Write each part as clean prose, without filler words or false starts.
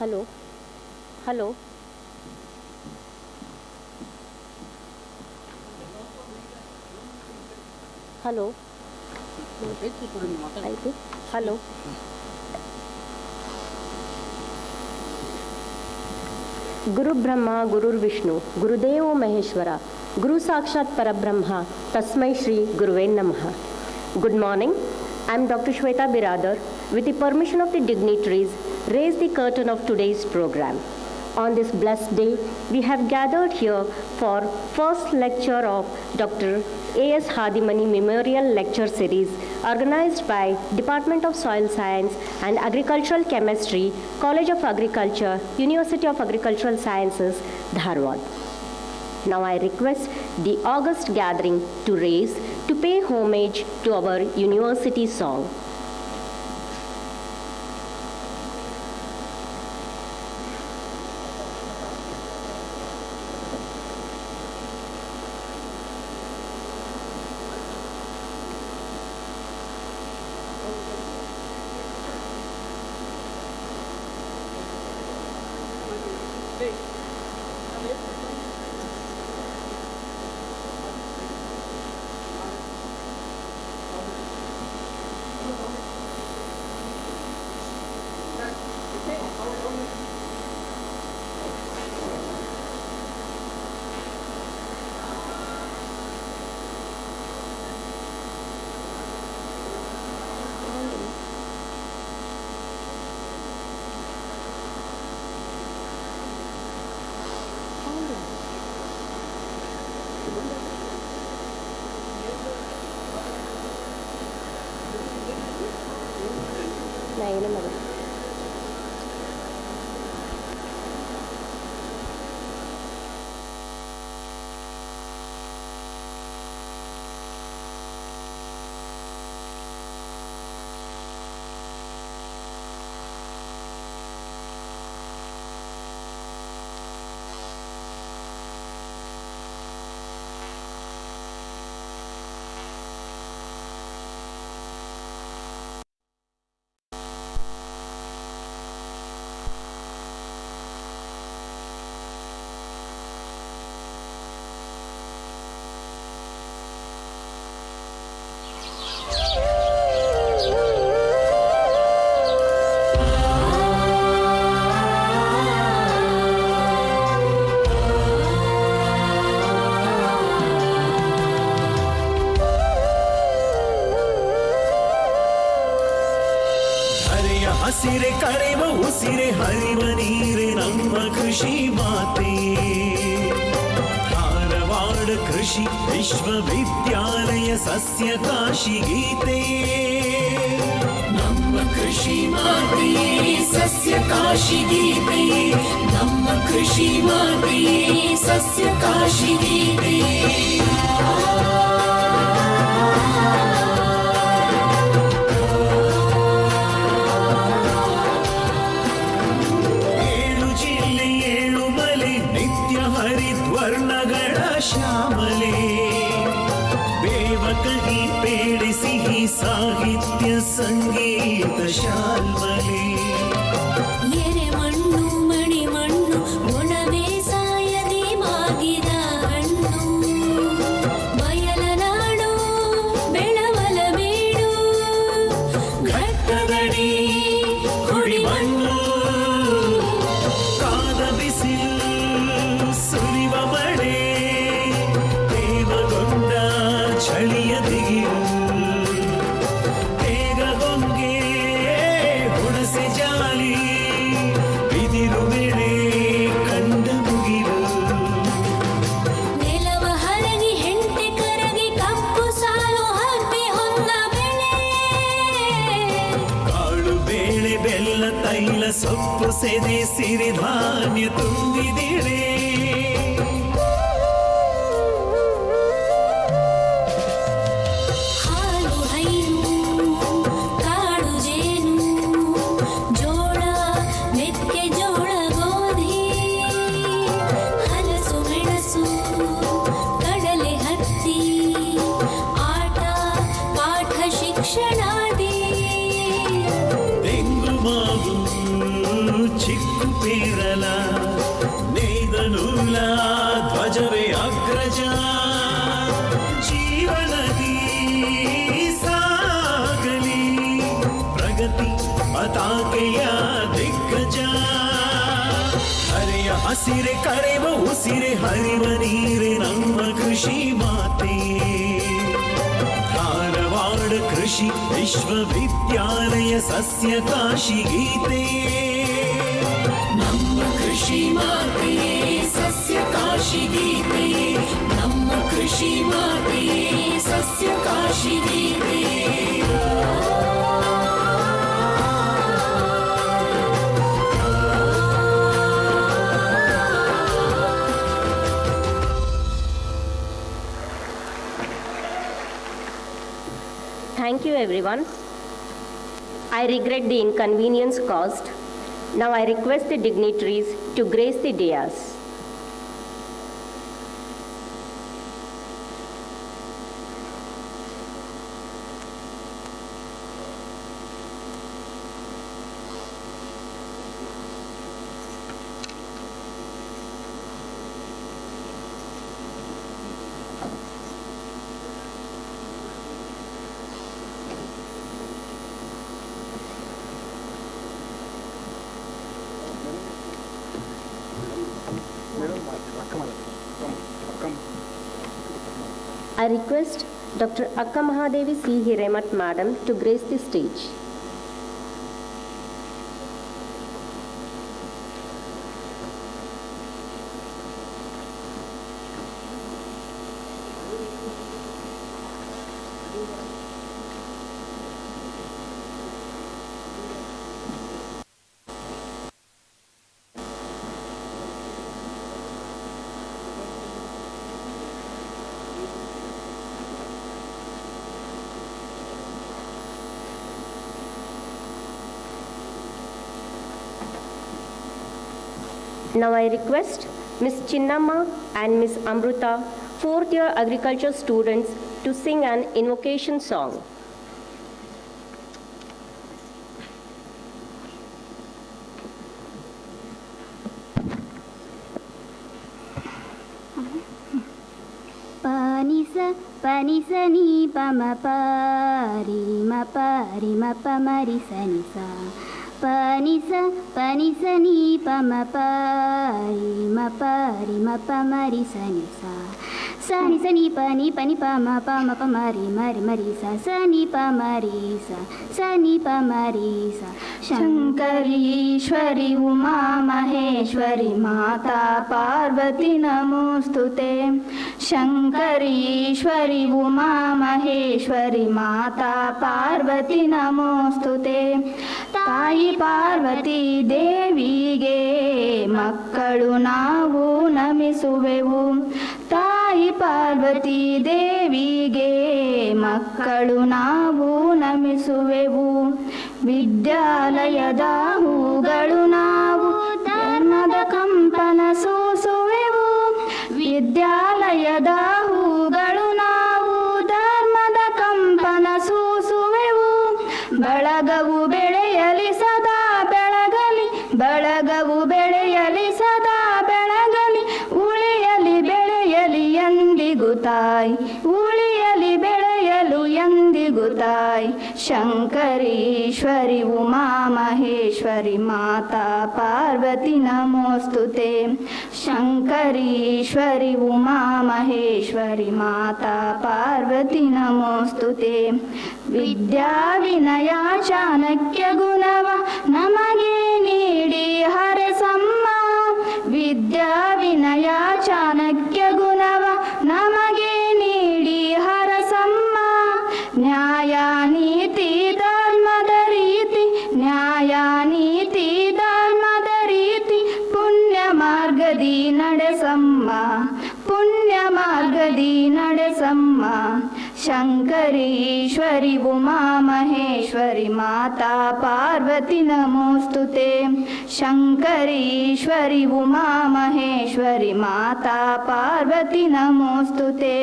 Hello. Hello. Hello. Hello. Guru Brahma, Guru Vishnu, Gurudevo Maheshwara, Guru Sakshat Parabrahma, Tasmai Shri Guruve Namaha. Good morning. I am Dr. Shweta Biradar. With the permission of the dignitaries, raise the curtain of today's program. On this blessed day, we have gathered here for first lecture of Dr. A.S. Hadimani Memorial Lecture Series organized by Department of Soil Science and Agricultural Chemistry, College of Agriculture, University of Agricultural Sciences, Dharwad. Now I request the august gathering to raise to pay homage to our university song. ಹಸಿರೆ ಕರೆವ Usire ಹರಿವ ನೀರೆ ನಮ್ಮ ಕೃಷಿ ಮಾತೆ. ಧಾರವಾಡ ಕೃಷಿ ವಿಶ್ವವಿದ್ಯಾಲಯ ಸಸ್ಯ ಕಾಶಿ ಗೀತೆ. ನಮ್ಮ ಕೃಷಿ ಮಾತೆ ಸಸ್ಯ ಕಾಶಿ ಗೀತೆ. ನಮ್ಮ ಕೃಷಿ ಮಾತೆ ಸಸ್ಯ ಕಾಶಿ ಗೀತೆ. ಶ್ಯಾಮಲೆ ಬೇವಕಹಿ ಪೇಡೆ ಸಿಹಿ ಸಾಹಿತ್ಯ ಸಂಗೀತ ಶಾಲ್ಮಲೆ. ಎರೆ ಮಣ್ಣು ಮಣಿ ಮಣ್ಣು ಒಣವೇ ಸಾಯದಿ ಮಾಗಿದ ಹಣ್ಣು. ಬಯಲ ನಾಡು ಬೆಳವಲ ಬೀಡು ಘಟ್ಟದಡಿ ಹುಡಿ ಮಣ್ಣು. ಕಾದ ಬಿಸಿಲು ಸುರಿವ ಮಳೆ ಚಳಿಯ ದಿಗಿರು. ಬೇಗಗೊಂಗೆ ಹುಣಸೆ ಜಾಲಿ ಬಿದಿರು ಬೆಳೆ ಕಂಡ ಮುಗಿರು. ನೆಲವ ಹರಗಿ ಹೆಂಟೆ ಕರಗಿ ಕಪ್ಪು ಸಾಲು ಹಬ್ಬಿ ಹೊನ್ನ ಬೆಳೆ. ಕಾಳು ಬೇಳೆ ಬೆಲ್ಲ ತೈಲ ಸೊಪ್ಪು ಸೆದೆ ಸಿರಿಧಾನ್ಯ ತುಂಬಿದಿರೆ. ಚಿಕ್ಕು ದಿಗ್ಗಜ ಜೀವನದಿ ಸಾಗಲಿ ಪ್ರಗತಿ ಪತಾಕೆಯ ದಿಗ್ಗಜ ಹರೆಯ ಹಸಿರೆ ಕರೆವ ಉಸಿರೆ ಹರಿವ ನೀರೆ ನಮ್ಮ ಕೃಷಿ ಮಾತೆ ಧಾರವಾಡ ಕೃಷಿ ವಿಶ್ವವಿದ್ಯಾಲಯ ಸಸ್ಯ ಕಾಶಿ ಗೀತೆ ನಮ್ಮ ಕೃಷಿ ಮಾತೆ ಸಸ್ಯ ಕಾಶಿ ಗೀತೆ ನಮ್ಮ ಕೃಷಿ ಮಾತೆ ಸಸ್ಯ ಕಾಶಿ ಗೀತೆ Thank you everyone. I regret the inconvenience caused. Now I request the dignitaries to grace the dais. I request Dr. Akka Mahadevi C. Hiremat Madam to grace the stage. Now I request Ms. Chinnamma and Ms. Amruta, fourth year agriculture students, to sing an invocation song. Panisa ni pama pari ma pamari sanisa. Panisa ni pama pari ma pamari sanisa. Sani pani pama mari sa sani pamarisa sani pamarisa. शंकरीश्वरी Uma Maheshwari माता पार्वती नमोस्तुते. शंकरीश्वरी उमा महेश्वरी माता पार्वती नमोस्तुते. ತಾಯಿ ಪಾರ್ವತಿ ದೇವಿಗೆ ಮಕ್ಕಳು ನಾವು ನಮಿಸುವೆವು. ತಾಯಿ ಪಾರ್ವತಿ ದೇವಿಗೆ ಮಕ್ಕಳು ನಾವು ನಮಿಸುವೆವು. ವಿದ್ಯಾಲಯದ ಹೂಗಳು ನಾವು ಧರ್ಮದ ಕಂಪನ ಸೂಸುವೆವು. ವಿದ್ಯಾಲಯದ ಹೂಗಳು ನಾವು ಧರ್ಮದ ಕಂಪನ ಸೂಸುವೆವು. ಬಳಗವು ಬೆಳೆಯಲಿ ಸದಾ ಬೆಳಗಲಿ, ಬಳಗವು ಬೆಳೆಯಲಿ ಸದಾ ಬೆಳಗಲಿ. ಉಳಿಯಲಿ ಬೆಳೆಯಲಿ ಎಂದಿಗೂ ತಾಯಿ, ಉಳಿಯಲಿ ಬೆಳೆಯಲು ಎಂದಿಗೂ ತಾಯಿ. ಶಂಕರೀಶ್ವರಿ ಉಮಾ ಮಹೇಶ್ವರಿ ಮಾತಾ ಪಾರ್ವತಿ ನಮೋಸ್ತುತೆ. ಶಂಕರೀಶ್ವರಿ ಉಮಾ ಮಹೇಶ್ವರಿ ಮಾತಾ ಪಾರ್ವತಿ ನಮೋಸ್ತುತೆ. ವಿದ್ಯಾ ವಿನಯ ಚಾಣಕ್ಯ ಗುಣವ ನಮಗೆ ನೀಡಿ ಹರಸಮ್ಮ. ವಿದ್ಯಾ ವಿನಯ ಚಾಣಕ್ಯ ಗುಣವ ನಮಗೆ ನೀಡಿ ಹರಸಮ್ಮ. ನ್ಯಾಯ ನೀತಿ ಧರ್ಮದ ರೀತಿ, ನ್ಯಾಯ ನೀತಿ ಧರ್ಮದ ರೀತಿ. ಪುಣ್ಯ ಮಾರ್ಗದಿ ನಡೆಸಮ್ಮ, ಪುಣ್ಯ ಮಾರ್ಗದಿ ನಡೆಸಮ್ಮ. ಶಂಕರೀಶ್ವರಿ ಉಮಾ ಮಹೇಶ್ವರಿ ಮಾತಾ ಪಾರ್ವತಿ ನಮೋಸ್ತುತೆ. ಶಂಕರೀಶ್ವರಿ ಉಮಾ ಮಹೇಶ್ವರಿ ಮಾತಾ ಪಾರ್ವತಿ ನಮೋಸ್ತುತೆ.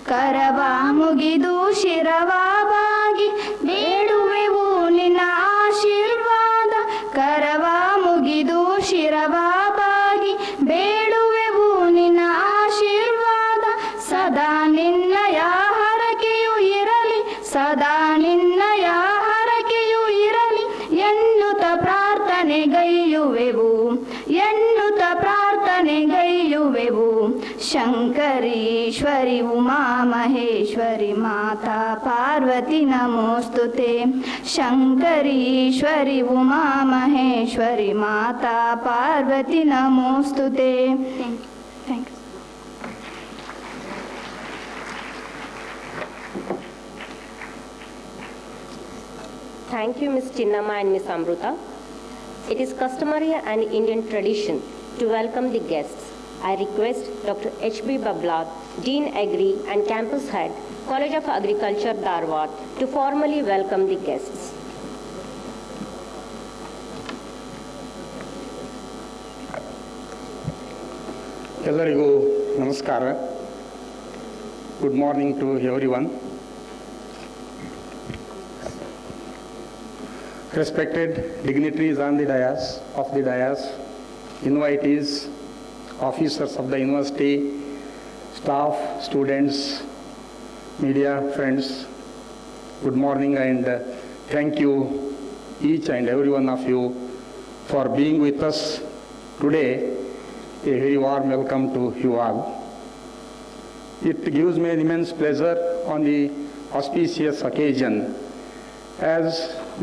ಕರವ ಮುಗಿದು ಶಿರವ ಬಾಗಿ ಬೇಡುವೆವು ನಿನ್ನ ಆಶೀರ್ವಾದ. ಕರವ ಮುಗಿದು ಶಿರವ ಬಾಗಿ ಬೇಡುವೆವು ನಿನ್ನ ಆಶೀರ್ವಾದ. शङ्करीश्वरि उमा महेश्वरि माता पार्वती नमोऽस्तुते शङ्करीश्वरि उमा महेश्वरि माता Parvati नमोऽस्तुते Thank you. Thank you, Ms. Chinnamma and Ms. Amruta. It is customary and Indian tradition to welcome the guests. I request Dr. H.B. Bablat, Dean Agri and Campus Head, College of Agriculture, Dharwad, to formally welcome the guests. ಎಲ್ಲರಿಗೂ ನಮಸ್ಕಾರ. Good morning to everyone. Respected dignitaries on the dais, invitees, officers of the university, staff, students, media friends, good morning and thank you each and every one of you for being with us today. A very warm welcome to you all. It gives me an immense pleasure on the auspicious occasion as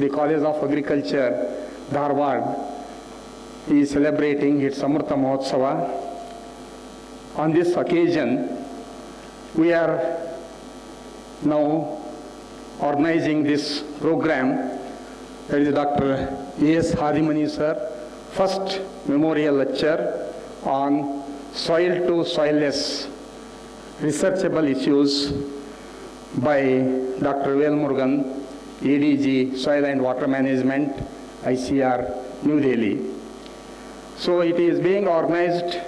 the College of Agriculture, Dharwad, is celebrating its Amrita Mahotsava. On this occasion, we are now organizing this program. That is Dr. A.S. Hadimani sir, first memorial lecture on soil to soilless researchable issues by Dr. Velmurugan, ADG, Soil and Water Management, ICR, New Delhi. So it is being organized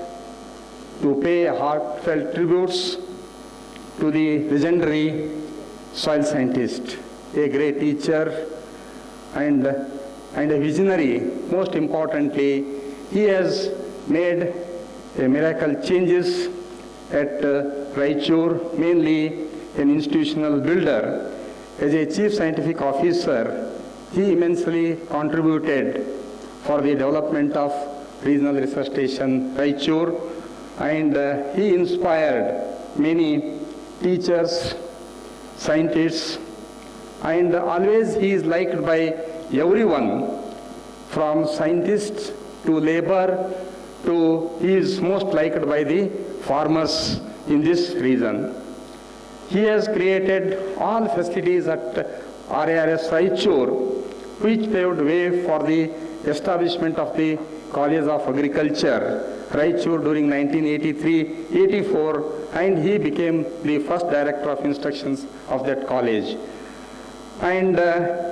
to pay heartfelt tributes to the legendary soil scientist, a great teacher and a visionary. Most importantly, he has made a miracle changes at Raichur, mainly an institutional builder. As a chief scientific officer, he immensely contributed for the development of regional research station Raichur, and he inspired many teachers, scientists, and always he is liked by everyone, from scientists to labor to he is most liked by the farmers in this region. He has created all facilities at RARS Raichur, which paved way for the establishment of the College of Agriculture, Raichur during 1983-84, and he became the first director of instructions of that college. And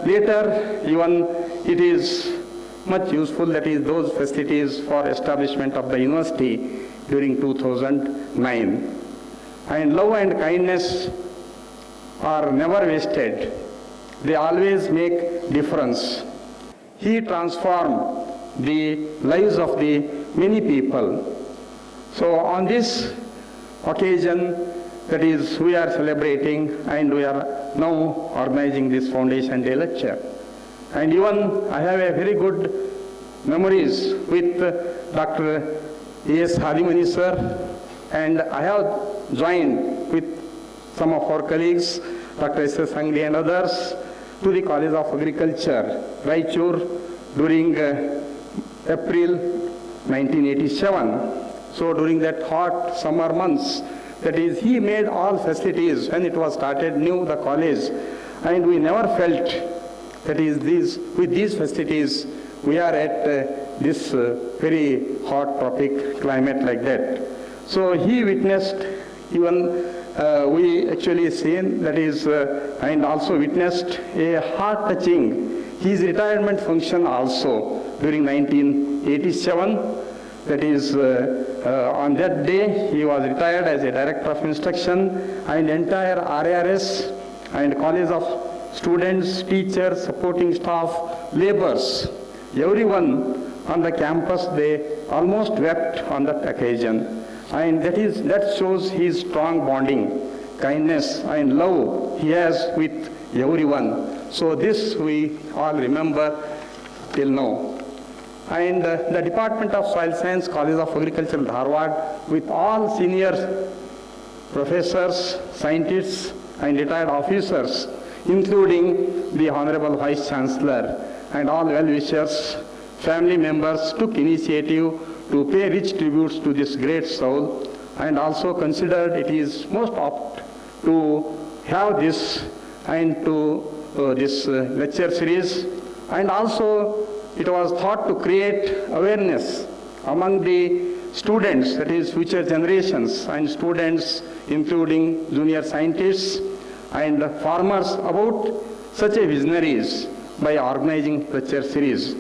later, even it is much useful, that is those facilities for establishment of the university during 2009. And love and kindness are never wasted. They always make difference. He transformed the lives of the many people. So on this occasion, that is, we are celebrating and we are now organizing this foundation day lecture. And even I have a very good memories with Dr. A.S. Hadimani sir, and I have joined with some of our colleagues, Dr. S.S. Angli and others, to the College of Agriculture, Raichur, during April 1987. So during that hot summer months, that is, he made all facilities when it was started new, the college, and we never felt, that is, with these facilities, we are at this very hot tropic climate like that. So he witnessed, even we actually seen, that is, and also witnessed a heart-touching, his retirement function also during 1987. That is, on that day, he was retired as a director of instruction, and entire RARS and College of students, teachers, supporting staff, laborers, everyone on the campus, they almost wept on that occasion. And that shows his strong bonding, kindness and love he has with everyone. So this we all remember till now. and the Department of Soil Science, College of Agriculture, Dharwad, with all senior professors, scientists, and retired officers, including the Honorable Vice Chancellor and all well-wishers, family members, took initiative to pay rich tributes to this great soul, and also considered it is most apt to have this and to this lecture series, and also it was thought to create awareness among the students, that is future generations, and students including junior scientists and farmers about such a visionaries by organizing lecture series.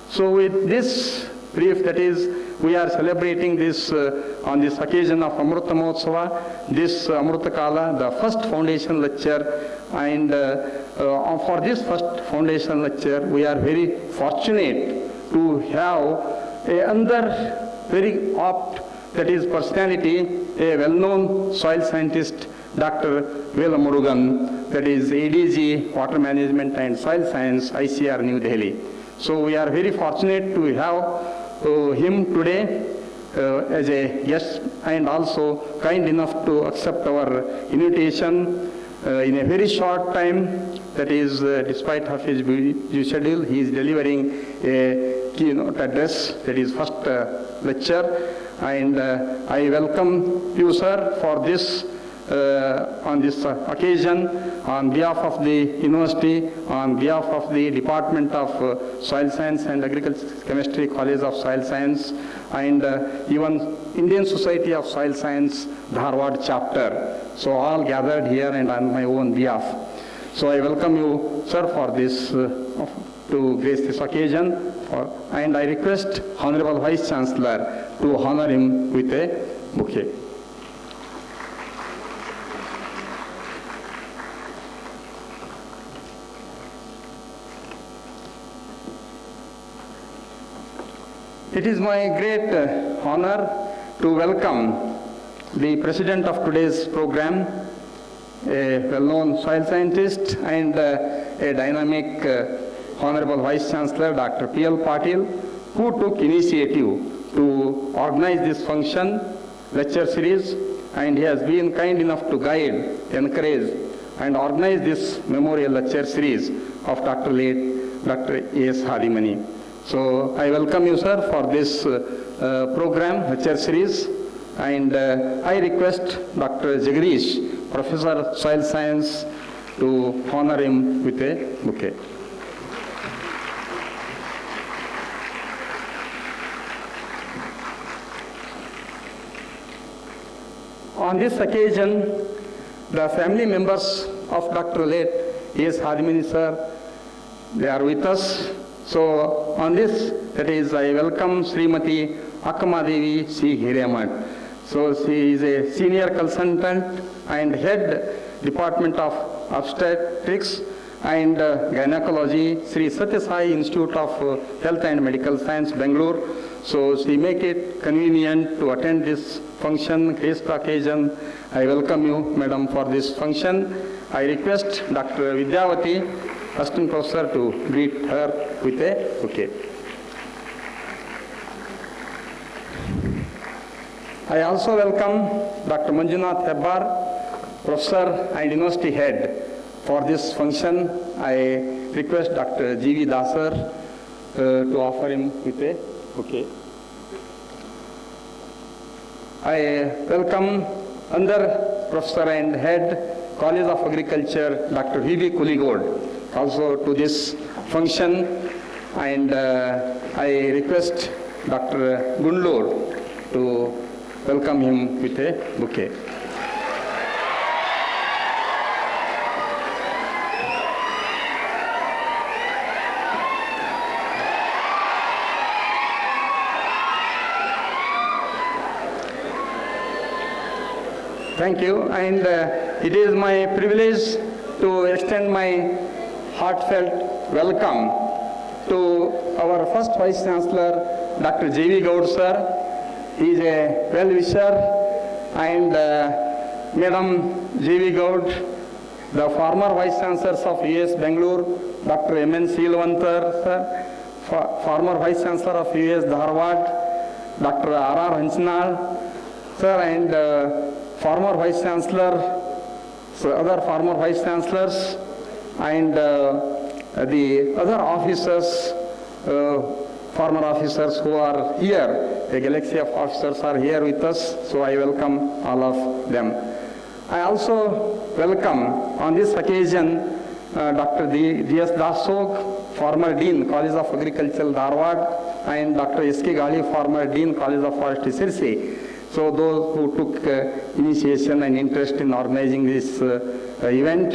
So with this brief, that is, we are celebrating this on this occasion of Amrita Mahotsava, this Amrita Kala, the first foundation lecture, and for this first foundation lecture, we are very fortunate to have another very apt, that is, personality, a well-known soil scientist, Dr. Vela Murugan, that is ADG, Water Management and Soil Science, ICR, New Delhi. So we are very fortunate to have him today as a guest, and also kind enough to accept our invitation in a very short time. That is, despite of his busy schedule, he is delivering a keynote address, that is first lecture, and I welcome you, sir, for this on this occasion, on behalf of the university, on behalf of the Department of Soil Science and Agriculture Chemistry, College of Soil Science, and even Indian Society of Soil Science, Dharwad chapter. So all gathered here and on my own behalf. So I welcome you, sir, for this, to grace this occasion, and I request Honorable Vice Chancellor to honor him with a bouquet. It is my great honor to welcome the president of today's program, a well-known soil scientist and a dynamic Honorable Vice Chancellor, Dr. P.L. Patil, who took initiative to organize this function, lecture series, and he has been kind enough to guide, encourage, and organize this memorial lecture series of Dr. A.S. Hadimani. So I welcome you, sir, for this program, lecture series, and I request Dr. Jagdish, Professor Soil Science, to honor him with a bouquet. On this occasion, the family members of Dr. late A.S. Hadimani, sir, they are with us. So on this, that is, I welcome Srimati Akkamadevi C. Hiramat. So she is a senior consultant and head Department of Obstetrics and Gynecology, Sri Satya Sai Institute of Health and Medical Science, Bangalore. So she make it convenient to attend this function, grace the occasion. I welcome you, madam, for this function. I request Dr. Vidyavati, Assistant Professor, to greet her with a bouquet. I also welcome Dr. Manjunath Hebbar, Professor and University Head. For this function, I request Dr. G.V. Dasar to offer him with a bouquet. I welcome another Professor and Head, College of Agriculture, Dr. V.B. Kuligod, also to this function, and I request Dr. Gundlur to welcome him with a bouquet. Thank you, and it is my privilege to extend my heartfelt welcome to our first Vice Chancellor, Dr. J.V. Gaud, sir. He is a well-wisher, and Madam J.V. Gaud, the former Vice Chancellors of UAS Bangalore, Dr. M.N. Seelwantar, sir, former Vice Chancellor of UAS Dharwad, Dr. R.R. Hanchinal, sir, and former Vice Chancellor, so other former Vice Chancellors, and the other officers, former officers who are here. A galaxy of officers are here with us, so I welcome all of them. I also welcome on this occasion Dr. D.S. Dasog, former Dean, College of Agriculture, Dharwad, and Dr. S.K. Gali, former Dean, College of Forestry, Sirsi. So those who took initiation and interest in organizing this event,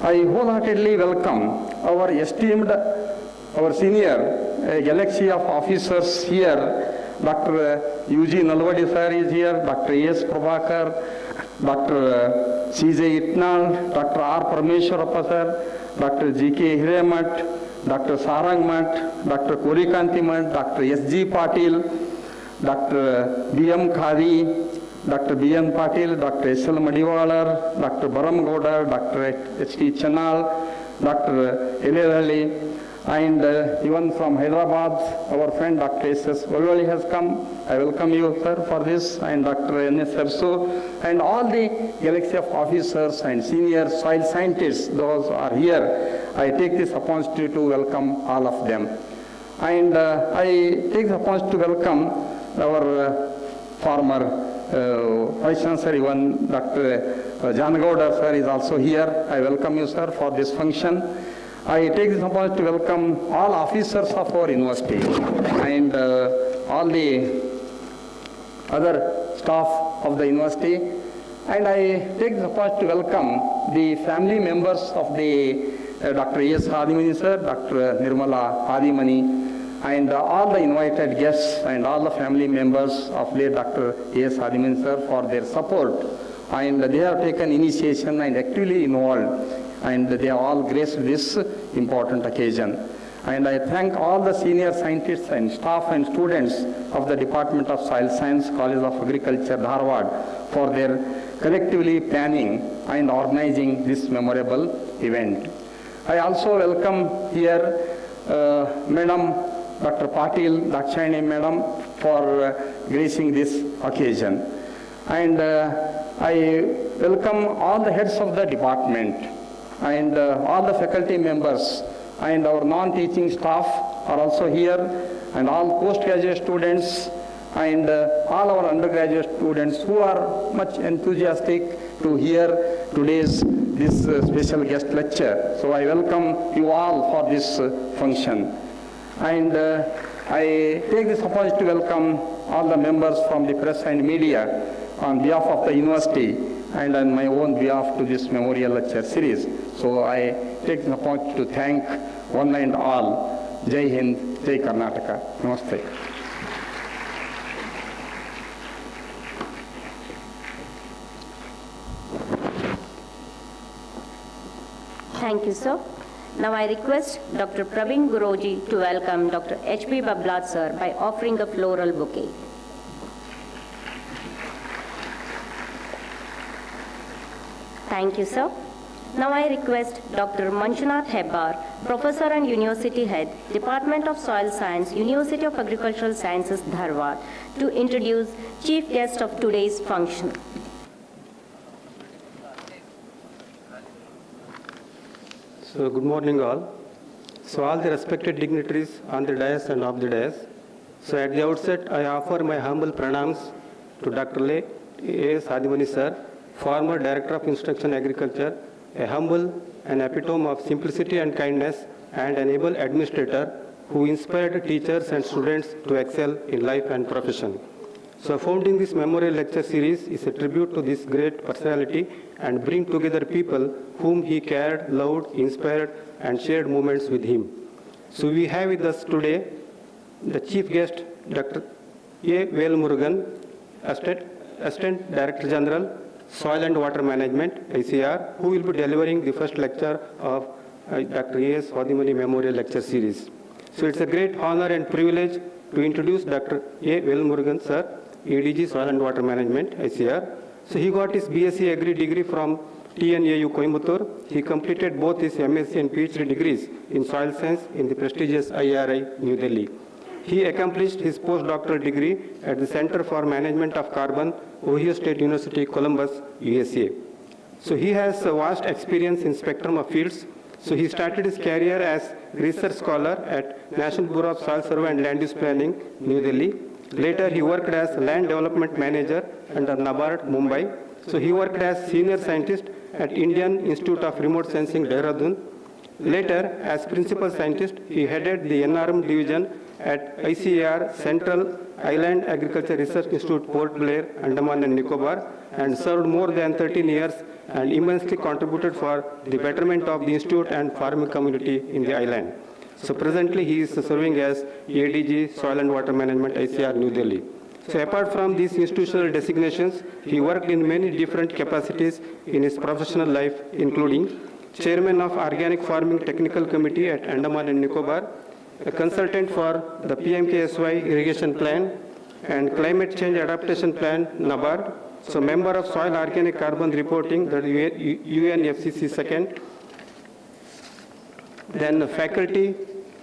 I wholeheartedly welcome our esteemed, our senior galaxy of officers here. Dr. U.G. Nalwadi sir is here, Dr. A.S. Prabhakar, Dr. C.J. Itnal, Dr. R. Parameshwarappa sir, Dr. G.K. Hiremat, Dr. Sarang Mat, Dr. Korikanti Mat, Dr. S.G. Patil, Dr. B.M. Khadi, Dr. B.N. Patil, Dr. S.L. Madiwalar, Dr. Baram Gowda, Dr. H.T. Chanal, Dr. Elirali, and even from Hyderabad, our friend Dr. S.S. Valvali has come. I welcome you, sir, for this, and Dr. N.S. Sarso, and all the galaxy of officers and senior soil scientists, those are here. I take this opportunity to welcome all of them. And I take the opportunity to welcome our former Vice Chancellor, even Dr. Janagowda, sir, is also here. I welcome you, sir, for this function. I take this opportunity to welcome all officers of our university and all the other staff of the university. And I take this opportunity to welcome the family members of the Dr. A.S. Hadimani, sir, Dr. Nirmala Hadimani, and all the invited guests and all the family members of late Dr. A.S. Hadimani, sir, for their support. And they have taken initiation and actively involved, and they have all graced this important occasion. And I thank all the senior scientists and staff and students of the Department of Soil Science, College of Agriculture, Dharwad, for their collectively planning and organizing this memorable event. I also welcome here Madam Dr. Patil, Dakshayani Madam, for gracing this occasion. And I welcome all the heads of the department and all the faculty members, and our non-teaching staff are also here, and all postgraduate students and all our undergraduate students who are much enthusiastic to hear today's this special guest lecture. So I welcome you all for this function. And I take this opportunity to welcome all the members from the press and media on behalf of the university and on my own behalf to this memorial lecture series. So I take the opportunity to thank one and all. Jai Hind, Jai Karnataka. Namaste. Thank you, sir. Now I request Dr. Praveen Guroji to welcome Dr. H.P. Bablat, sir, by offering a floral bouquet. Thank you, sir. Now I request Dr. Manjunath Hebbar, Professor and University Head, Department of Soil Science, University of Agricultural Sciences, Dharwad, to introduce Chief Guest of today's function. So good morning all. So all the respected dignitaries on the dais and off the dais. So at the outset, I offer my humble pranams to Dr. A.S. Hadimani sir, former Director of Instruction Agriculture, a humble and epitome of simplicity and kindness, and an able administrator who inspired teachers and students to excel in life and profession. So founding this memorial lecture series is a tribute to this great personality and bring together people whom he cared, loved, inspired, and shared moments with him. So we have with us today the chief guest, Dr. A. Velmurugan, Assistant Director General, Soil and Water Management, ICR, who will be delivering the first lecture of Dr. A.S. Hadimani Memorial Lecture Series. So it's a great honor and privilege to introduce Dr. A. Velmurugan, sir, ADG Soil and Water Management, ICR. So he got his BSc Agri degree from TNAU Coimbatore. He completed both his MSc and PhD degrees in soil science in the prestigious IRI, New Delhi. He accomplished his postdoctoral degree at the Center for Management of Carbon, Ohio State University, Columbus, USA. So he has a vast experience in spectrum of fields. So he started his career as research scholar at National Bureau of Soil Survey and Land Use Planning, New Delhi. Later, he worked as land development manager under NABARD, Mumbai. So he worked as senior scientist at Indian Institute of Remote Sensing, Dehradun. Later, as principal scientist, he headed the NRM division at ICAR Central Island Agriculture Research Institute, Port Blair, Andaman and Nicobar, and served more than 13 years and immensely contributed for the betterment of the institute and farming community in the island. So presently he is serving as ADG Soil and Water Management, ICAR, New Delhi. So apart from these institutional designations, he worked in many different capacities in his professional life, including Chairman of Organic Farming Technical Committee at Andaman and Nicobar, a consultant for the PMKSY Irrigation Plan and Climate Change Adaptation Plan, NABARD. So member of Soil Organic Carbon Reporting, that UNFCC second. Then faculty,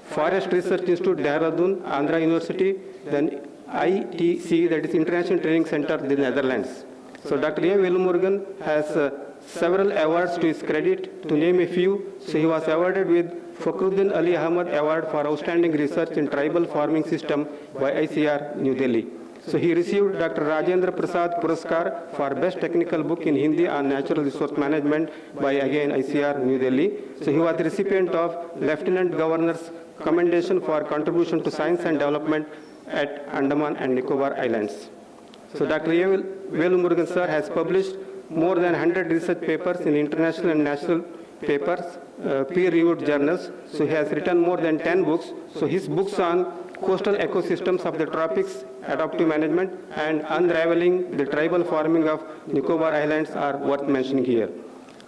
Forest Research Institute, Dehradun, Andhra University. Then ITC, that is International Training Center, the Netherlands. So Dr. A. Velumurugan has several awards to his credit. To name a few, so he was awarded with Fakhruddin Ali Ahmad Award for Outstanding Research in Tribal Farming System by ICAR, New Delhi. So he received Dr. Rajendra Prasad Puraskar for Best Technical Book in Hindi on Natural Resource Management by again ICAR, New Delhi. So he was the recipient of Lieutenant Governor's Commendation for Contribution to Science and Development at Andaman and Nicobar Islands. So Dr. A. Velumurugan sir has published more than 100 research papers in international and national papers, peer-reviewed journals. So he has written more than 10 books. So his books on coastal ecosystems of the tropics, adaptive management, and unraveling the tribal farming of Nicobar Islands are worth mentioning here.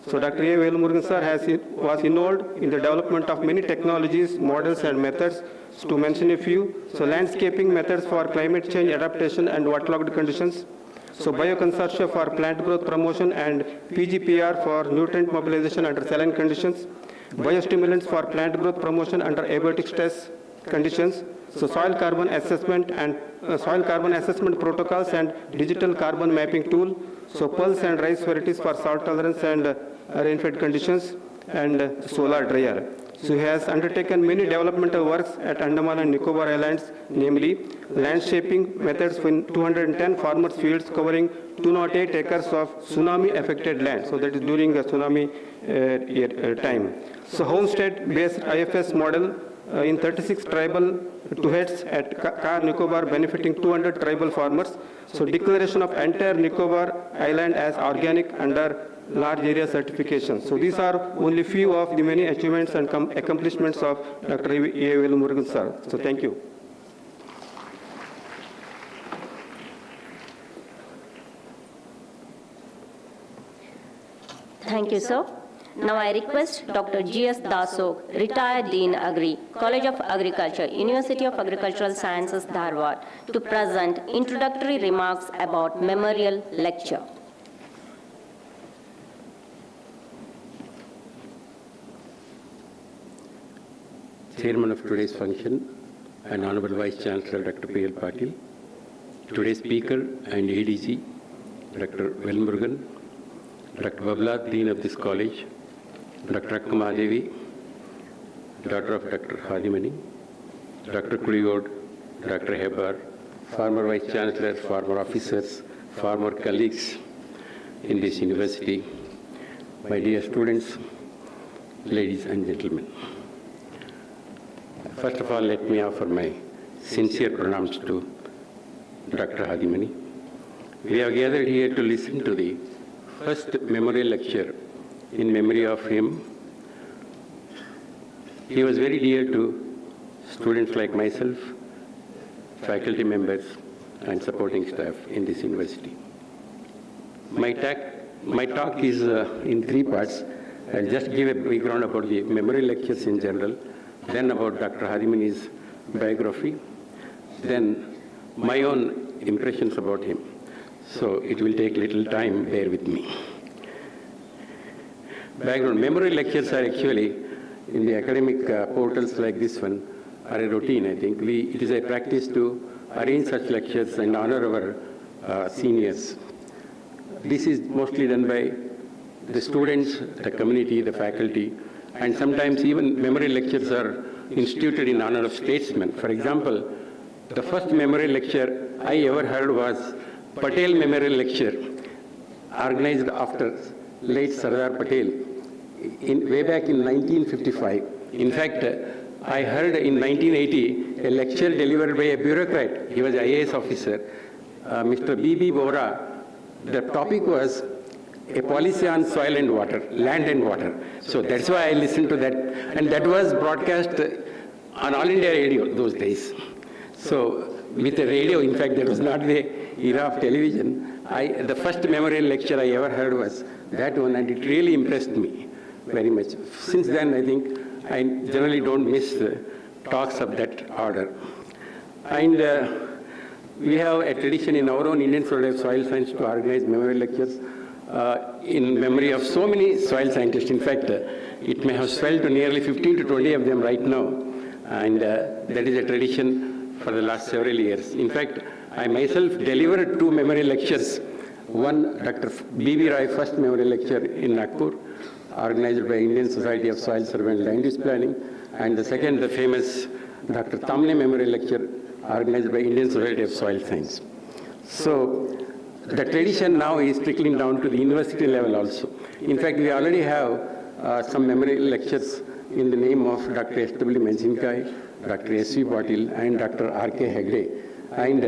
So Dr. A. Velumurugan sir was involved in the development of many technologies, models, and methods. To mention a few, so landscaping methods for climate change adaptation and waterlogged conditions. So bioconsortia for plant growth promotion and PGPR for nutrient mobilization under saline conditions. Biostimulants for plant growth promotion under abiotic stress conditions. So soil carbon assessment and soil carbon assessment protocols and digital carbon mapping tool. So pulse and rice varieties for salt tolerance and rain-fed conditions, and solar dryer. So he has undertaken many developmental works at Andaman and Nicobar Islands, namely landscaping methods in 210 farmers' fields covering 208 acres of tsunami-affected land. So that is during the tsunami time. So homestead-based IFS model in 36 tribal two-heads at Car Nicobar, benefiting 200 tribal farmers. So declaration of entire Nicobar Island as organic under large area certification. So these are only few of the many achievements and accomplishments of Dr. A. Velumurugan sir. So thank you. Thank you, sir. Now I request Dr. G.S. Dasok, retired Dean Agri, College of Agriculture, University of Agricultural Sciences, Dharwad, to present introductory remarks about memorial lecture. Chairman of today's function and Honorable Vice Chancellor Dr. P.L. Patil, today's Speaker and ADG Dr. Velumurugan, Dr. Babla, Dean of this college, Dr. Akamadevi, daughter of Dr. Hadimani, Dr. Kurigod, Dr. Hebar, former Vice Chancellor, former officers, former colleagues in this university, my dear students, ladies and gentlemen. First of all, let me offer my sincere pronouns to Dr. Hadimani. We have gathered here to listen to the first memorial lecture in memory of him. He was very dear to students like myself, faculty members, and supporting staff in this university. My talk is in three parts. I'll just give a background about the memorial lectures in general, then about Dr. Hadimani's biography, then my own impressions about him. So it will take little time, bear with me. background. Memory lectures are actually, in the academic portals like this one, are a routine, I think. It is a practice to arrange such lectures and honor our seniors. This is mostly done by the students, the community, the faculty, and sometimes even memory lectures are instituted in honor of statesmen. For example, the first memory lecture I ever heard was Patel Memorial Lecture, organized after late Sardar Patel, way back in 1955. In fact, I heard in 1980 a lecture delivered by a bureaucrat. He was an IAS officer, Mr. B.B. Bora. The topic was a policy on soil and water, land and water. So that's why I listened to that. And that was broadcast on All India Radio those days. So with the radio, in fact, there was not the era of television. The first memorial lecture I ever heard was that one, and it really impressed me very much. Since then, I think I generally don't miss talks of that order. And we have a tradition in our own Indian Society of Soil Science to organize memorial lectures in memory of so many soil scientists. In fact, it may have swelled to nearly 15 to 20 of them right now. And that is a tradition for the last several years. In fact, I myself delivered 2 memorial lectures. One, Dr. B.B. Roy first memorial lecture in Nagpur, organized by Indian Society of Soil Survey and Land Use Planning. And the second, the famous Dr. Tamne memorial lecture, organized by Indian Society of Soil Science. So the tradition now is trickling down to the university level also. In fact, we already have some memorial lectures in the name of Dr. S.W. Menzinkai, Dr. S.V. Patil, and Dr. R.K. Hegde. And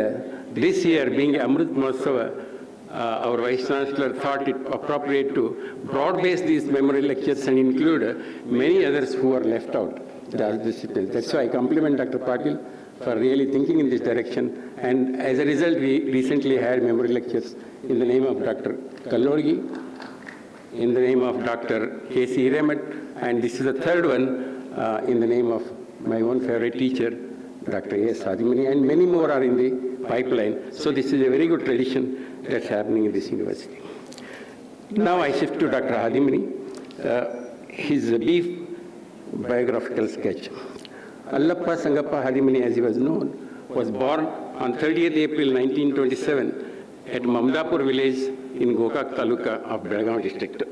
this year, being Amrit Mahotsav, our Vice Chancellor thought it appropriate to broad-base these memorial lectures and include many others who are left out. That's why I compliment Dr. Patil for really thinking in this direction. And as a result, we recently had memorial lectures in the name of Dr. Kallorgi, in the name of Dr. K.C. Hiremat, and this is the third one in the name of my own favorite teacher, Dr. A.S. Hadimani, and many more are in the pipeline. So this is a very good tradition that's happening in this university. Now I shift to Dr. Hadimani, his brief biographical sketch. Allappa Sangappa Hadimani, as he was known, was born on 30th April 1927 at Mamdapur village in Gokak Taluka of Belgaum district,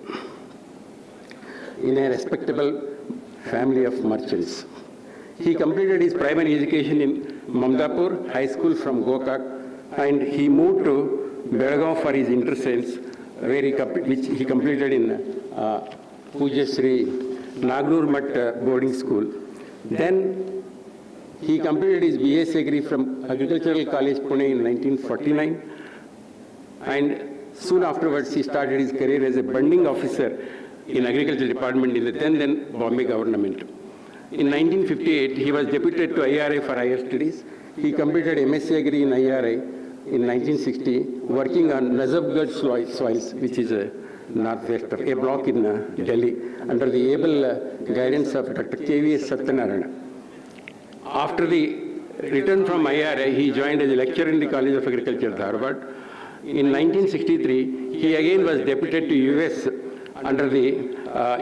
in a respectable family of merchants. He completed his primary education in Mamdapur High School from Gokak, and he moved to Belgaum for his inter-science, which he completed in Puja Sri Nagnur Mat boarding school. Then he completed his BS Agri from Agricultural College, Pune in 1949, and soon afterwards he started his career as a bunding officer in Agriculture Department in the then Bombay government. In 1958, he was deputed to IRA for higher studies. He completed MSc Agri in IRA in 1960, working on Nazafgarh soils, which is northwest of a block in Delhi, under the able guidance of Dr. K.V.S. Satyanarayana. After the return from IRA, he joined as a lecturer in the College of Agriculture, Dharwad. In 1963, he again was deputed to UAS under the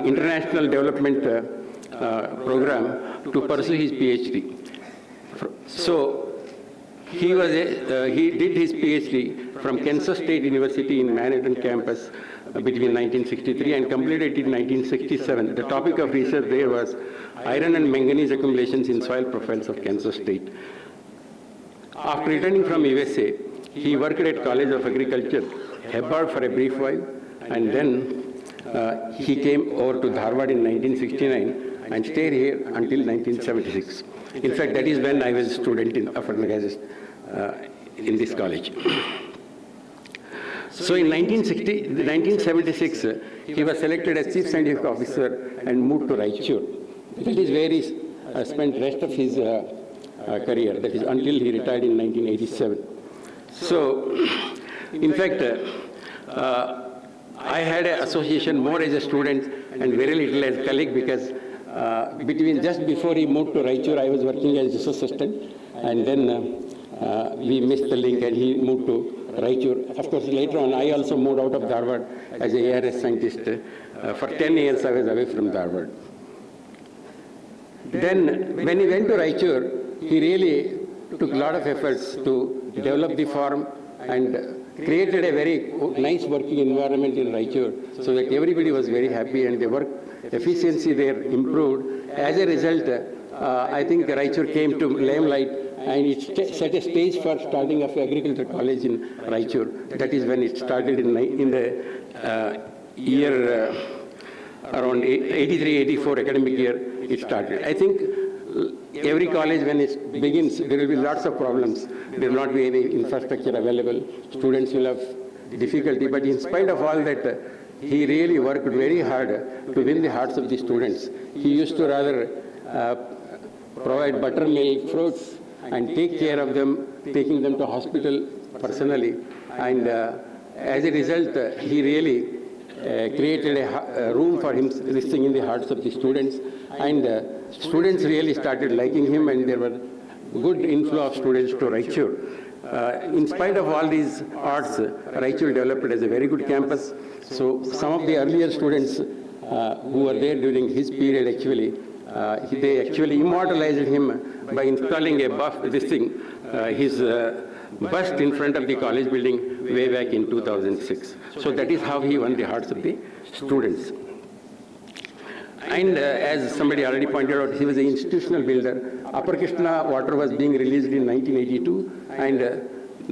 International Development Program to pursue his PhD. So he did his PhD from Kansas State University in Manhattan campus between 1963 and completed it in 1967. The topic of research there was iron and manganese accumulations in soil profiles of Kansas State. After returning from USA, he worked at College of Agriculture, Hebbard for a brief while, and then he came over to Dharwad in 1969 and stayed here until 1976. In fact, that is when I was a student in this college. So in 1976, he was selected as Chief Scientific Officer and moved to Raichur. That is where he spent the rest of his career, that is until he retired in 1987. So, in fact, I had an association more as a student and very little as a colleague, because just before he moved to Raichur, I was working as research assistant, and then we missed the link and he moved to Raichur. Of course, later on, I also moved out of Dharwad as a ARS scientist. For 10 years, I was away from Dharwad. Then, when he went to Raichur, he really took a lot of efforts to develop the farm and created a very nice working environment in Raichur so that everybody was very happy and the work efficiency there improved. As a result, I think Raichur came to limelight and it set a stage for starting of agriculture college in Raichur. That is when it started in the year around 83-84 academic year it started. I think every college when it begins there will be lots of problems. There will not be any infrastructure available. Students will have difficulty, but in spite of all that, he really worked very hard to win the hearts of the students. He used to rather provide buttermilk, fruits, and take care of them, taking them to hospital personally. And as a result, he really created a room for him listing in the hearts of the students. And students really started liking him, and there were good inflow of students to Raichur. In spite of all these arts, Raichur developed as a very good campus. So some of the earlier students who were there during his period actually, they actually immortalized him by installing a his bust in front of the college building way back in 2006. So that is how he won the hearts of the students. And as somebody already pointed out, he was an institutional builder. Upper Krishna water was being released in 1982, and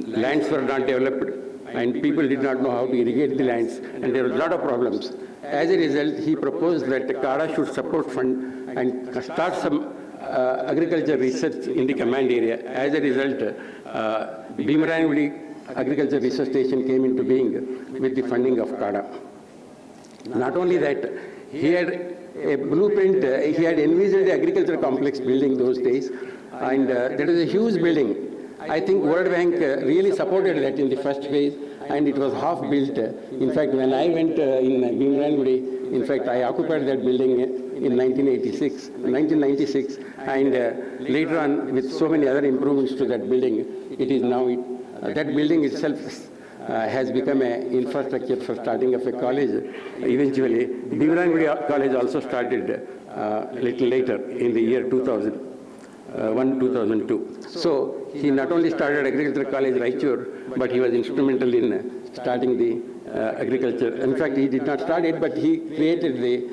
lands were not developed, and people did not know how to irrigate the lands, and there were a lot of problems. As a result, he proposed that CADA should support fund and start some agriculture research in the command area. As a result, Bhimaranagudi Agriculture Research Station came into being with the funding of CADA. Not only that, he had a blueprint, he had envisaged the agriculture complex building those days, and that is a huge building. I think World Bank really supported that in the first phase, and it was half built. In fact, when I went in Bhimaranagudi, in fact, I occupied that building in 1996, and later on, with so many other improvements to that building, it is now, that building itself has become an infrastructure for starting of a college. Eventually, Bhimaranagudi College also started a little later in the year 2001-2002. So he not only started Agricultural College Raichur, but he was instrumental in starting the agriculture. In fact, he did not start it, but he created the,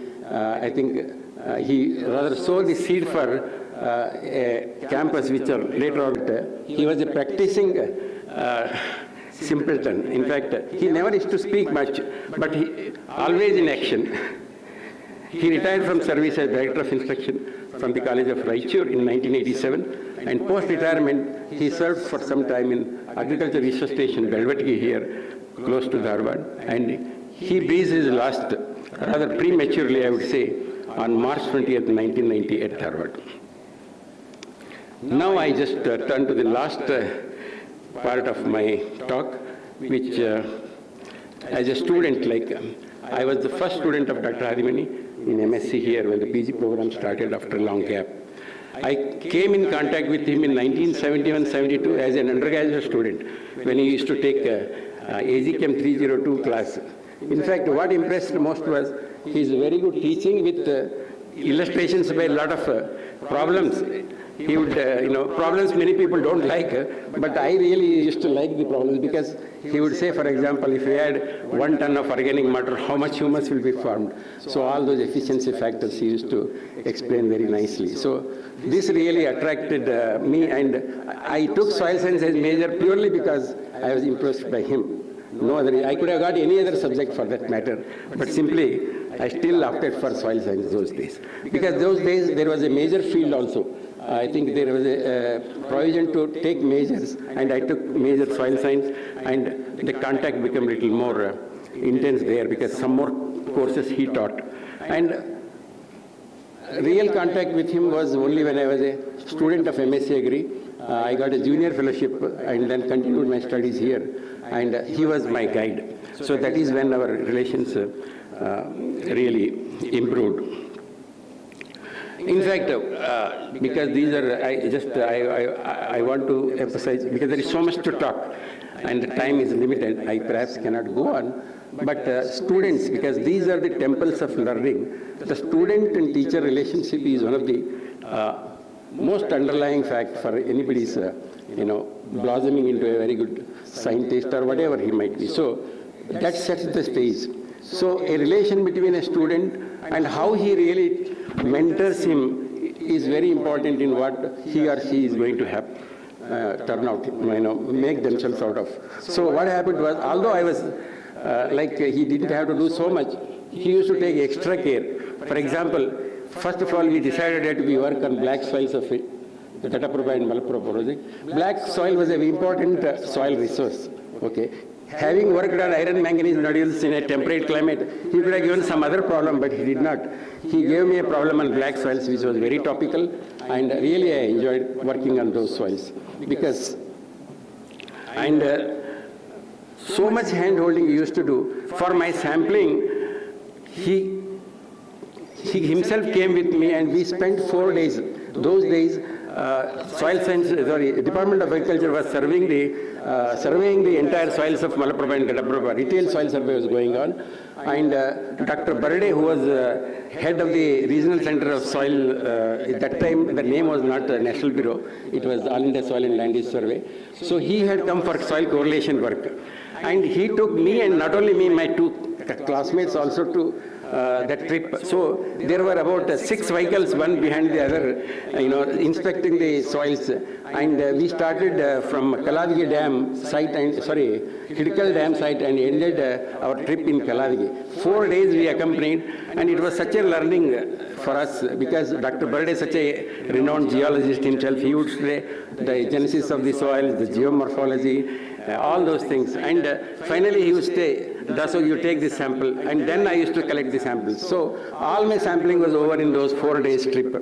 I think, he rather sowed the seed for a campus which are later on. He was a practicing simpleton. In fact, he never used to speak much, but he always in action. He retired from service as Director of Instruction from the College of Raichur in 1987, and post-retirement, he served for some time in Agriculture Research Station, Belvatgi here, close to Dharwad, and he breathed his last, rather prematurely, I would say, on March 20th, 1990 at Dharwad. Now I just turn to the last part of my talk, which as a student, I was the first student of Dr. Hadimani in MSc here when the PG program started after a long gap. I came in contact with him in 1971-72 as an undergraduate student when he used to take AG Chem 302 class. In fact, what impressed most was his very good teaching with illustrations by a lot of problems. He would, problems many people don't like, but I really used to like the problems because he would say, for example, if we add 1 ton of organic matter, how much humus will be formed? So all those efficiency factors he used to explain very nicely. So this really attracted me, and I took soil science as major purely because I was impressed by him. No other, I could have got any other subject for that matter, but simply I still opted for soil science those days. Because those days there was a major field also. I think there was a provision to take majors, and I took major soil science, and the contact became a little more intense there because some more courses he taught. And real contact with him was only when I was a student of MSc Agri. I got a junior fellowship and then continued my studies here, and he was my guide. So that is when our relations really improved. In fact, because these are, I want to emphasize, because there is so much to talk. and the time is limited, I perhaps cannot go on. But students, because these are the temples of learning, the student and teacher relationship is one of the most underlying fact for anybody's, blossoming into a very good scientist or whatever he might be. So that sets the stage. So a relation between a student and how he really mentors him is very important in what he or she is going to have turn out, make themselves out of. So what happened was, although I was he didn't have to do so much, he used to take extra care. For example, first of all, we decided that we work on black soils of it, the Tataprabha and Malapurha project. Black soil was an important soil resource. Okay. Having worked on iron manganese nodules in a temperate climate, he could have given some other problem, but he did not. He gave me a problem on black soils, which was very topical, and really I enjoyed working on those soils. Because, so much hand-holding he used to do. For my sampling, he himself came with me and we spent 4 days. Those days, Department of Agriculture was surveying the entire soils of Malapurha and Tataprabha. Retail soil survey was going on. And Dr. Barde, who was head of the Regional Center of Soil, at that time the name was not National Bureau, it was All India Soil and Land Use Survey. So he had come for soil correlation work. And he took me, and not only me, my 2 classmates also to that trip. So there were about 6 vehicles, one behind the other, inspecting the soils. And we started from Kalavigi Dam site Hidkal Dam site and ended our trip in Kalavigi. 4 days we accompanied, and it was such a learning for us because Dr. Barde is such a renowned geologist himself. He would say the genesis of the soil, the geomorphology, all those things. And finally he would say, Daso, you take this sample, and then I used to collect the samples. So all my sampling was over in those 4 days trip,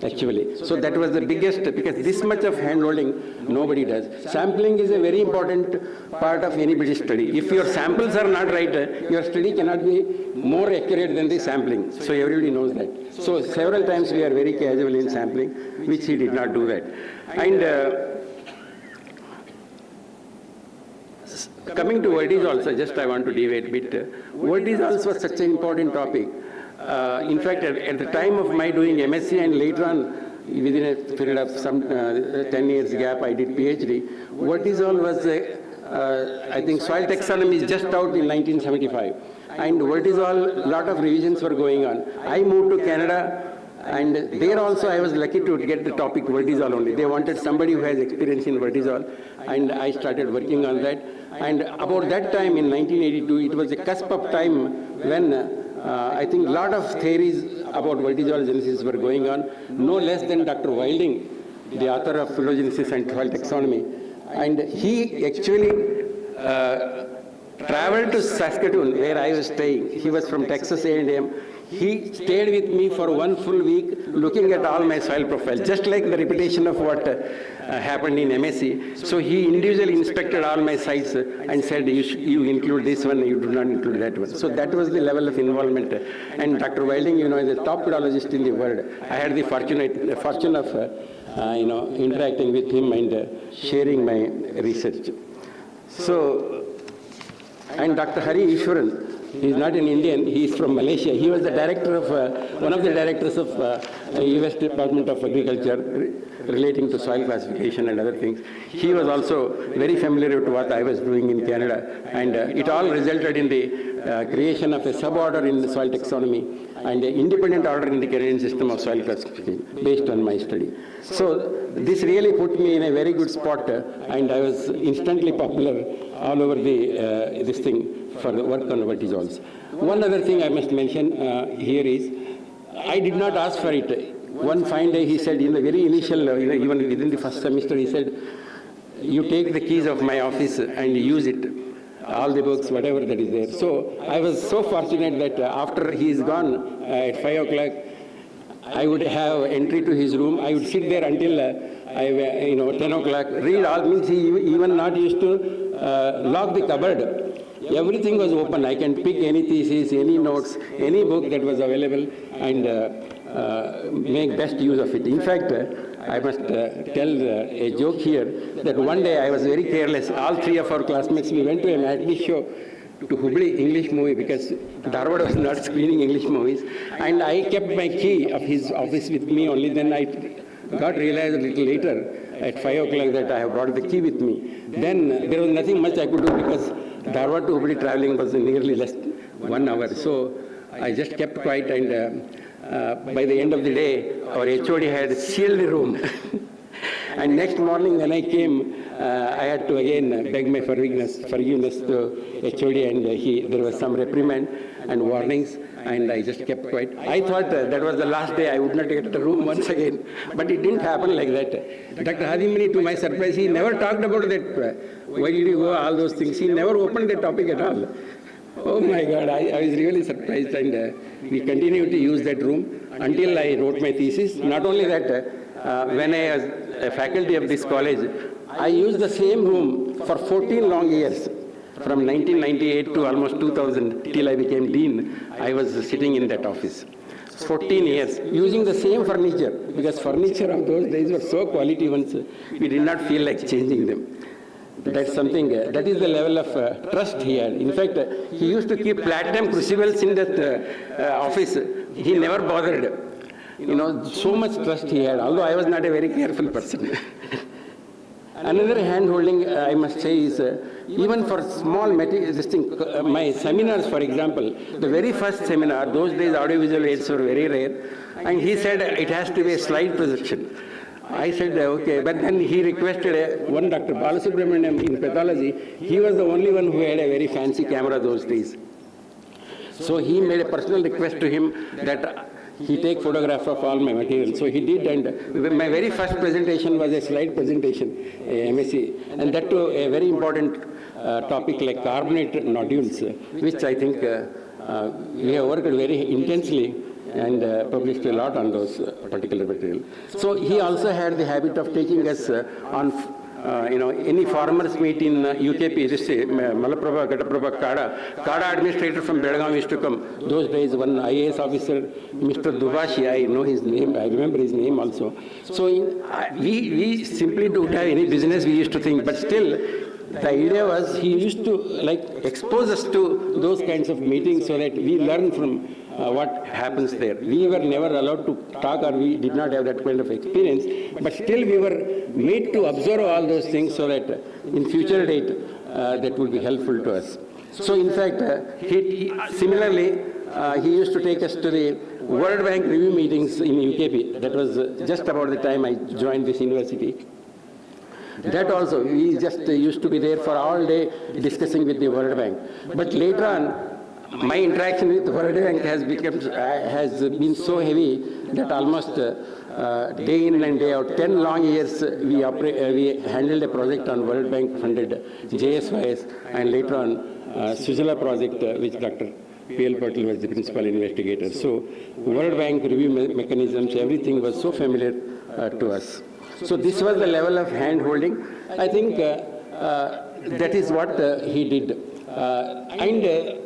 actually. So that was the biggest, because this much of hand-holding nobody does. Sampling is a very important part of anybody's study. If your samples are not right, your study cannot be more accurate than the sampling. So everybody knows that. So several times we are very casual in sampling, which he did not do that. And coming to what is also, just I want to deviate a bit. What is also such an important topic. In fact, at the time of my doing MSc and later on, within a period of some 10 years gap, I did PhD. What is all was, I think soil taxonomy is just out in 1975. And what is all, lot of revisions were going on. I moved to Canada, and there also I was lucky to get the topic vertisol only. They wanted somebody who has experience in vertisol, and I started working on that. And about that time in 1982, it was a cusp of time when I think a lot of theories about vertisol genesis were going on, no less than Dr. Wilding, the author of phylogenesis and soil taxonomy. And he actually traveled to Saskatoon, where I was staying. He was from Texas A&M. He stayed with me for 1 full week looking at all my soil profiles, just like the repetition of what happened in MSc. So he individually inspected all my sites and said, you include this one, you do not include that one. So that was the level of involvement. And Dr. Wilding, is a top pedologist in the world. I had the fortune of interacting with him and sharing my research. So, and Dr. Hari Ishwaran, he is not an Indian, he is from Malaysia. He was the director of, one of the directors of US Department of Agriculture relating to soil classification and other things. He was also very familiar with what I was doing in Canada, and it all resulted in the creation of a suborder in the soil taxonomy and an independent order in the Canadian system of soil classification based on my study. So this really put me in a very good spot, and I was instantly popular all over the this thing for the work on vertisols. One other thing I must mention here is, I did not ask for it. One fine day he said, in the very initial, even within the first semester, he said, you take the keys of my office and use it, all the books, whatever that is there. So I was so fortunate that after he is gone at 5 o'clock, I would have entry to his room. I would sit there until 10 o'clock, read all, means he even not used to lock the cupboard. Everything was open. I can pick any thesis, any notes, any book that was available, and make best use of it. In fact, I must tell a joke here that one day I was very careless. All three of our classmates, we went to a matinee show to Hubli English movie because Dharwad was not screening English movies. And I kept my key of his office with me only. Then I got realized a little later at 5 o'clock that I have brought the key with me. Then there was nothing much I could do because Dharwad to Hubli traveling was nearly less than 1 hour. So I just kept quiet, and by the end of the day, our HOD had sealed the room. And next morning when I came, I had to again beg my forgiveness to HOD, and there was some reprimand and warnings, and I just kept quiet. I thought that was the last day I would not get the room once again, but it didn't happen like that. Dr. Hadimani, to my surprise, he never talked about that, why did you go, all those things. He never opened the topic at all. Oh my God, I was really surprised, and we continued to use that room until I wrote my thesis. Not only that, when I was a faculty of this college, I used the same room for 14 long years. From 1998 to almost 2000, till I became dean, I was sitting in that office. 14 years, using the same furniture, because furniture of those days were so quality ones, we did not feel like changing them. That's something, that is the level of trust he had. In fact, he used to keep platinum crucibles in that office. He never bothered. You know, so much trust he had, although I was not a very careful person. Another hand-holding, I must say, is even for small material, my seminars, for example, the very first seminar, those days audiovisual aids were very rare, and he said it has to be a slide projection. I said, okay, but then he requested one Dr. Balasubramaniam in pathology. He was the only one who had a very fancy camera those days. So he made a personal request to him that he take photograph of all my material. So he did, and my very first presentation was a slide presentation, a MSc, and that too a very important topic like carbonate nodules, which I think we have worked very intensely and published a lot on those particular material. So he also had the habit of taking us on any farmers meet in UKP, this Malaprabha, Gataprabha, Kada administrator from Belgaum used to come. Those days, one IAS officer, Mr. Dubashi, I know his name, I remember his name also. So we simply don't have any business, we used to think, but still, the idea was he used to expose us to those kinds of meetings so that we learn from what happens there. We were never allowed to talk, or we did not have that kind of experience, but still we were made to observe all those things so that in future date that would be helpful to us. So in fact, similarly, he used to take us to the World Bank review meetings in UKP. That was just about the time I joined this university. That also, we just used to be there for all day discussing with the World Bank. But later on, my interaction with the World Bank has been so heavy that almost day in and day out, 10 long years, we handled a project on World Bank funded JSYS, and later on Sujala project, which Dr. P.L. Patil was the principal investigator. So World Bank review mechanisms, everything was so familiar to us. So this was the level of hand-holding. I think that is what he did. And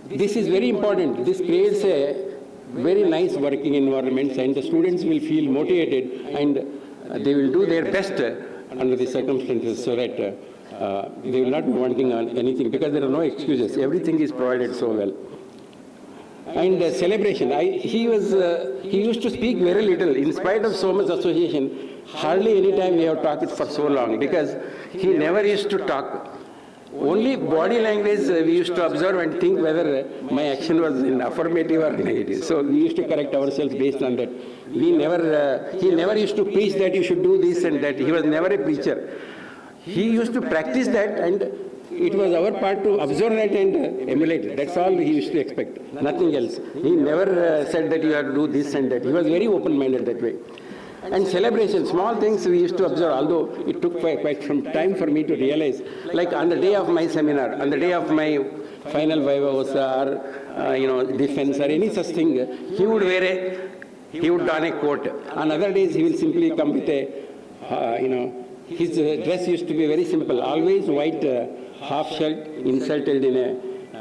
this is very important. This creates a very nice working environment, and the students will feel motivated, and they will do their best under the circumstances so that they will not be wanting on anything, because there are no excuses. Everything is provided so well. And celebration. He used to speak very little, in spite of so much association. Hardly any time we have talked for so long, because he never used to talk. Only body language we used to observe and think whether my action was in affirmative or negative. So we used to correct ourselves based on that. He never used to preach that you should do this and that. He was never a preacher. He used to practice that, and it was our part to observe that and emulate it. That's all he used to expect, nothing else. He never said that you have to do this and that. He was very open-minded that way. And celebration, small things we used to observe, although it took quite some time for me to realize. Like on the day of my seminar, on the day of my final viva or defense or any such thing, he would don a coat. On other days, he will simply come with a, his dress used to be very simple, always white half shirt inserted in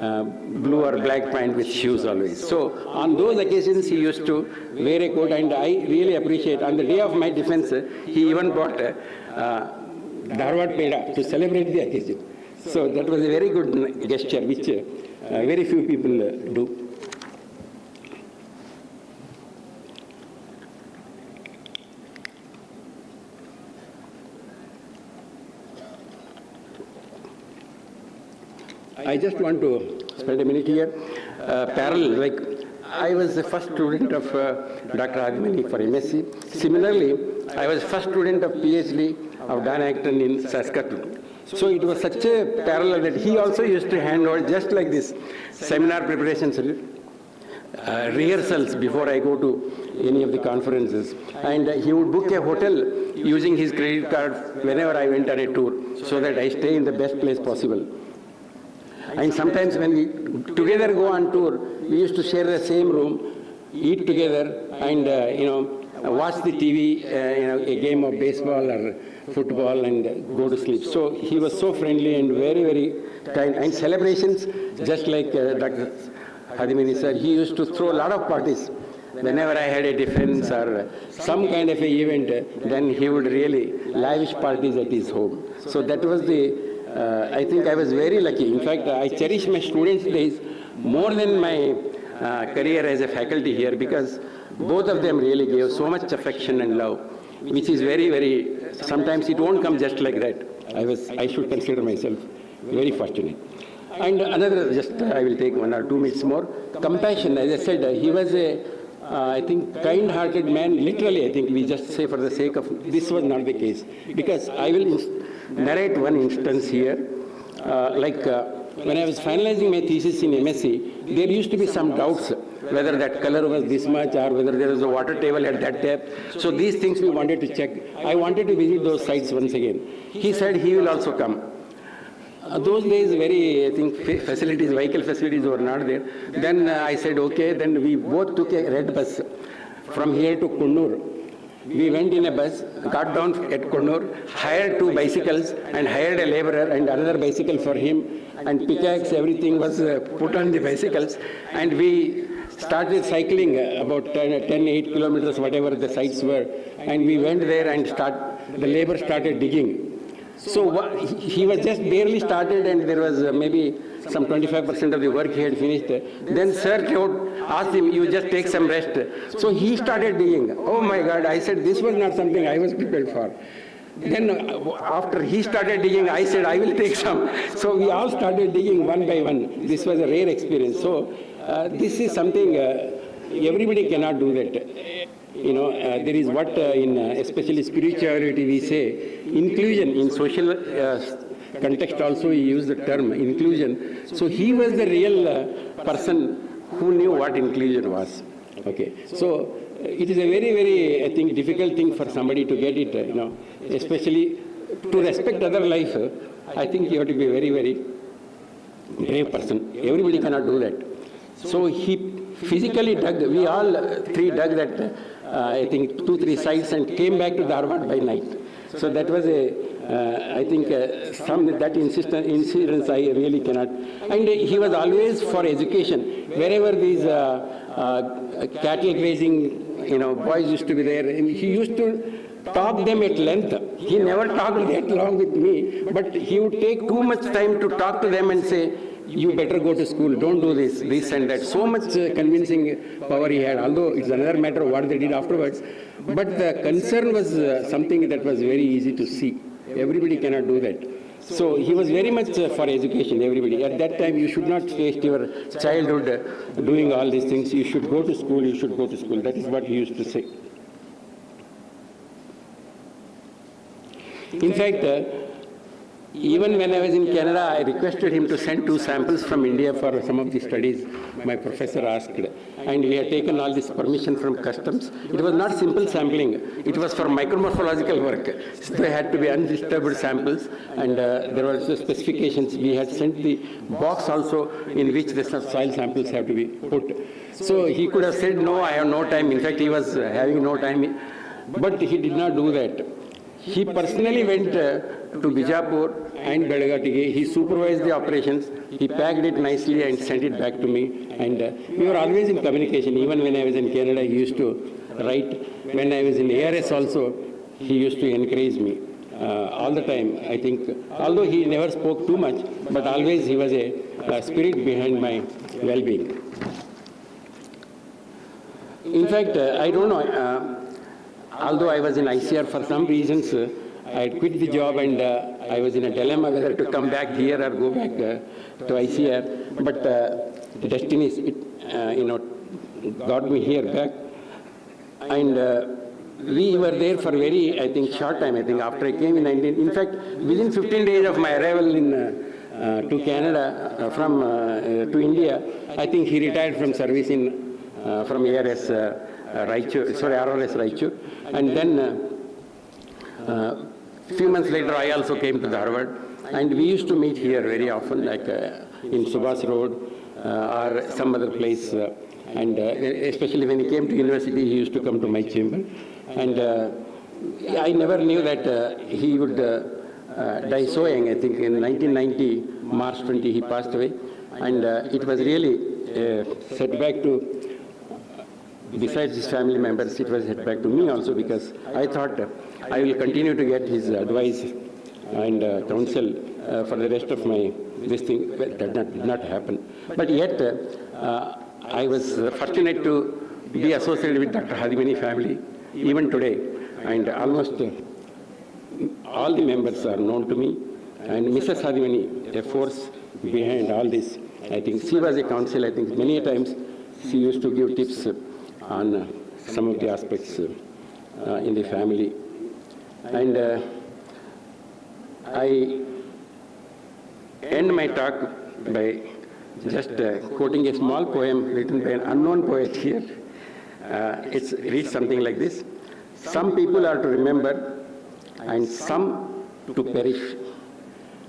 blue or black pant with shoes always. So on those occasions, he used to wear a coat, and I really appreciate. On the day of my defense, he even brought Dharwad peda to celebrate the occasion. So that was a very good gesture, which very few people do. I just want to spend a minute here. Parallel, like I was the first student of Dr. Hadimani for MSc. Similarly, I was first student of PhD of Dan Acton in Saskatoon. So it was such a parallel that he also used to hand over just like this seminar preparations, rehearsals before I go to any of the conferences. And he would book a hotel using his credit card whenever I went on a tour so that I stay in the best place possible. And sometimes when we together go on tour, we used to share the same room, eat together, and watch the TV, a game of baseball or football, and go to sleep. So he was so friendly and very, very kind. And celebrations, just like Dr. Hadimani sir, he used to throw a lot of parties. Whenever I had a defense or some kind of an event, then he would really lavish parties at his home. So that was I think I was very lucky. In fact, I cherish my students' days more than my career as a faculty here, because both of them really gave so much affection and love, which is very, very, sometimes it won't come just like that. I should consider myself very fortunate. And another, I will take 1 or 2 minutes more. Compassion, as I said, he was I think, kind-hearted man. Literally, I think we just say for the sake of, this was not the case. Because I will narrate one instance here. When I was finalizing my thesis in MSc, there used to be some doubts whether that color was this much or whether there was a water table at that depth. So these things we wanted to check. I wanted to visit those sites once again. He said he will also come. Those days, I think, vehicle facilities were not there. Then I said, okay, then we both took a red bus from here to Kunnur. We went in a bus, got down at Kunnur, hired 2 bicycles and hired a laborer and another bicycle for him, and pickaxe, everything was put on the bicycles, and we started cycling about 8 kilometers, whatever the sites were, and we went there and the labor started digging. So he was just barely started, and there was maybe some 25% of the work he had finished. Then Sir asked him, you just take some rest. So he started digging. Oh my God, I said, this was not something I was prepared for. Then after he started digging, I said, I will take some. So we all started digging one by one. This was a rare experience. So this is something, everybody cannot do that. There is what especially spirituality we say, inclusion. In social context also we use the term inclusion. So he was the real person who knew what inclusion was. Okay. So it is a very, very, I think, difficult thing for somebody to get it, especially to respect other life. I think you have to be a very, very brave person. Everybody cannot do that. So he physically dug, we all 3 dug that, I think 2-3 sites, and came back to Dharwad by night. So that was I think that incidents I really cannot. And he was always for education. Wherever these cattle grazing, boys used to be there, and he used to talk them at length. He never talked that long with me, but he would take too much time to talk to them and say, you better go to school, don't do this and that. So much convincing power he had, although it's another matter of what they did afterwards. But the concern was something that was very easy to see. Everybody cannot do that. So he was very much for education, everybody. At that time, you should not waste your childhood doing all these things. You should go to school, you should go to school. That is what he used to say. In fact, even when I was in Canada, I requested him to send 2 samples from India for some of the studies my professor asked. And we had taken all this permission from customs. It was not simple sampling. It was for micromorphological work. So they had to be undisturbed samples. And there were specifications. We had sent the box also in which the soil samples have to be put. So he could have said, no, I have no time. In fact, he was having no time. But he did not do that. He personally went to Bijapur and Belagatige. He supervised the operations. He packed it nicely and sent it back to me. And we were always in communication. Even when I was in Canada, he used to write. When I was in ARS also, he used to encourage me. All the time, I think, although he never spoke too much, but always he was a spirit behind my well-being. In fact, I don't know, although I was in ICR for some reasons, I had quit the job and I was in a dilemma whether to come back here or go back to ICR. But the destiny, got me here back. And we were there for very, I think, short time. I think after I came in 19, in fact, within 15 days of my arrival to Canada to India, I think he retired from service from ARS Raichur, RRS Raichur. And then few months later, I also came to Dharwad. And we used to meet here very often, like in Subhas Road or some other place. And especially when he came to university, he used to come to my chamber. And I never knew that he would die so young. I think in 1990, March 20, he passed away. And it was really a setback to, besides his family members, it was a setback to me also, because I thought I will continue to get his advice and counsel for the rest of my this thing. Well, that did not happen. But yet, I was fortunate to be associated with Dr. Hadimani family, even today. And almost all the members are known to me. And Mrs. Hadimani, a force behind all this. I think she was a counsel. I think many times she used to give tips on some of the aspects in the family. And I end my talk by just quoting a small poem written by an unknown poet here. It reads something like this. Some people are to remember and some to perish,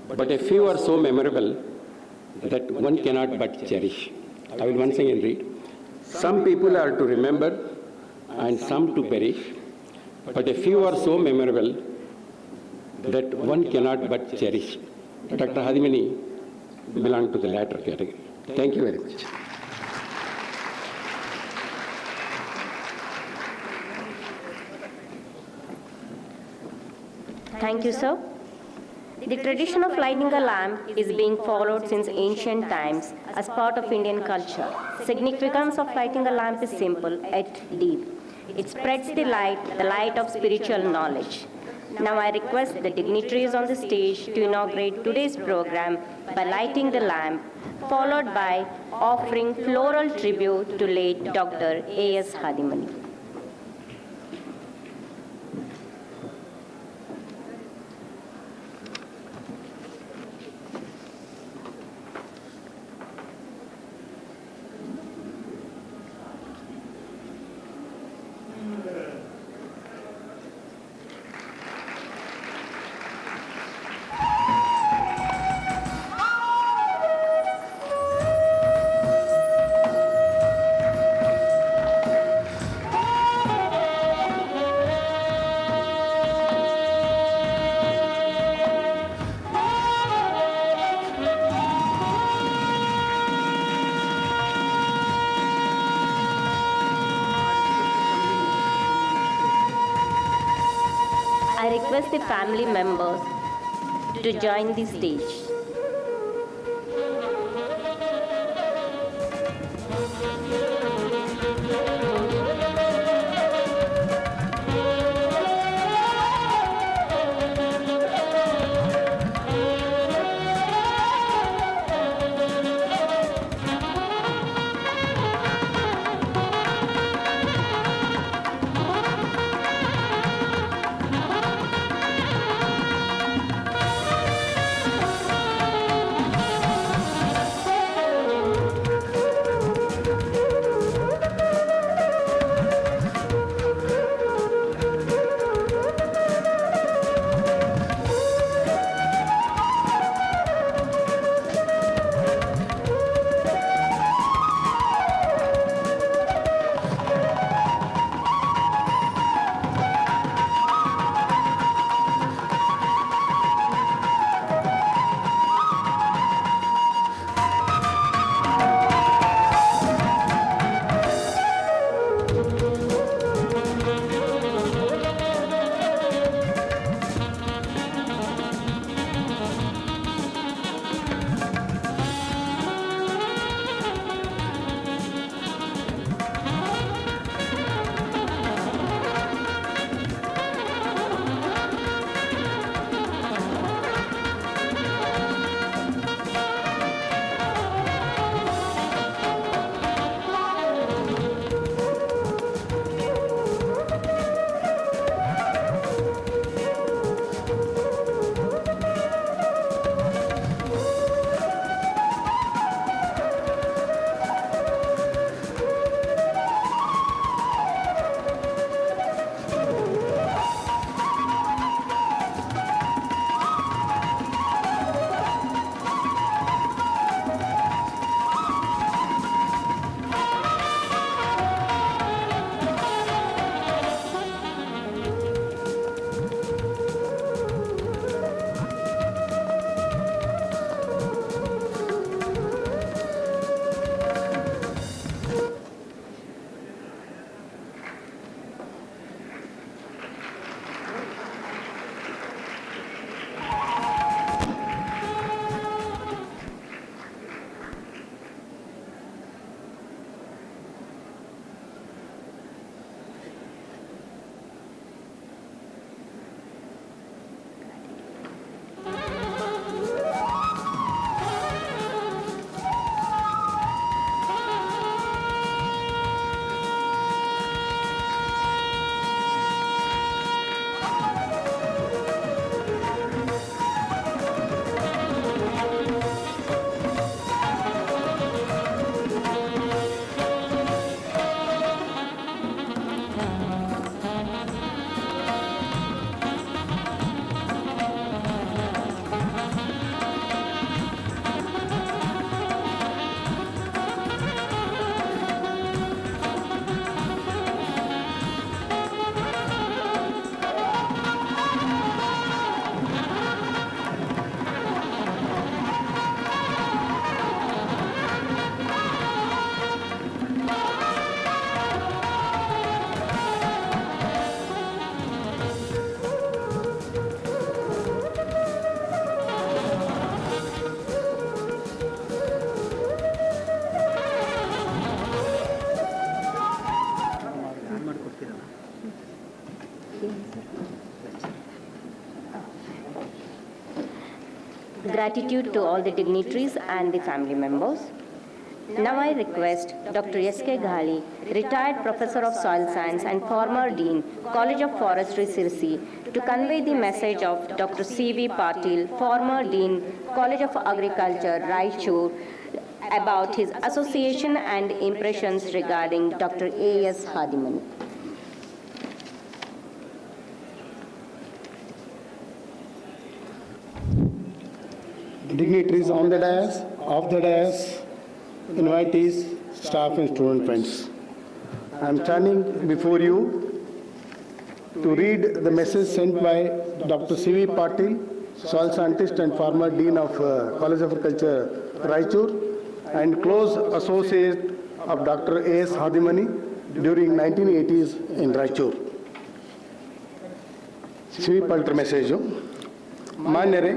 but a few are so memorable that one cannot but cherish. I will once again read. Some people are to remember and some to perish, but a few are so memorable that one cannot but cherish. Dr. Hadimani belonged to the latter category. Thank you very much. Thank you, sir. The tradition of lighting a lamp is being followed since ancient times as part of Indian culture. Significance of lighting a lamp is simple yet deep. It spreads the light of spiritual knowledge. Now I request the dignitaries on the stage to inaugurate today's program by lighting the lamp, followed by offering floral tribute to late Dr. A.S. Hadimani. I request the family members to join the stage. gratitude to all the dignitaries and the family members. Now I request Dr. S.K. Ghali, retired Professor of Soil Science and former Dean, College of Forestry, Sirsi, to convey the message of Dr. C.V. Patil, former Dean, College of Agriculture, Raichur, about his association and impressions regarding Dr. A.S. Hadimani. Dignitaries on the dais, off the dais, invitees, staff and student friends. I am standing before you to read the message sent by Dr. C.V. Patil, soil scientist and former Dean of College of Agriculture, Raichur, and close associate of Dr. A.S. Hadimani during 1980s in Raichur. C.V. Patil message. ಮಾನ್ಯರೇ,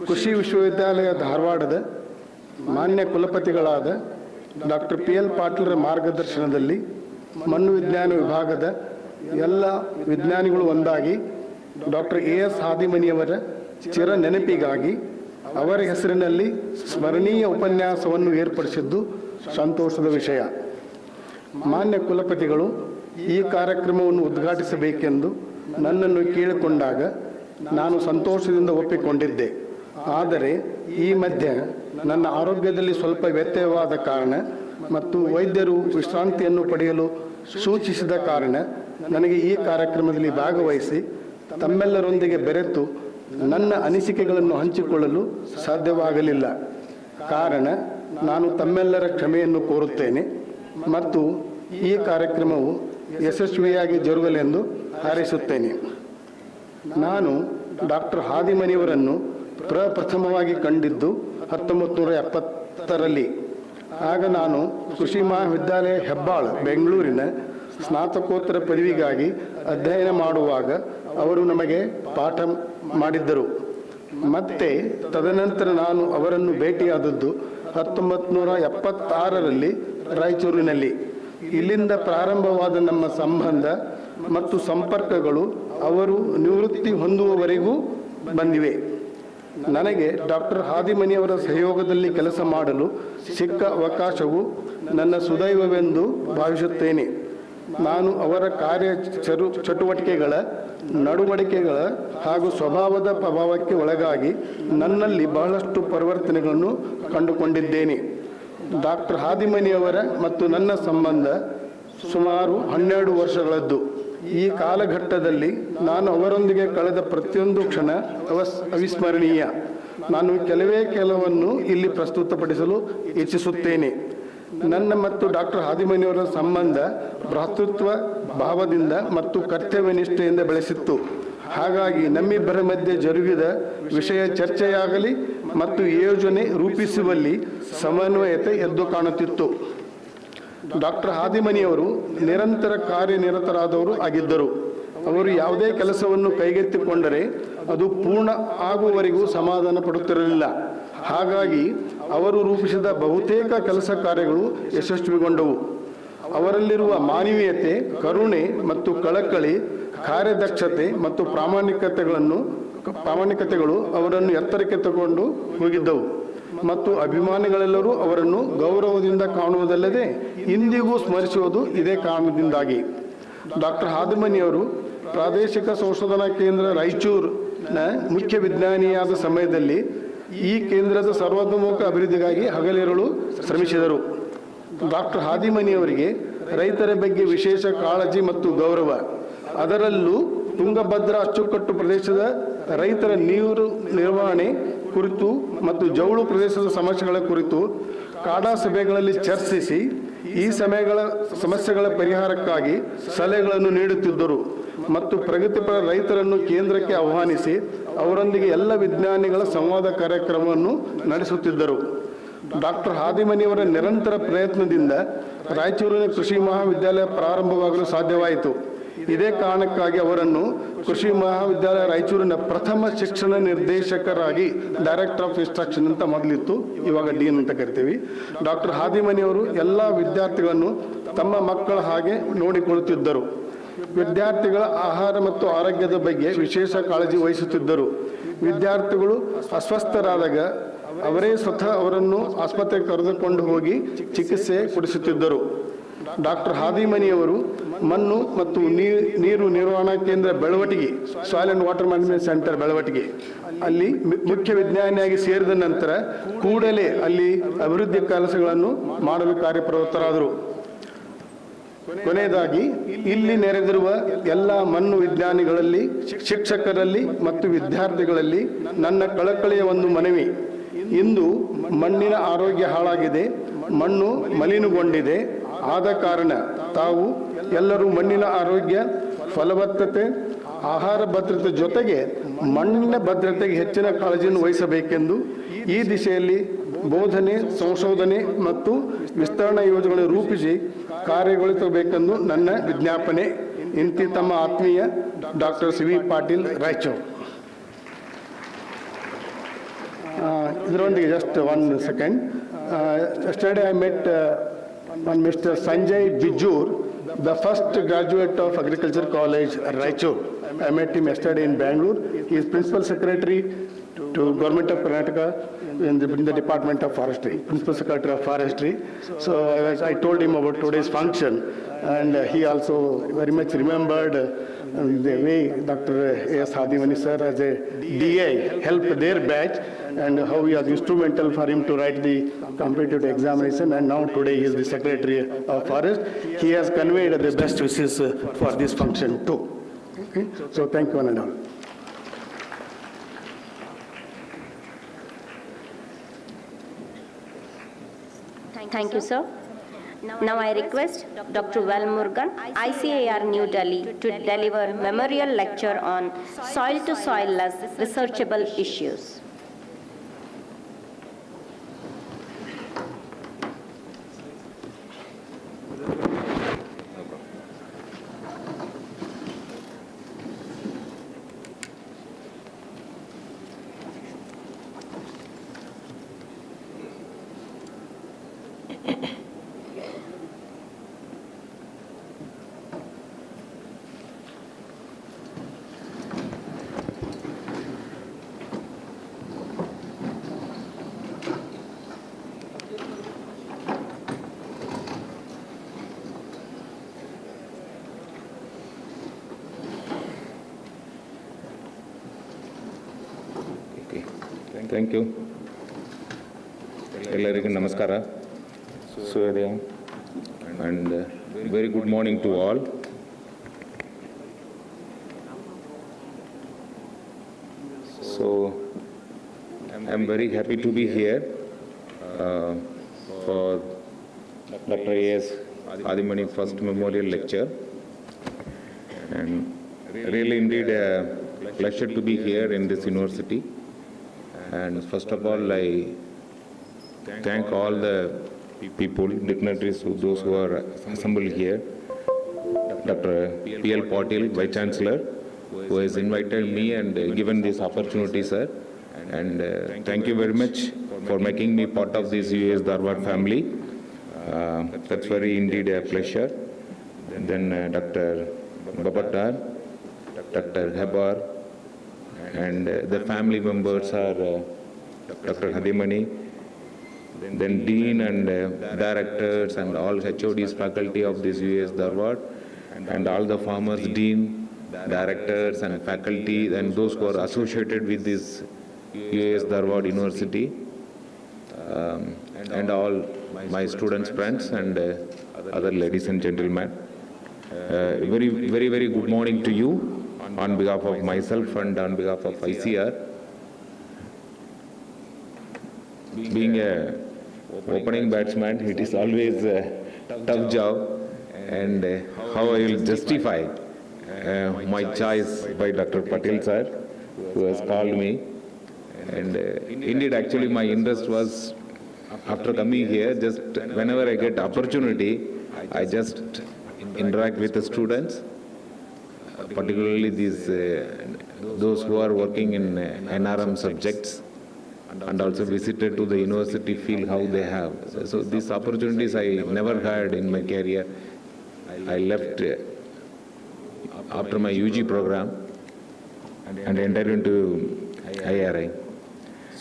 ಕೃಷಿ ವಿಶ್ವವಿದ್ಯಾಲಯ ಧಾರವಾಡದ ಮಾನ್ಯ ಕುಲಪತಿಗಳಾದ doctor ಪಿ.ಎಲ್. ಪಾಟೀಲರ ಮಾರ್ಗದರ್ಶನದಲ್ಲಿ ಮಣ್ಣು ವಿಜ್ಞಾನ ವಿಭಾಗದ ಎಲ್ಲ ವಿಜ್ಞಾನಿಗಳು ಒಂದಾಗಿ ಡಾಕ್ಟರ್ ಎ.ಎಸ್. ಹಾದಿಮನಿಯವರ ಚಿರ ನೆನಪಿಗಾಗಿ ಅವರ ಹೆಸರಿನಲ್ಲಿ ಸ್ಮರಣೀಯ ಉಪನ್ಯಾಸವನ್ನು ಏರ್ಪಡಿಸಿದ್ದು ಸಂತೋಷದ ವಿಷಯ. ಮಾನ್ಯ ಕುಲಪತಿಗಳು ಈ ಕಾರ್ಯಕ್ರಮವನ್ನು ಉದ್ಘಾಟಿಸಬೇಕೆಂದು ನನ್ನನ್ನು ಕೇಳಿಕೊಂಡಾಗ ನಾನು ಸಂತೋಷದಿಂದ ಒಪ್ಪಿಕೊಂಡಿದ್ದೆ. ಆದರೆ ಈ ಮಧ್ಯೆ ನನ್ನ ಆರೋಗ್ಯದಲ್ಲಿ ಸ್ವಲ್ಪ ವ್ಯತ್ಯಯವಾದ ಕಾರಣ ಮತ್ತು ವೈದ್ಯರು ವಿಶ್ರಾಂತಿಯನ್ನು ಪಡೆಯಲು ಸೂಚಿಸಿದ ಕಾರಣ ನನಗೆ ಈ ಕಾರ್ಯಕ್ರಮದಲ್ಲಿ ಭಾಗವಹಿಸಿ ತಮ್ಮೆಲ್ಲರೊಂದಿಗೆ ಬೆರೆತು ನನ್ನ ಅನಿಸಿಕೆಗಳನ್ನು ಹಂಚಿಕೊಳ್ಳಲು ಸಾಧ್ಯವಾಗಲಿಲ್ಲ. ಕಾರಣ ನಾನು ತಮ್ಮೆಲ್ಲರ ಕ್ಷಮೆಯನ್ನು ಕೋರುತ್ತೇನೆ ಮತ್ತು ಈ ಕಾರ್ಯಕ್ರಮವು ಯಶಸ್ವಿಯಾಗಿ ಜರುಗಲೆಂದು ಹಾರೈಸುತ್ತೇನೆ. ನಾನು ಡಾಕ್ಟರ್ ಹಾದಿಮನಿಯವರನ್ನು ಪ್ರಪ್ರಥಮವಾಗಿ ಕಂಡಿದ್ದು 1970ರಲ್ಲಿ. ಆಗ ನಾನು ಕೃಷಿ ಮಹಾವಿದ್ಯಾಲಯ ಹೆಬ್ಬಾಳು ಬೆಂಗಳೂರಿನ ಸ್ನಾತಕೋತ್ತರ ಪದವಿಗಾಗಿ ಅಧ್ಯಯನ ಮಾಡುವಾಗ ಅವರು ನಮಗೆ ಪಾಠ ಮಾಡಿದ್ದರು. ಮತ್ತೆ ತದನಂತರ ನಾನು ಅವರನ್ನು ಭೇಟಿಯಾದದ್ದು 1976ರಲ್ಲಿ ರಾಯಚೂರಿನಲ್ಲಿ. ಇಲ್ಲಿಂದ ಪ್ರಾರಂಭವಾದ ನಮ್ಮ ಸಂಬಂಧ ಮತ್ತು ಸಂಪರ್ಕಗಳು ಅವರು ನಿವೃತ್ತಿ ಹೊಂದುವವರೆಗೂ ಬಂದಿವೆ. ನನಗೆ ಡಾಕ್ಟರ್ ಹಾದಿಮನಿಯವರ ಸಹಯೋಗದಲ್ಲಿ ಕೆಲಸ ಮಾಡಲು ಸಿಕ್ಕ ಅವಕಾಶವು ನನ್ನ ಸುದೈವವೆಂದು ಭಾವಿಸುತ್ತೇನೆ. ನಾನು ಅವರ ಚಟುವಟಿಕೆಗಳ ನಡವಳಿಕೆಗಳ ಹಾಗೂ ಸ್ವಭಾವದ ಪ್ರಭಾವಕ್ಕೆ ಒಳಗಾಗಿ ನನ್ನಲ್ಲಿ ಬಹಳಷ್ಟು ಪರಿವರ್ತನೆಗಳನ್ನು ಕಂಡುಕೊಂಡಿದ್ದೇನೆ. ಡಾಕ್ಟರ್ ಹಾದಿಮನಿಯವರ ಮತ್ತು ನನ್ನ ಸಂಬಂಧ ಸುಮಾರು 12 ವರ್ಷಗಳದ್ದು. ಈ ಕಾಲಘಟ್ಟದಲ್ಲಿ ನಾನು ಅವರೊಂದಿಗೆ ಕಳೆದ ಪ್ರತಿಯೊಂದು ಕ್ಷಣ ಅವಿಸ್ಮರಣೀಯ. ನಾನು ಕೆಲವನ್ನು ಇಲ್ಲಿ ಪ್ರಸ್ತುತಪಡಿಸಲು ಇಚ್ಛಿಸುತ್ತೇನೆ. ನನ್ನ ಮತ್ತು ಡಾಕ್ಟರ್ ಹಾದಿಮನಿಯವರ ಸಂಬಂಧ ಭ್ರಾತೃತ್ವ ಭಾವದಿಂದ ಮತ್ತು ಕರ್ತವ್ಯ ನಿಷ್ಠೆಯಿಂದ ಬೆಳೆಸಿತ್ತು. ಹಾಗಾಗಿ ನಮ್ಮಿಬ್ಬರ ಮಧ್ಯೆ ಜರುಗಿದ ವಿಷಯ ಚರ್ಚೆಯಾಗಲಿ ಮತ್ತು ಯೋಜನೆ ರೂಪಿಸುವಲ್ಲಿ ಸಮನ್ವಯತೆ ಎದ್ದು ಕಾಣುತ್ತಿತ್ತು. ಡಾಕ್ಟರ್ ಹಾದಿಮನಿಯವರು ನಿರಂತರ ಕಾರ್ಯನಿರತರಾದವರು ಆಗಿದ್ದರು. ಅವರು ಯಾವುದೇ ಕೆಲಸವನ್ನು ಕೈಗೆತ್ತಿಕೊಂಡರೆ ಅದು ಪೂರ್ಣ ಆಗುವವರೆಗೂ ಸಮಾಧಾನ ಪಡುತ್ತಿರಲಿಲ್ಲ. ಹಾಗಾಗಿ ಅವರು ರೂಪಿಸಿದ ಬಹುತೇಕ ಕೆಲಸ ಕಾರ್ಯಗಳು ಯಶಸ್ವಿಗೊಂಡವು. ಅವರಲ್ಲಿರುವ ಮಾನವೀಯತೆ, ಕರುಣೆ ಮತ್ತು ಕಳಕಳಿ, ಕಾರ್ಯದಕ್ಷತೆ ಮತ್ತು ಪ್ರಾಮಾಣಿಕತೆಗಳು ಅವರನ್ನು ಎತ್ತರಕ್ಕೆ ತಗೊಂಡು ಹೋಗಿದ್ದವು. ಮತ್ತು ಅಭಿಮಾನಿಗಳೆಲ್ಲರೂ ಅವರನ್ನು ಗೌರವದಿಂದ ಕಾಣುವುದಲ್ಲದೆ ಇಂದಿಗೂ ಸ್ಮರಿಸುವುದು ಇದೇ ಕಾರಣದಿಂದಾಗಿ. ಡಾಕ್ಟರ್ ಹಾದಿಮನಿಯವರು ಪ್ರಾದೇಶಿಕ ಸಂಶೋಧನಾ ಕೇಂದ್ರ ರಾಯಚೂರಿನ ಮುಖ್ಯ ವಿಜ್ಞಾನಿಯಾದ ಸಮಯದಲ್ಲಿ ಈ ಕೇಂದ್ರದ ಸರ್ವತೋಮುಖ ಅಭಿವೃದ್ಧಿಗಾಗಿ ಹಗಲಿರುಳು ಶ್ರಮಿಸಿದರು. ಡಾಕ್ಟರ್ ಹಾದಿಮನಿಯವರಿಗೆ ರೈತರ ಬಗ್ಗೆ ವಿಶೇಷ ಕಾಳಜಿ ಮತ್ತು ಗೌರವ, ಅದರಲ್ಲೂ ತುಂಗಭದ್ರಾ ಅಚ್ಚುಕಟ್ಟು ಪ್ರದೇಶದ ರೈತರ ನೀರು ನಿರ್ವಹಣೆ ಕುರಿತು ಮತ್ತು ಜೌಳು ಪ್ರದೇಶದ ಸಮಸ್ಯೆಗಳ ಕುರಿತು ಕಾಡಾ ಸಭೆಗಳಲ್ಲಿ ಚರ್ಚಿಸಿ ಈ ಸಮಸ್ಯೆಗಳ ಪರಿಹಾರಕ್ಕಾಗಿ ಸಲಹೆಗಳನ್ನು ನೀಡುತ್ತಿದ್ದರು ಮತ್ತು ಪ್ರಗತಿಪರ ರೈತರನ್ನು ಕೇಂದ್ರಕ್ಕೆ ಆಹ್ವಾನಿಸಿ ಅವರೊಂದಿಗೆ ಎಲ್ಲ ವಿಜ್ಞಾನಿಗಳ ಸಂವಾದ ಕಾರ್ಯಕ್ರಮವನ್ನು ನಡೆಸುತ್ತಿದ್ದರು. ಡಾಕ್ಟರ್ ಹಾದಿಮನಿಯವರ ನಿರಂತರ ಪ್ರಯತ್ನದಿಂದ ರಾಯಚೂರಿನ ಕೃಷಿ ಮಹಾವಿದ್ಯಾಲಯ ಪ್ರಾರಂಭವಾಗಲು ಸಾಧ್ಯವಾಯಿತು. ಇದೇ ಕಾರಣಕ್ಕಾಗಿ ಅವರನ್ನು ಕೃಷಿ ಮಹಾವಿದ್ಯಾಲಯ ರಾಯಚೂರಿನ ಪ್ರಥಮ ಶಿಕ್ಷಣ ನಿರ್ದೇಶಕರಾಗಿ ಡೈರೆಕ್ಟರ್ ಆಫ್ ಇನ್ಸ್ಟ್ರಕ್ಷನ್ ಅಂತ ಮೊದಲಿತ್ತು, ಇವಾಗ ಡೀನ್ ಅಂತ ಕರಿತೀವಿ. ಡಾಕ್ಟರ್ ಹಾದಿಮನಿಯವರು ಎಲ್ಲ ವಿದ್ಯಾರ್ಥಿಗಳನ್ನು ತಮ್ಮ ಮಕ್ಕಳ ಹಾಗೆ ನೋಡಿಕೊಳ್ಳುತ್ತಿದ್ದರು. ವಿದ್ಯಾರ್ಥಿಗಳ ಆಹಾರ ಮತ್ತು ಆರೋಗ್ಯದ ಬಗ್ಗೆ ವಿಶೇಷ ಕಾಳಜಿ ವಹಿಸುತ್ತಿದ್ದರು. ವಿದ್ಯಾರ್ಥಿಗಳು ಅಸ್ವಸ್ಥರಾದಾಗ ಅವರೇ ಸ್ವತಃ ಅವರನ್ನು ಆಸ್ಪತ್ರೆಗೆ ಕರೆದುಕೊಂಡು ಹೋಗಿ ಚಿಕಿತ್ಸೆ ಕೊಡಿಸುತ್ತಿದ್ದರು. ಡಾಕ್ಟರ್ ಹಾದಿಮನಿಯವರು ಮಣ್ಣು ಮತ್ತು ನೀರು ನಿರ್ವಹಣಾ ಕೇಂದ್ರ ಬೆಳವಟಿಗೆ, soil and water management centre ಬೆಳವಟಿಗೆ, ಅಲ್ಲಿ ಮುಖ್ಯ ವಿಜ್ಞಾನಿಯಾಗಿ ಸೇರಿದ ನಂತರ ಕೂಡಲೇ ಅಲ್ಲಿ ಅಭಿವೃದ್ಧಿ ಕೆಲಸಗಳನ್ನು ಮಾಡಲು ಕಾರ್ಯಪ್ರವೃತ್ತರಾದರು. ಕೊನೆಯದಾಗಿ ಇಲ್ಲಿ ನೆರೆದಿರುವ ಎಲ್ಲ ಮಣ್ಣು ವಿಜ್ಞಾನಿಗಳಲ್ಲಿ, ಶಿಕ್ಷಕರಲ್ಲಿ ಮತ್ತು ವಿದ್ಯಾರ್ಥಿಗಳಲ್ಲಿ ನನ್ನ ಕಳಕಳಿಯ ಒಂದು ಮನವಿ. ಇಂದು ಮಣ್ಣಿನ ಆರೋಗ್ಯ ಹಾಳಾಗಿದೆ, ಮಣ್ಣು ಮಲಿನಗೊಂಡಿದೆ. ಆದ ಕಾರಣ ತಾವು ಎಲ್ಲರೂ ಮಣ್ಣಿನ ಆರೋಗ್ಯ, ಫಲವತ್ತತೆ, ಆಹಾರ ಭದ್ರತೆ ಜೊತೆಗೆ ಮಣ್ಣಿನ ಭದ್ರತೆಗೆ ಹೆಚ್ಚಿನ ಕಾಳಜಿಯನ್ನು ವಹಿಸಬೇಕೆಂದು ಈ ದಿಶೆಯಲ್ಲಿ ಬೋಧನೆ, ಸಂಶೋಧನೆ ಮತ್ತು ವಿಸ್ತರಣಾ ಯೋಜನೆಗಳನ್ನು ರೂಪಿಸಿ ಕಾರ್ಯಗೊಳಿಸಬೇಕೆಂದು ನನ್ನ ವಿಜ್ಞಾಪನೆ. ಇಂತಿ ತಮ್ಮ ಆತ್ಮೀಯ ಡಾಕ್ಟರ್ ಸಿ.ವಿ. ಪಾಟೀಲ್, ರಾಯಚೂರು. ಇದರೊಂದಿಗೆ just 1 second. Yesterday I met one Mr. Sanjay Bijur, the first graduate of Agriculture College, Raichur. I met him yesterday in Bangalore. He is Principal Secretary to Government of Karnataka in the Department of Forestry, Principal Secretary of Forestry. So I told him about today's function, and he also very much remembered the way Dr. A.S. Hadimani sir as a DA helped their batch, and how he was instrumental for him to write the competitive examination, and now today he is the Secretary of Forest. He has conveyed the best wishes for this function too. Okay? So thank you one and all. Thank you, sir. Now I request Dr. Velmurugan, ICAR New Delhi, to deliver memorial lecture on soil to soilless researchable issues. Thank you. Ellarigu namaskara. Sudhya, and very good morning to all. So I'm very happy to be here for Dr. A.S. Hadimani first memorial lecture, and really indeed a pleasure to be here in this university. And first of all, I thank all the people, dignitaries, those who are assembled here. Dr. P.L. Patil, Vice Chancellor, who has invited me and given this opportunity, sir. And thank you very much for making me part of this UAS Dharwad family. That's very indeed a pleasure. Then Dr. Babatar, Dr. Hebar, and the family members are Dr. Hadimani, then Dean and directors and all HODs, faculty of this UAS Dharwad, and all the farmers, Dean, directors and faculty, and those who are associated with this UAS Dharwad University, and all my students, friends, and other ladies and gentlemen. Very good morning to you on behalf of myself and on behalf of ICR. Being a opening batsman, it is always a tough job, and how I will justify my choice by Dr. Patil sir, who has called me. And indeed, actually my interest was, after coming here, just whenever I get opportunity, I just interact with the students, particularly those who are working in NRM subjects, and also visited to the university, feel how they have. So these opportunities I never had in my career. I left after my UG program and entered into IRI.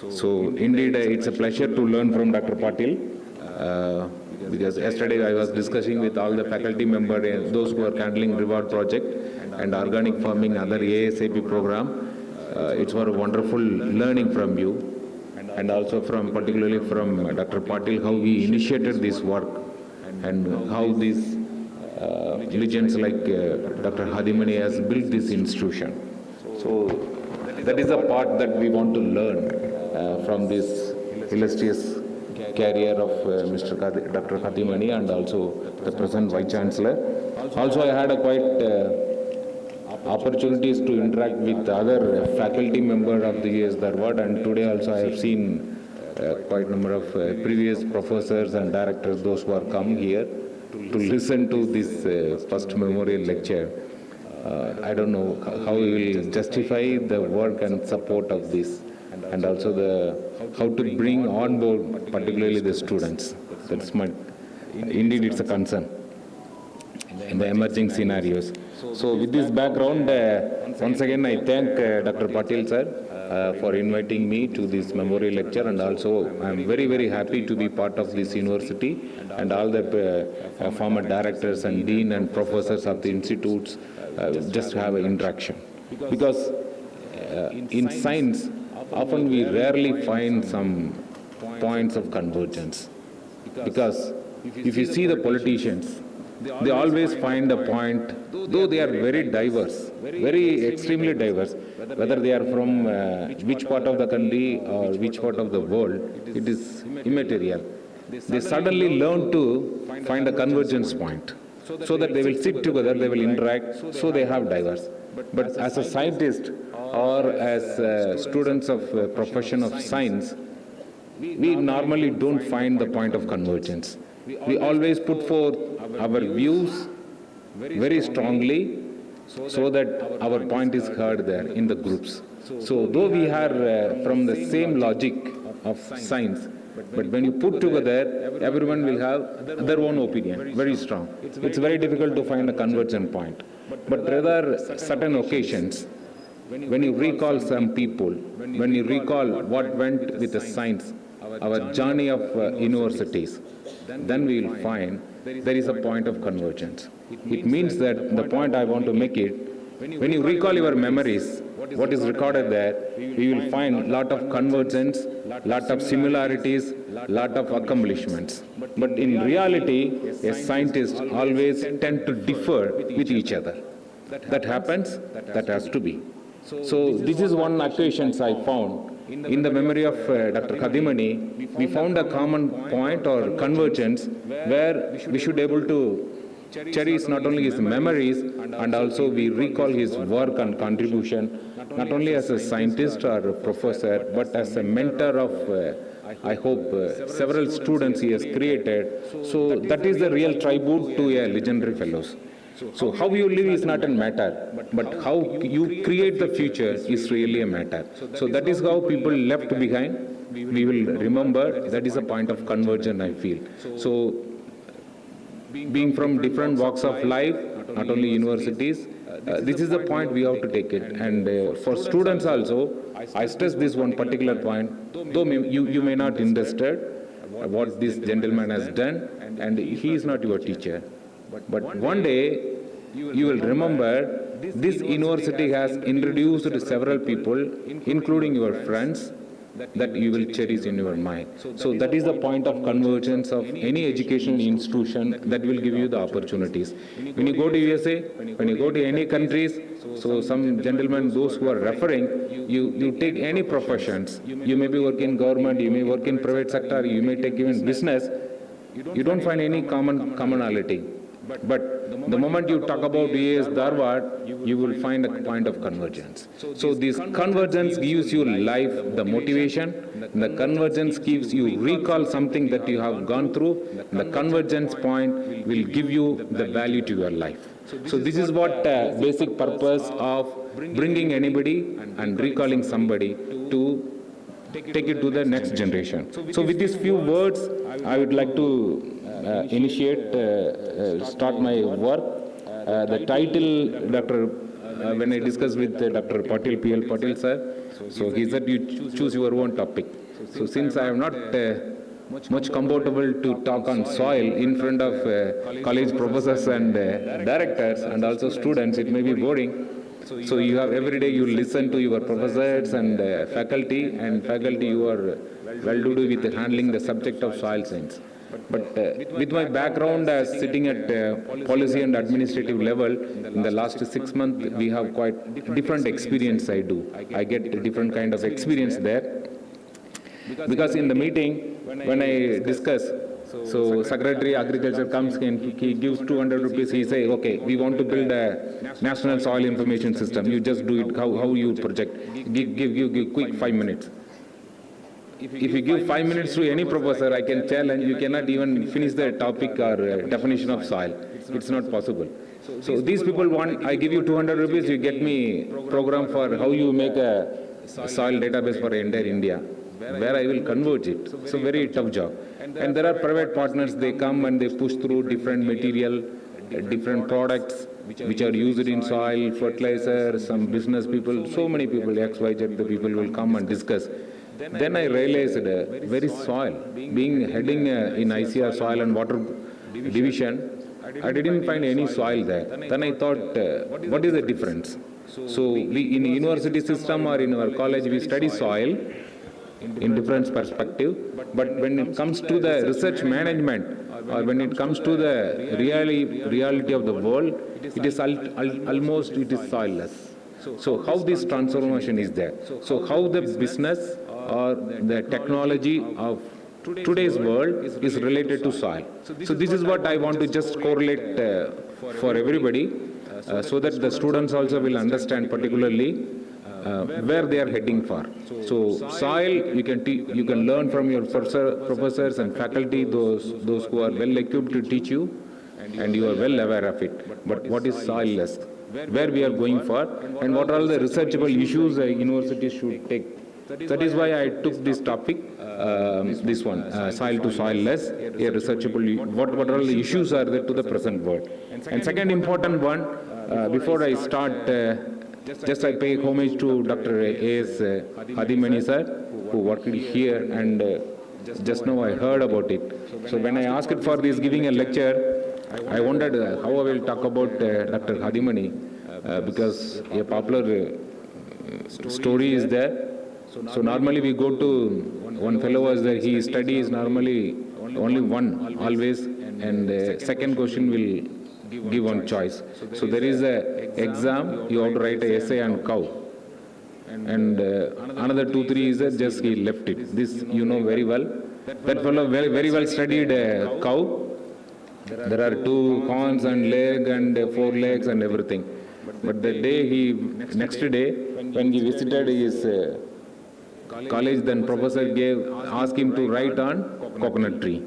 So indeed, it's a pleasure to learn from Dr. Patil. Because yesterday I was discussing with all the faculty members, those who are handling reward project and organic farming, other ASAP program. It's a wonderful learning from you, and also particularly from Dr. Patil, how he initiated this work and how these legends like Dr. Hadimani has built this institution. So that is a part that we want to learn from this illustrious career of Dr. Hadimani and also the present Vice Chancellor. Also, I had a quite opportunities to interact with other faculty members of the UAS Dharwad, and today also I have seen quite a number of previous professors and directors, those who are come here to listen to this first memorial lecture. I don't know how we will justify the work and support of this, and also how to bring on board particularly the students. That's indeed it's a concern in the emerging scenarios. So with this background, once again I thank Dr. Patil sir for inviting me to this memorial lecture, and also I am very, very happy to be part of this university, and all the former directors and dean and professors of the institutes just have an interaction. Because in science, often we rarely find some points of convergence. Because if you see the politicians, they always find a point, though they are very diverse, very extremely diverse, whether they are from which part of the country or which part of the world, it is immaterial. They suddenly learn to find a convergence point, so that they will sit together, they will interact, so they have diverse. But as a scientist or as students of profession of science, we normally don't find the point of convergence. We always put forth our views very strongly so that our point is heard there in the groups. So though we are from the same logic of science, but when you put together, everyone will have their own opinion, very strong. It's very difficult to find a convergent point. But rather, certain occasions, when you recall some people, when you recall what went with the science, our journey of universities, then we will find there is a point of convergence. It means that the point I want to make it, when you recall your memories, what is recorded there, we will find lot of convergence, lot of similarities, lot of accomplishments. But in reality, a scientist always tend to differ with each other. That happens, that has to be. So this is one occasion I found. In the memory of Dr. Hadimani, we found a common point or convergence where we should be able to cherish not only his memories, and also we recall his work and contribution, not only as a scientist or a professor, but as a mentor of, I hope, several students he has created. So that is the real tribute to a legendary fellows. So how you live is not a matter, but how you create the future is really a matter. So that is how people left behind, we will remember. That is a point of convergence, I feel. So being from different walks of life, not only universities, this is the point we have to take it. And for students also, I stress this one particular point, though you may not understand what this gentleman has done, and he is not your teacher. But one day, you will remember, this university has introduced several people, including your friends, that you will cherish in your mind. So that is the point of convergence of any educational institution that will give you the opportunities. When you go to USA, when you go to any countries, so some gentlemen, those who are referring, you take any professions. You may be working in government, you may work in private sector, you may take even business. You don't find any commonality. But the moment you talk about UAS Dharwad, you will find a point of convergence. So this convergence gives you life, the motivation. The convergence gives you recall something that you have gone through. The convergence point will give you the value to your life. So this is what basic purpose of bringing anybody and recalling somebody to take it to the next generation. So with these few words, I would like to start my work. The title Dr. when I discussed with Dr. Patil, PL Patil sir, so he said you choose your own topic. So since I am not much comfortable to talk on soil in front of college professors and directors and also students, it may be boring. So you have every day you listen to your professors and faculty you are well to do with handling the subject of soil science. But with my background as sitting at policy and administrative level, in the last 6 months we have quite different experience I do. I get a different kind of experience there. Because in the meeting, when I discuss, so Secretary Agriculture comes and he gives 200 rupees, he say, okay, we want to build a national soil information system. You just do it, how you project. Give quick 5 minutes. If you give 5 minutes to any professor, I can challenge, you cannot even finish the topic or definition of soil. It's not possible. So these people want, I give you 200 rupees, you get me program for how you make a soil database for entire India, where I will converge it. So very tough job. And there are private partners, they come and they push through different material, different products which are used in soil, fertilizer, some business people, so many people, X, Y, Z, the people will come and discuss. Then I realized very soil, being heading in ICR soil and water division, I didn't find any soil there. Then I thought, what is the difference? So we in university system or in our college, we study soil in different perspective, but when it comes to the research management or when it comes to the reality of the world, it is almost soilless. So how this transformation is there? So how the business or the technology of today's world is related to soil. So this is what I want to just correlate for everybody so that the students also will understand particularly where they are heading for. So soil, you can learn from your professors and faculty, those who are well equipped to teach you, and you are well aware of it. But what is soilless? Where we are going for, and what are all the researchable issues universities should take. That is why I took this topic, this one, soil to soilless, a researchable, what are all the issues are there to the present world. And second important one, before I start, just I pay homage to Dr. A.S. Hadimani sir, who worked here, and just now I heard about it. So when I asked for this giving a lecture, I wondered how I will talk about Dr. Hadimani, because a popular story is there. So normally we go to, one fellow was there, he studies normally only one always, and second question will give one choice. So there is a exam, you have to write an essay on cow. And another 2, 3 is just he left it. This you know very well. That fellow very well studied cow. There are 2 horns and leg and 4 legs and everything. But the day next day, when he visited his college, then professor asked him to write on coconut tree.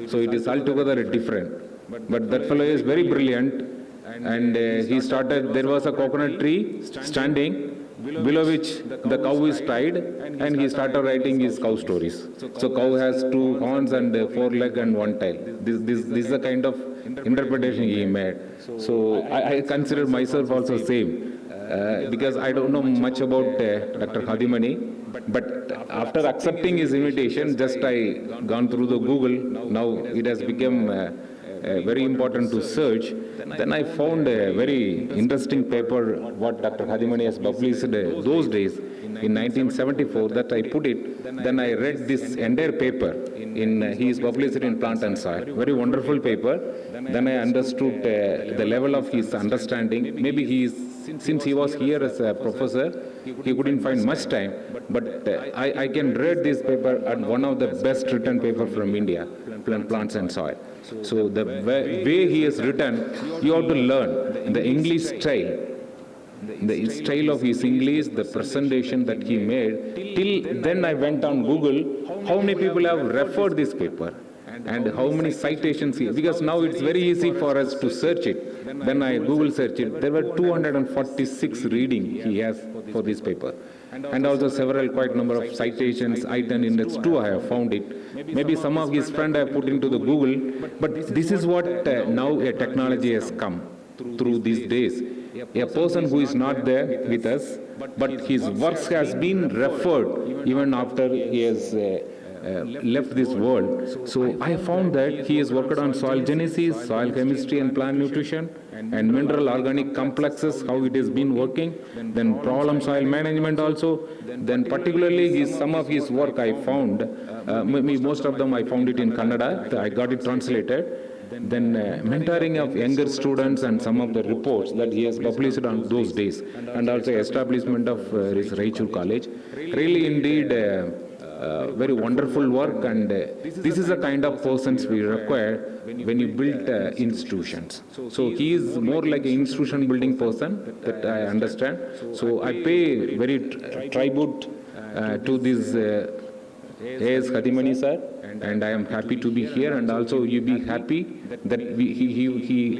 So it is altogether different. But that fellow is very brilliant, and he started, there was a coconut tree standing, below which the cow is tied, and he started writing his cow stories. So cow has 2 horns and 4 legs and 1 tail. This is the kind of interpretation he made. So I consider myself also same, because I don't know much about Dr. Hadimani, but after accepting his invitation, just I gone through the Google. Now it has become very important to search. Then I found a very interesting paper what Dr. Hadimani has published those days in 1974, that I put it. Then I read this entire paper. He is published in Plant and Soil. Very wonderful paper. Then I understood the level of his understanding. Maybe since he was here as a professor, he couldn't find much time. But I can read this paper as one of the best written paper from India, Plants and Soil. So the way he has written, you have to learn the English style. The style of his English, the presentation that he made. Till then I went on Google, how many people have referred this paper and how many citations he, because now it's very easy for us to search it. Then I Google search it, there were 246 reading he has for this paper. And also several quite number of citations, item index too I have found it. Maybe some of his friend have put into the Google, but this is what now a technology has come through these days. a person who is not there with us, but his works has been referred even after he has left this world. So I found that he has worked on soil genesis, soil chemistry and plant nutrition, and mineral organic complexes, how it has been working, then problem soil management also, then particularly some of his work I found, most of them I found it in Kannada, I got it translated. Then mentoring of younger students and some of the reports that he has published on those days, and also establishment of his Raichur college. Really indeed very wonderful work, and this is the kind of persons we require when you build institutions. So he is more like an institution building person that I understand. So I pay very tribute to this AS Hadimani sir, and I am happy to be here, and also you be happy that he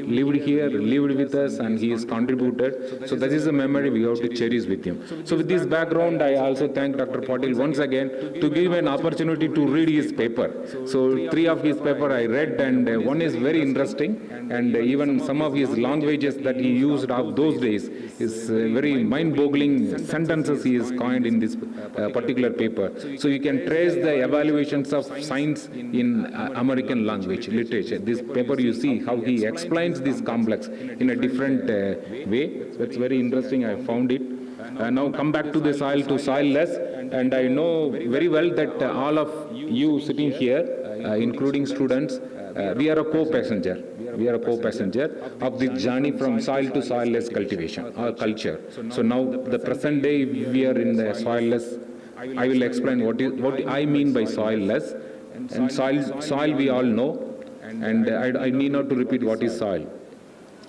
lived here, lived with us, and he has contributed. So that is a memory we have to cherish with him. So with this background, I also thank Dr. Patil once again to give an opportunity to read his paper. So 3 of his paper I read, and one is very interesting, and even some of his languages that he used of those days is very mind-boggling sentences he has coined in this particular paper. So you can trace the evaluations of science in American language, literature. This paper you see how he explains this complex in a different way. That's very interesting. I found it. Now come back to the soil to soilless, and I know very well that all of you sitting here, including students, we are a co-passenger. We are a co-passenger of this journey from soil to soilless cultivation or culture. So now the present day we are in the soilless. I will explain what I mean by soilless. And soil we all know, and I need not to repeat what is soil.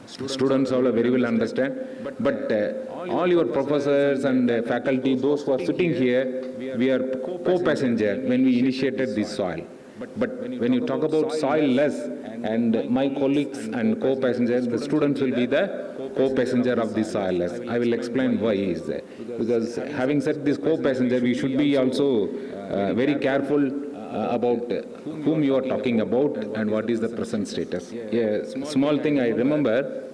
Students all very well understand, but all your professors and faculty, those who are sitting here, we are co-passenger when we initiated this soil. But when you talk about soilless, and my colleagues and co-passengers, the students will be the co-passenger of this soilless. I will explain why is that. Because having said this co-passenger, we should be also very careful about whom you are talking about and what is the present status. Yeah, small thing I remember,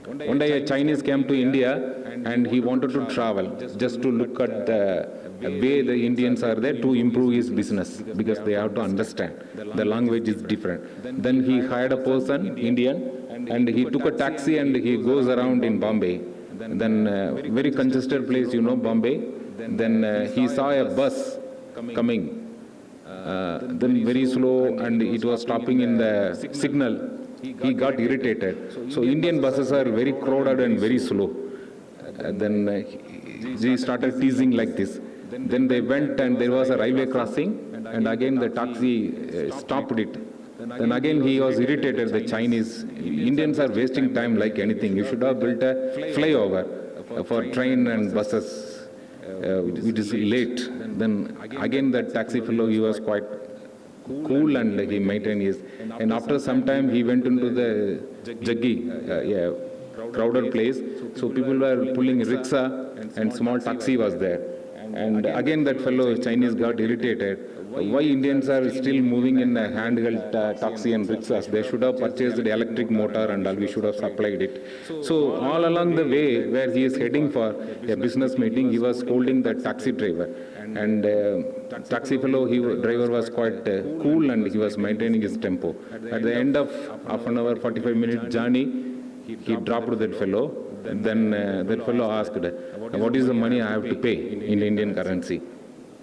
one day a Chinese came to India and he wanted to travel just to look at the way the Indians are there to improve his business, because they have to understand. The language is different. Then he hired a person, Indian, and he took a taxi and he goes around in Bombay. Then very congested place, you know, Bombay. Then he saw a bus coming, then very slow, and it was stopping in the signal. He got irritated. So Indian buses are very crowded and very slow. Then he started teasing like this. Then they went and there was a railway crossing, and again the taxi stopped it. Then again he was irritated, the Chinese. Indians are wasting time like anything. You should have built a flyover for train and buses. It is late. Then again that taxi fellow, he was quite cool and he maintained his. And after some time he went into the Jaggi, crowded place. So people were pulling rickshaw and small taxi was there. And again that fellow Chinese got irritated. Why Indians are still moving in a handheld taxi and rickshaws? They should have purchased the electric motor and all, we should have supplied it. So all along the way where he is heading for a business meeting, he was scolding the taxi driver. And taxi fellow, driver was quite cool and he was maintaining his tempo. At the end of half an hour, 45-minute journey, he dropped that fellow. Then that fellow asked, what is the money I have to pay in Indian currency?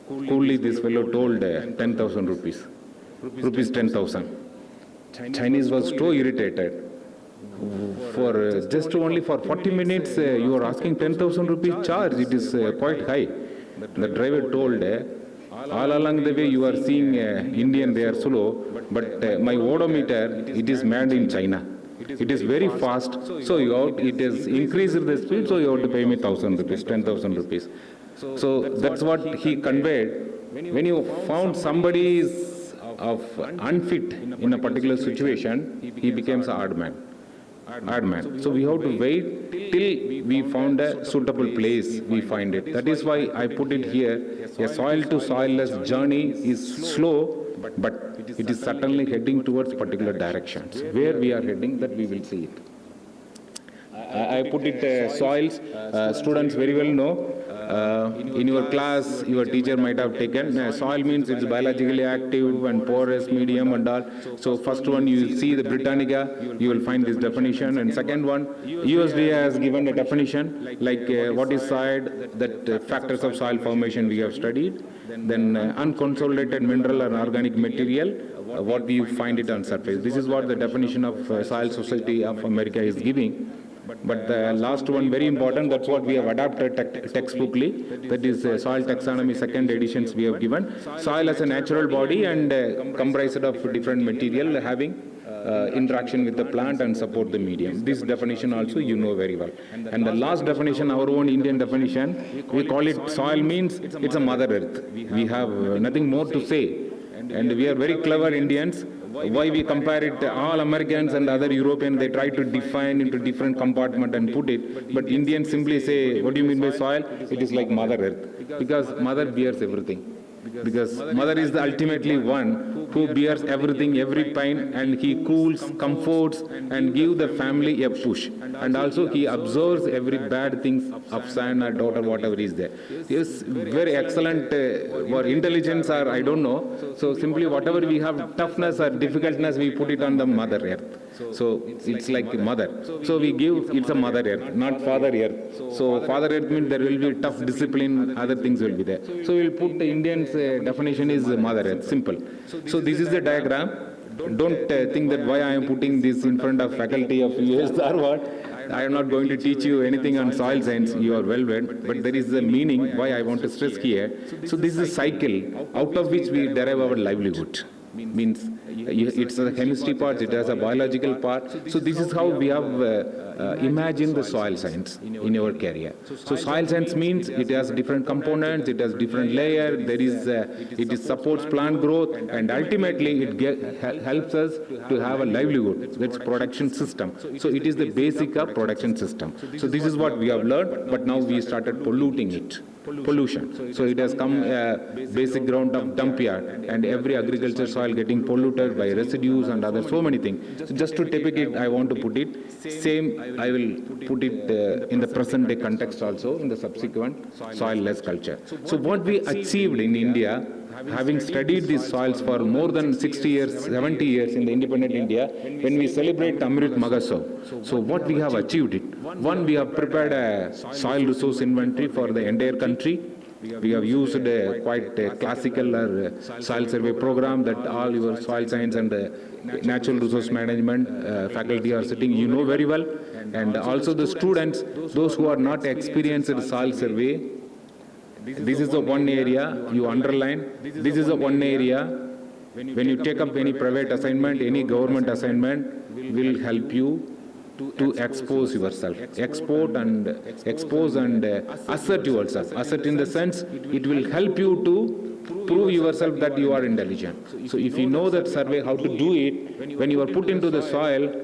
Coolly this fellow told 10,000 rupees. Rupees 10,000. Chinese was so irritated. For just only for 40 minutes you are asking 10,000 rupees charge. It is quite high. The driver told, all along the way you are seeing Indian, they are slow, but my odometer, it is made in China. It is very fast, so it has increased the speed, so you have to pay me 1,000 rupees, 10,000 rupees. So that's what he conveyed. When you found somebody is unfit in a particular situation, he becomes an odd man. So we have to wait till we found a suitable place, we find it. That is why I put it here. A soil to soilless journey is slow, but it is certainly heading towards particular directions. Where we are heading, that we will see it. I put it soils. Students very well know. In your class, your teacher might have taken. Soil means it's biologically active and porous medium and all. So first one, you will see the Britannica, you will find this definition. And second one, USDA has given a definition, like what is soil, that factors of soil formation we have studied. Then unconsolidated mineral and organic material, what we find it on surface. This is what the definition of Soil Society of America is giving. But the last one, very important, that's what we have adapted textbookly. That is Soil Taxonomy, second editions we have given. Soil as a natural body and comprised of different material having interaction with the plant and support the medium. This definition also you know very well. And the last definition, our own Indian definition, we call it soil means it's a mother earth. We have nothing more to say. And we are very clever Indians. Why we compare it, all Americans and other Europeans, they try to define into different compartment and put it. But Indians simply say, what do you mean by soil? It is like mother earth. Because mother bears everything. Because mother is the ultimately one who bears everything, every pain, and he cools, comforts, and give the family a push. And also he observes every bad things of son or daughter, whatever is there. He is very excellent for intelligence or I don't know. So simply whatever we have toughness or difficultness, we put it on the mother earth. So it's like mother. So we give, it's a mother earth, not father earth. So father earth means there will be tough discipline, other things will be there. So we'll put the Indians definition is mother earth, simple. So this is the diagram. Don't think that why I am putting this in front of faculty of UAS Dharwad. I am not going to teach you anything on soil science, you are well read, but there is a meaning why I want to stress here. So this is a cycle out of which we derive our livelihood. Means it's a chemistry part, it has a biological part. So this is how we have imagined the soil science in our career. So soil science means it has different components, it has different layer, there is it supports plant growth, and ultimately it helps us to have a livelihood. That's production system. So it is the basic of production system. So this is what we have learned, but now we started polluting it. Pollution. So it has come basic ground of dump yard, and every agriculture soil getting polluted by residues and other so many things. So just to take it, I want to put it same. I will put it in the present day context also in the subsequent soil-less culture. So what we achieved in India, having studied these soils for more than 60 years, 70 years in the independent India, when we celebrate Amrit Mahotsav, so what we have achieved it. One, we have prepared a soil resource inventory for the entire country. We have used quite a classical soil survey program that all your soil science and natural resource management faculty are sitting, you know very well. And also the students, those who are not experienced in soil survey, this is the one area you underline. This is the one area when you take up any private assignment, any government assignment, will help you to expose yourself, expose and assert yourself. Assert in the sense, it will help you to prove yourself that you are intelligent. So if you know that survey, how to do it, when you are put into the soil,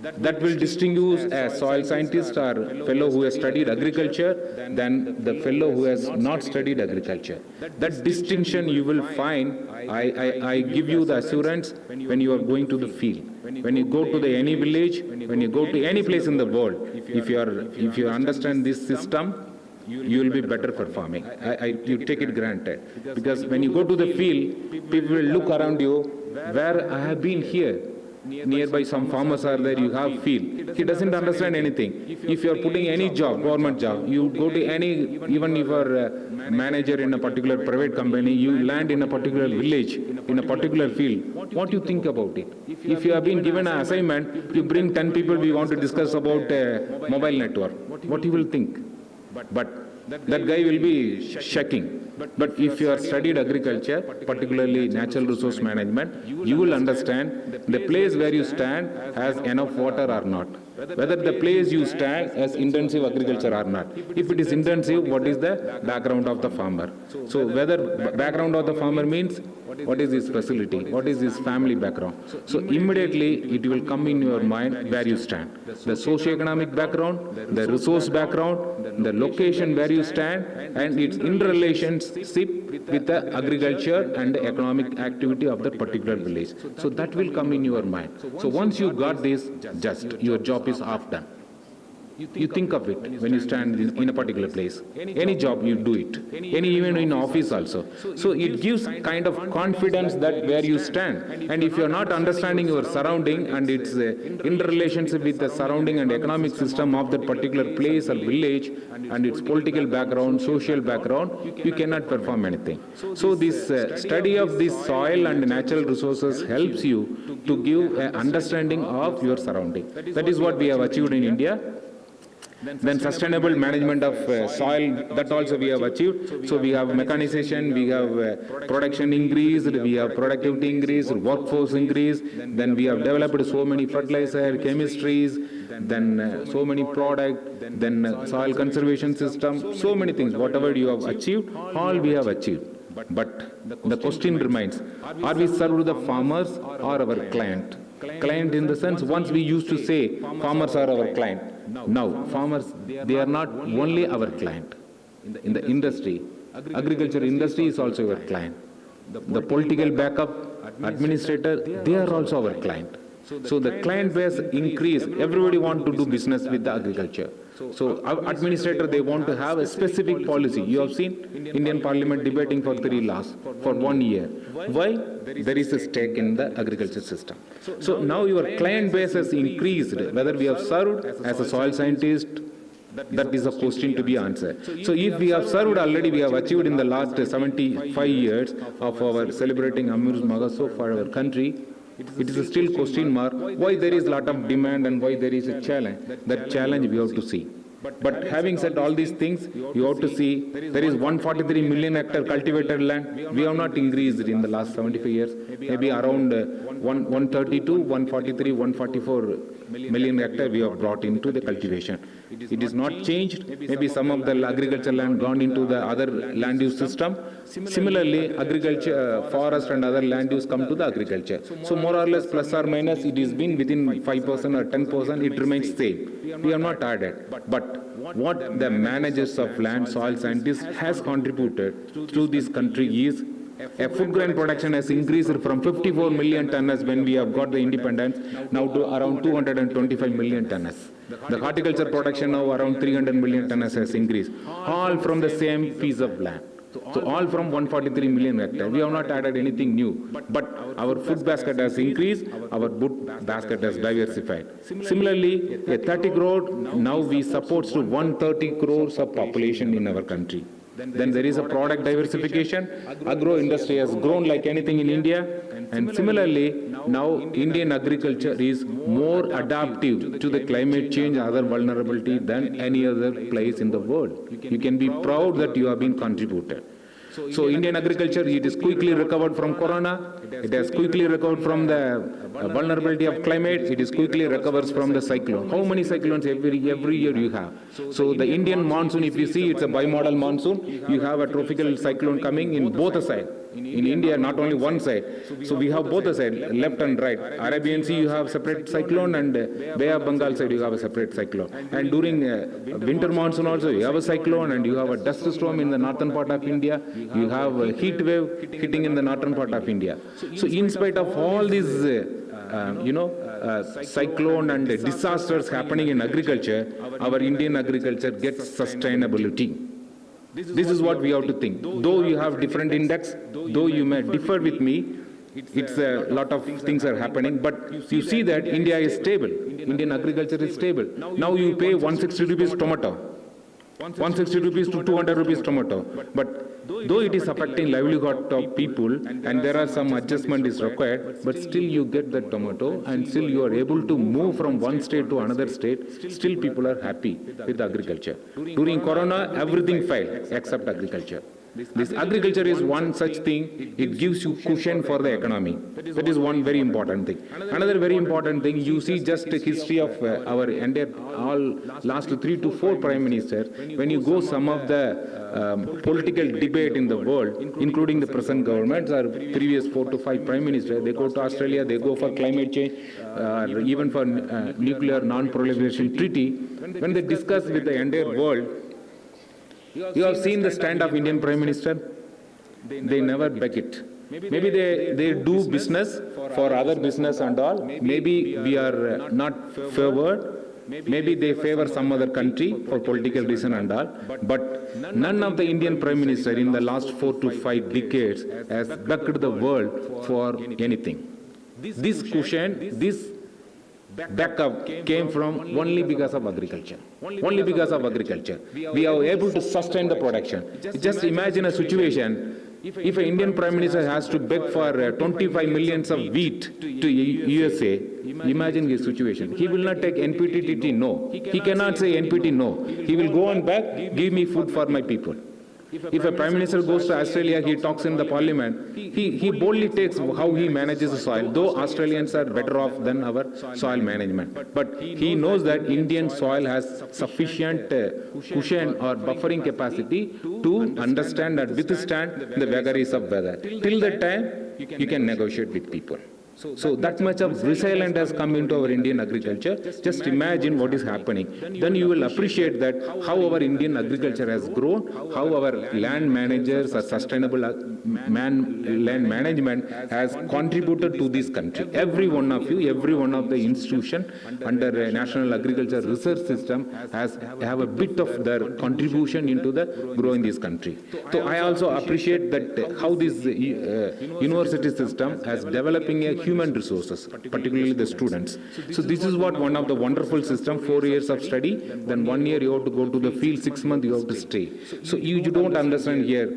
that will distinguish a soil scientist or fellow who has studied agriculture than the fellow who has not studied agriculture. That distinction you will find, I give you the assurance when you are going to the field. When you go to any village, when you go to any place in the world, if you understand this system, you will be better performing. You take it granted. Because when you go to the field, people will look around you, where I have been here. Nearby some farmers are there, you have field. He doesn't understand anything. If you are putting any job, government job, you go to any, even if you are a manager in a particular private company, you land in a particular village, in a particular field, what do you think about it? If you have been given an assignment, you bring 10 people, we want to discuss about a mobile network, what you will think? But that guy will be shaking. But if you have studied agriculture, particularly natural resource management, you will understand the place where you stand has enough water or not. Whether the place you stand has intensive agriculture or not. If it is intensive, what is the background of the farmer? So whether background of the farmer means what is his facility, what is his family background. So immediately it will come in your mind where you stand. The socio-economic background, the resource background, the location where you stand, and its interrelationship with the agriculture and the economic activity of that particular village. So that will come in your mind. So once you got this, just your job is half done. You think of it when you stand in a particular place. Any job, you do it. Even in office also. So it gives kind of confidence that where you stand. And if you're not understanding your surrounding and its interrelationship with the surrounding and economic system of that particular place or village and its political background, social background, you cannot perform anything. So this study of this soil and natural resources helps you to give an understanding of your surrounding. That is what we have achieved in India. Then sustainable management of soil, that also we have achieved. So we have mechanization, we have production increased, we have productivity increased, workforce increased. Then we have developed so many fertilizer, chemistries, then so many products, then soil conservation system, so many things. Whatever you have achieved, all we have achieved. But the question remains, are we served the farmers or our client? Client in the sense, once we used to say farmers are our client. Now, farmers, they are not only our client. In the industry, agriculture industry is also our client. The political backup, administrator, they are also our client. So the client base increase, everybody want to do business with the agriculture. So our administrator, they want to have a specific policy. You have seen Indian Parliament debating for 3 laws for 1 year. Why? There is a stake in the agriculture system. So now your client base has increased, whether we have served as a soil scientist, that is a question to be answered. So if we have served already, we have achieved in the last 75 years of our celebrating Amrit Mahotsav for our country, it is a still question mark why there is a lot of demand and why there is a challenge. That challenge we have to see. But having said all these things, you have to see there is 143 million hectare cultivated land. We have not increased in the last 75 years. Maybe around 132, 143, 144 million hectare we have brought into the cultivation. It is not changed. Maybe some of the agriculture land gone into the other land use system. Similarly, agriculture, forest and other land use come to the agriculture. So more or less plus or minus it has been within 5% or 10%, it remains same. We have not added. But what the managers of land, soil scientists has contributed to this country is a food grain production has increased from 54 million tonnes when we have got the independence now to around 225 million tonnes. The horticulture production now around 300 million tonnes has increased, all from the same piece of land. So all from 143 million hectares. We have not added anything new. But our food basket has increased, our food basket has diversified. Similarly, a 30 crore, now we support to 130 crores of population in our country. Then there is a product diversification. Agro industry has grown like anything in India. And similarly, now Indian agriculture is more adaptive to the climate change and other vulnerability than any other place in the world. You can be proud that you have been contributed. So Indian agriculture, it is quickly recovered from corona. It has quickly recovered from the vulnerability of climate. It is quickly recovers from the cyclone. How many cyclones every year you have? So the Indian monsoon, if you see, it's a bimodal monsoon. You have a tropical cyclone coming in both sides. In India, not only one side. So we have both sides, left and right. Arabian Sea, you have separate cyclone, and Bay of Bengal side, you have a separate cyclone. And during winter monsoon also, you have a cyclone, and you have a dust storm in the northern part of India. You have a heat wave hitting in the northern part of India. So in spite of all these, cyclone and disasters happening in agriculture, our Indian agriculture gets sustainability. This is what we have to think. Though you have different index, though you may differ with me, it's a lot of things are happening, but you see that India is stable. Indian agriculture is stable. Now you pay 160 rupees tomato, 160 rupees to 200 rupees tomato. But though it is affecting livelihood of people and there are some adjustment is required, but still you get the tomato and still you are able to move from one state to another state, still people are happy with agriculture. During corona, everything failed except agriculture. This agriculture is one such thing, it gives you cushion for the economy. That is one very important thing. Another very important thing, you see just the history of our entire, all last 3 to 4 prime ministers. When you go some of the political debate in the world, including the present governments or previous 4 to 5 prime ministers, they go to Australia, they go for climate change, even for nuclear non-proliferation treaty. When they discuss with the entire world, you have seen the stand of Indian Prime Minister. They never beg it. Maybe they do business for other business and all. Maybe we are not favored. Maybe they favor some other country for political reason and all, but none of the Indian Prime Minister in the last 4 to 5 decades has backed the world for anything. This cushion, this backup came from only because of agriculture. Only because of agriculture. We are able to sustain the production. Just imagine a situation, if an Indian Prime Minister has to beg for 25 millions of wheat to USA, imagine his situation. He will not take NPTT no. He cannot say NPT no. He will go on back, give me food for my people. If a Prime Minister goes to Australia, he talks in the parliament, he boldly takes how he manages the soil, though Australians are better off than our soil management. But he knows that Indian soil has sufficient cushion or buffering capacity to understand and withstand the vagaries of weather. Till that time, you can negotiate with people. So that much of resilience has come into our Indian agriculture. Just imagine what is happening. Then you will appreciate that how our Indian agriculture has grown, how our land managers or sustainable land management has contributed to this country. Every one of you, every one of the institution under the National Agriculture Research System have a bit of their contribution into the growing this country. So I also appreciate that how this university system has developing a human resources, particularly the students. So this is what one of the wonderful system, 4 years of study, then 1 year you have to go to the field, 6 months you have to stay. So you don't understand here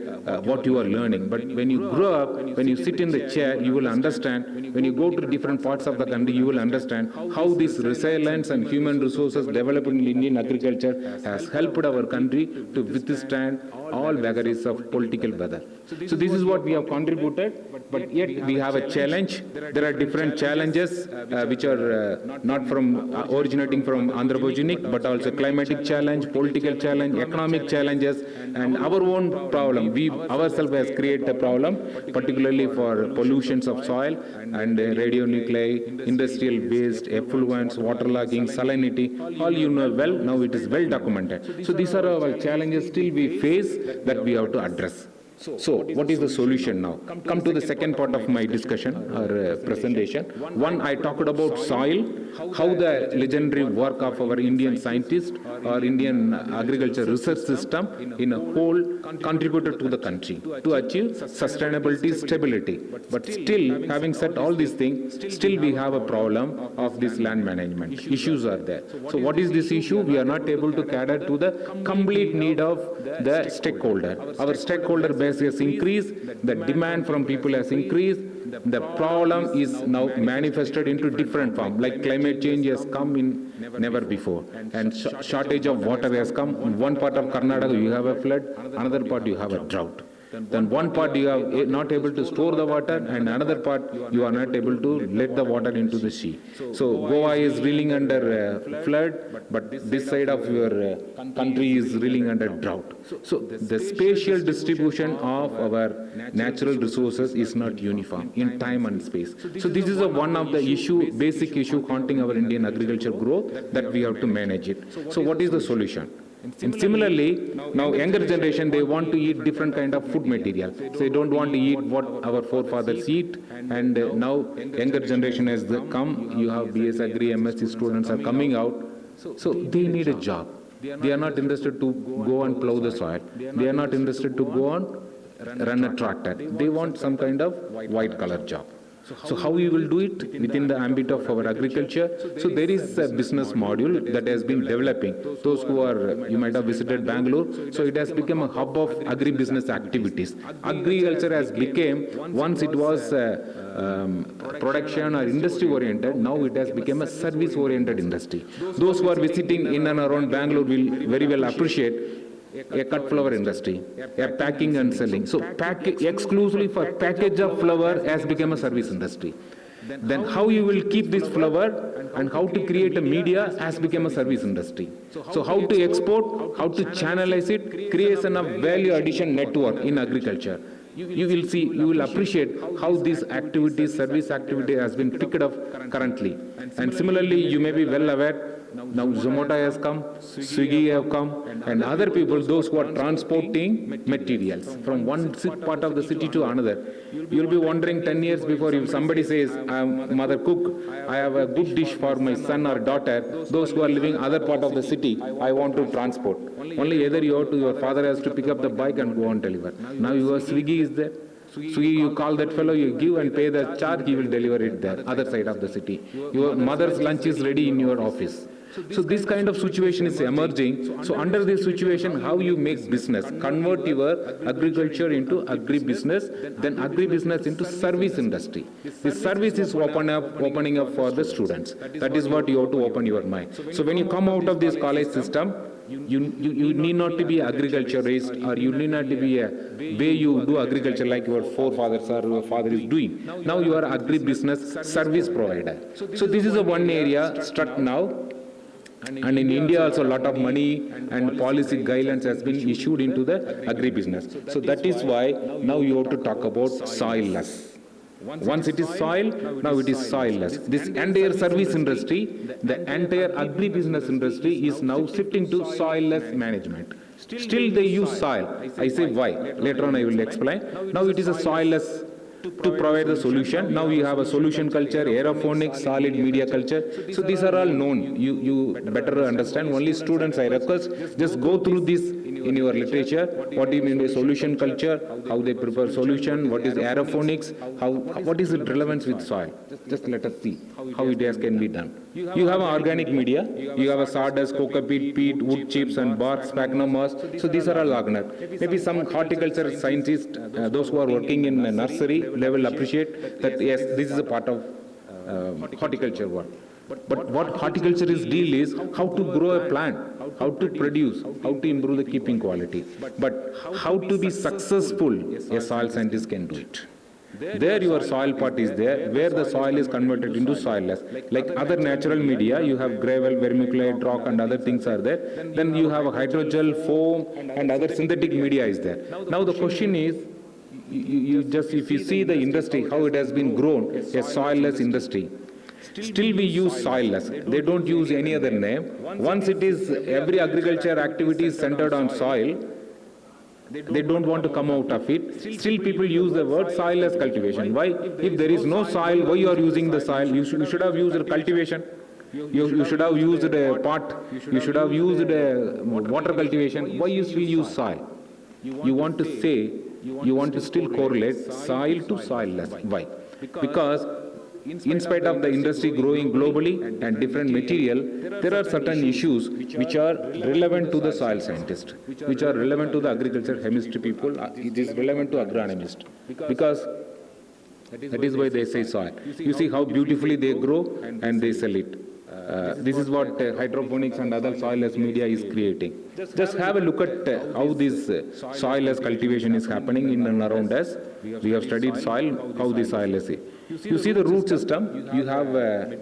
what you are learning, but when you grow up, when you sit in the chair, you will understand. When you go to different parts of the country, you will understand how this resilience and human resources developed in Indian agriculture has helped our country to withstand all vagaries of political weather. So this is what we have contributed, but yet we have a challenge. There are different challenges which are not from originating from anthropogenic, but also climatic challenge, political challenge, economic challenges, and our own problem. We ourselves has created a problem, particularly for pollutions of soil and radionuclide, industrial waste, effluents, waterlogging, salinity. All you know well. Now it is well documented. So these are our challenges still we face that we have to address. So, what is the solution now? Come to the second part of my discussion or presentation. One, I talked about soil, how the legendary work of our Indian scientists or Indian agriculture research system in a whole contributed to the country to achieve sustainability, stability. But still, having said all these things, still we have a problem of this land management. Issues are there. So, what is this issue? We are not able to cater to the complete need of the stakeholder. Our stakeholder base has increased, the demand from people has increased, the problem is now manifested into different form, like climate change has come in never before, and shortage of water has come. In one part of Karnataka you have a flood, another part you have a drought. Then one part you are not able to store the water, and another part you are not able to let the water into the sea. So Goa is reeling under flood, but this side of your country is reeling under drought. So the spatial distribution of our natural resources is not uniform in time and space. So this is one of the basic issue haunting our Indian agriculture growth, that we have to manage it. So what is the solution? And similarly, now younger generation, they want to eat different kind of food material. So they don't want to eat what our forefathers eat. And now younger generation has come, you have BS Agri, MSc students are coming out. So they need a job. They are not interested to go and plow the soil. They are not interested to go and run a tractor. They want some kind of white collar job. So how we will do it within the ambit of our agriculture? So there is a business module that has been developing. Those who are, you might have visited Bangalore, so it has become a hub of agri-business activities. Agriculture has become, once it was production or industry oriented, now it has become a service oriented industry. Those who are visiting in and around Bangalore will very well appreciate a cut flower industry, a packing and selling. So exclusively for package of flower has become a service industry. Then how you will keep this flower and how to create a media has become a service industry. So how to export, how to channelize it, creation of value addition network in agriculture. You will see, you will appreciate how these activities, service activity has been picked up currently. And similarly, you may be well aware, Now Zomato has come, Swiggy have come, and other people, those who are transporting materials from one part of the city to another. You'll be wondering 10 years before, if somebody says, I'm mother cook, I have a good dish for my son or daughter, those who are living other part of the city, I want to transport. Only either your father has to pick up the bike and go and deliver. Now your Swiggy is there. Swiggy, you call that fellow, you give and pay the charge, he will deliver it there, other side of the city. Your mother's lunch is ready in your office. So this kind of situation is emerging. So under this situation, how you make business, convert your agriculture into agri-business, then agri-business into service industry. This service is opening up for the students. That is what you have to open your mind. So when you come out of this college system, you need not to be agriculturist, or you need not to be a way you do agriculture like your forefathers or your father is doing. Now you are agri-business service provider. So this is a one area struck now. And in India also a lot of money and policy guidelines has been issued into the agri-business. So that is why now you have to talk about soilless. Once it is soil, now it is soilless. This entire service industry, the entire agri-business industry is now shifting to soilless management. Still they use soil. I say why. Later on I will explain. Now it is a soilless to provide the solution. Now we have a solution culture, aeroponics, solid media culture. So these are all known. You better understand. Only students I request, just go through this in your literature. What do you mean by solution culture? How they prepare solution? What is aeroponics? What is the relevance with soil? Just let us see how it can be done. You have an organic media. You have a sawdust, coca peat, wood chips and bark, sphagnum moss. So these are all organic. Maybe some horticulture scientists, those who are working in a nursery, they will appreciate that yes, this is a part of horticulture work. But what horticulture is deal is how to grow a plant, how to produce, how to improve the keeping quality. But how to be successful, a soil scientist can do it. There your soil part is there, where the soil is converted into soilless. Like other natural media, you have gravel, vermiculite, rock and other things are there. Then you have a hydrogel, foam and other synthetic media is there. Now the question is, if you see the industry, how it has been grown, a soilless industry. Still we use soilless. They don't use any other name. Once it is, every agriculture activity is centered on soil, they don't want to come out of it. Still people use the word soilless cultivation. Why? If there is no soil, why you are using the soil? You should have used cultivation. You should have used a pot. You should have used a water cultivation. Why you still use soil? You want to say, you want to still correlate soil to soilless. Why? Because in spite of the industry growing globally and different material, there are certain issues which are relevant to the soil scientist, which are relevant to the agriculture chemistry people. It is relevant to agronomist because that is why they say soil. You see how beautifully they grow and they sell it. This is what hydroponics and other soilless media is creating. Just have a look at how this soilless cultivation is happening in and around us. We have studied soil, how the soilless is. You see the root system, you have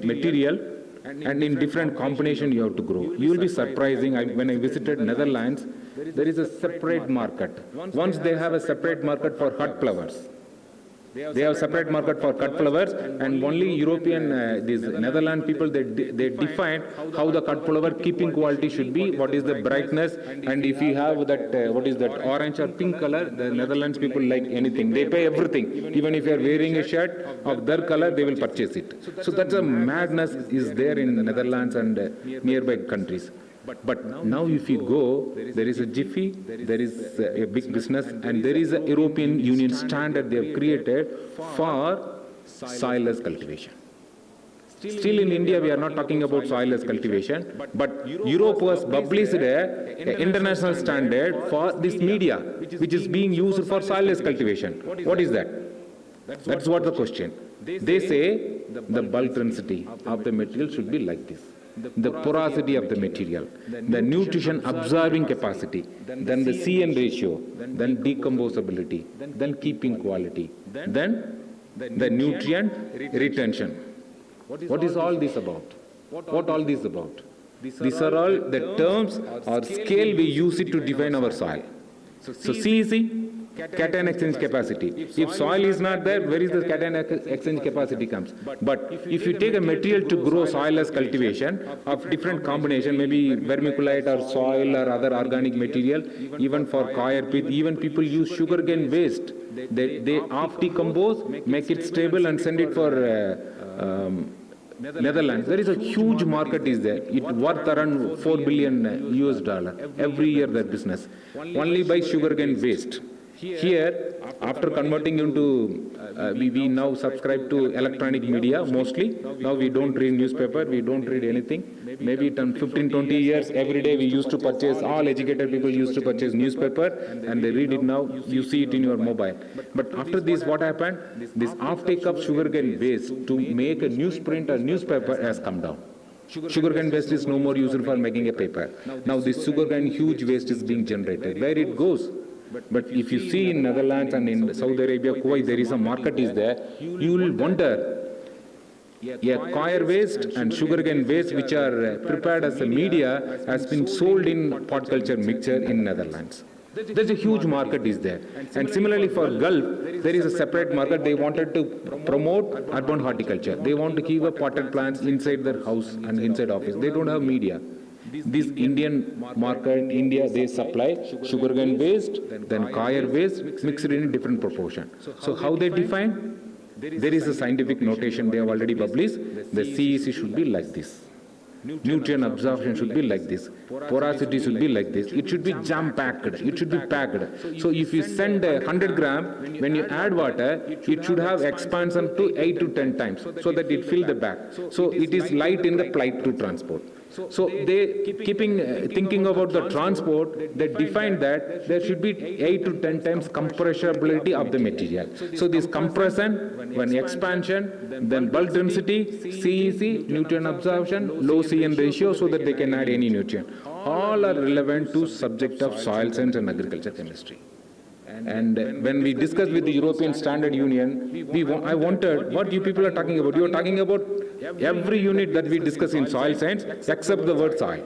material and in different combination you have to grow. You will be surprising, when I visited Netherlands, there is a separate market. Once they have a separate market for cut flowers. They have separate market for cut flowers and only European, these Netherlands people, they define how the cut flower keeping quality should be, what is the brightness, and if you have that, what is that, orange or pink color, the Netherlands people like anything. They pay everything. Even if you are wearing a shirt of their color, they will purchase it. So that's a madness is there in the Netherlands and nearby countries. But now if you go, there is a Jiffy, there is a big business, and there is a European Union standard they have created for soilless cultivation. Still in India, we are not talking about soilless cultivation, but Europe was published an international standard for this media, which is being used for soilless cultivation. What is that? That's what the question. They say the bulk density of the material should be like this. The porosity of the material, the nutrition absorbing capacity, then the CN ratio, then decomposability, then keeping quality, then the nutrient retention. What is all this about? What all this about? These are all the terms or scale we use it to define our soil. So CEC, cation exchange capacity. If soil is not there, where is the cation exchange capacity comes? But if you take a material to grow soilless cultivation of different combination, maybe vermiculite or soil or other organic material, even for coir pith, even people use sugarcane waste. They off-decompose, make it stable and send it for Netherlands. There is a huge market is there. It worth around $4 billion US every year, that business. Only by sugarcane waste. Here, after converting into, we now subscribe to electronic media mostly. Now we don't read newspaper, we don't read anything. Maybe 15-20 years, every day we used to purchase, all educated people used to purchase newspaper and they read it now, you see it in your mobile. But after this, what happened? This offtake of sugarcane waste to make a newsprint or newspaper has come down. Sugarcane waste is no more used for making a paper. Now this sugarcane huge waste is being generated. Where it goes? But if you see in Netherlands and in Saudi Arabia, Kuwait, there is a market is there, you will wonder, coir waste and sugarcane waste which are prepared as a media has been sold in pot culture mixture in Netherlands. There's a huge market is there. And similarly for Gulf, there is a separate market. They wanted to promote urban horticulture. They want to keep a potted plants inside their house and inside office. They don't have media. This Indian market, India, they supply sugarcane waste, then coir waste, mixed in a different proportion. So how they define? There is a scientific notation they have already published. The CEC should be like this. Nutrient absorption should be like this. Porosity should be like this. It should be jam-packed. It should be packed. So if you send 100 gram, when you add water, it should have expansion to 8 to 10 times so that it fill the bag. So it is light in the plight to transport. So they thinking about the transport, they defined that there should be 8 to 10 times compressibility of the material. So this compression, when expansion, then bulk density, CEC, nutrient absorption, low CN ratio so that they can add any nutrient. All are relevant to subject of soil science and agriculture chemistry. And when we discussed with the European Standard Union, I wondered what you people are talking about. You are talking about every unit that we discuss in soil science except the word soil.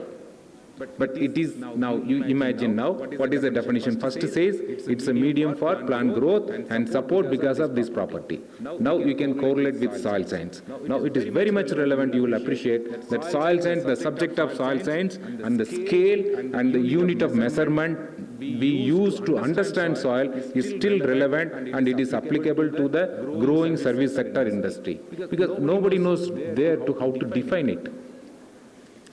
But it is now, you imagine now, what is the definition? First says it's a medium for plant growth and support because of this property. Now you can correlate with soil science. Now it is very much relevant, you will appreciate that soil science, the subject of soil science and the scale and the unit of measurement we use to understand soil is still relevant and it is applicable to the growing service sector industry. Because nobody knows there to how to define it.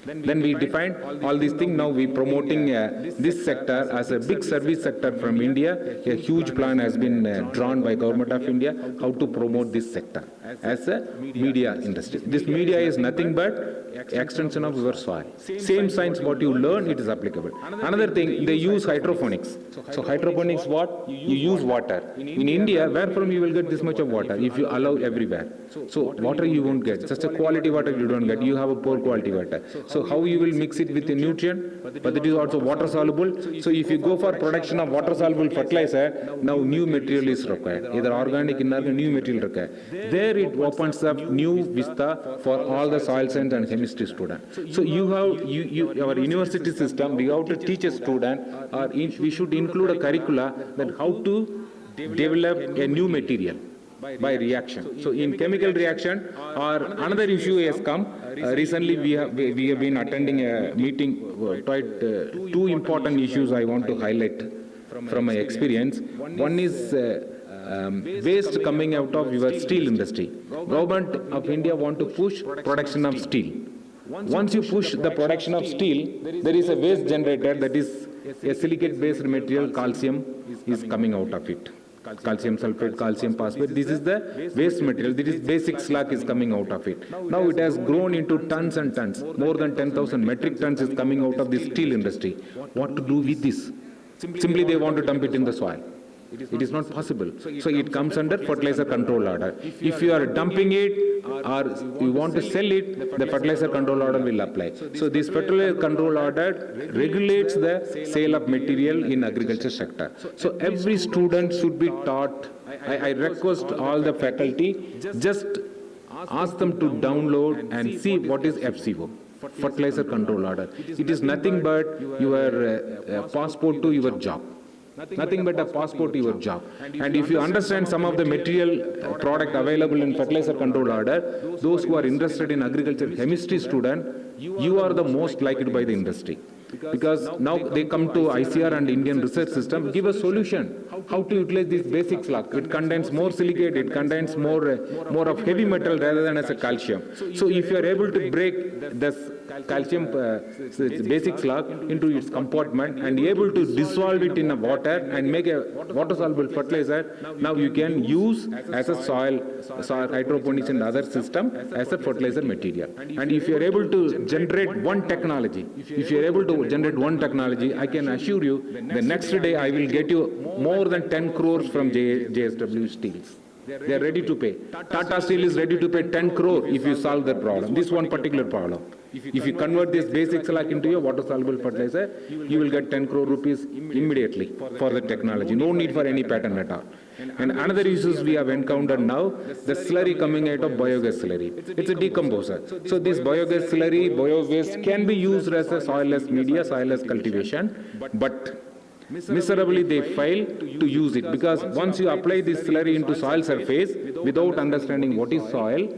Then we defined all these things. Now we promoting this sector as a big service sector from India. A huge plan has been drawn by Government of India how to promote this sector as a media industry. This media is nothing but extension of your soil. Same science what you learn, it is applicable. Another thing, they use hydroponics. So hydroponics what? You use water. In India, where from you will get this much of water if you allow everywhere? So water you won't get. Such a quality water you don't get. You have a poor quality water. So how you will mix it with the nutrient? But it is also water soluble. So if you go for production of water soluble fertilizer, now new material is required. Either organic, inorganic, new material required. There it opens up new vista for all the soil science and chemistry students. So you have, our university system, we have to teach a student, or we should include a curricula that how to develop a new material by reaction. So in chemical reaction, or another issue has come. Recently we have been attending a meeting, quite two important issues I want to highlight from my experience. One is waste coming out of your steel industry. Government of India want to push production of steel. Once you push the production of steel, there is a waste generator, that is a silicate based material, calcium is coming out of it. Calcium sulfate, calcium phosphate, this is the waste material, this is basic slag is coming out of it. Now it has grown into tons and tons, more than 10,000 metric tons is coming out of the steel industry. What to do with this? Simply they want to dump it in the soil. It is not possible. So it comes under fertilizer control order. If you are dumping it or you want to sell it, the fertilizer control order will apply. So this fertilizer control order regulates the sale of material in agriculture sector. So every student should be taught. I request all the faculty, just ask them to download and see what is FCO. Fertilizer control order. It is nothing but your passport to your job. nothing but a passport to your job. And if you understand some of the material product available in fertilizer control order, those who are interested in agriculture chemistry student, you are the most liked by the industry. Because now they come to ICR and Indian research system, give a solution how to utilize this basic slug. It contains more silicate, it contains more of heavy metal rather than as a calcium. So if you are able to break this calcium basic slug into its compartment and able to dissolve it in a water and make a water soluble fertilizer, now you can use as a soil hydroponics and other system as a fertilizer material. And if you are able to generate one technology, I can assure you the next day I will get you more than 10 crores from JSW Steels. They are ready to pay. Tata Steel is ready to pay 10 crore if you solve that problem, this one particular problem. If you convert this basic slug into a water-soluble fertilizer, you will get 10 crore rupees immediately for the technology. No need for any patent at all. And another issues we have encountered now, the slurry coming out of biogas slurry. It's a decomposer. So this biogas slurry, biowaste can be used as a soilless media, soilless cultivation, but miserably they fail to use it, because once you apply this slurry into soil surface without understanding what is soil,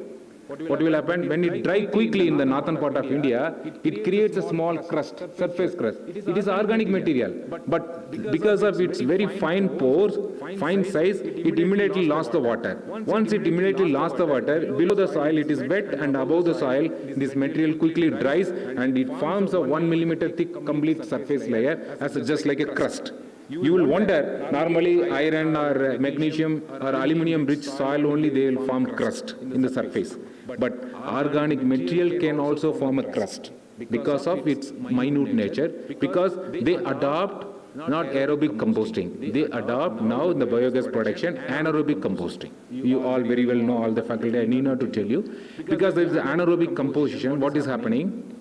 what will happen when it dries quickly in the northern part of India, it creates a small crust, surface crust. It is organic material, but because of its very fine pores, fine size, it immediately lost the water. Once it immediately lost the water, below the soil it is wet, and above the soil this material quickly dries and it forms a 1 millimeter thick complete surface layer as just like a crust. You will wonder, normally iron or magnesium or aluminum rich soil only they will form crust in the surface. But organic material can also form a crust because of its minute nature, because they adopt not aerobic composting. They adopt now in the biogas production anaerobic composting. You all very well know, all the faculty, I need not to tell you. Because there is anaerobic composition, what is happening?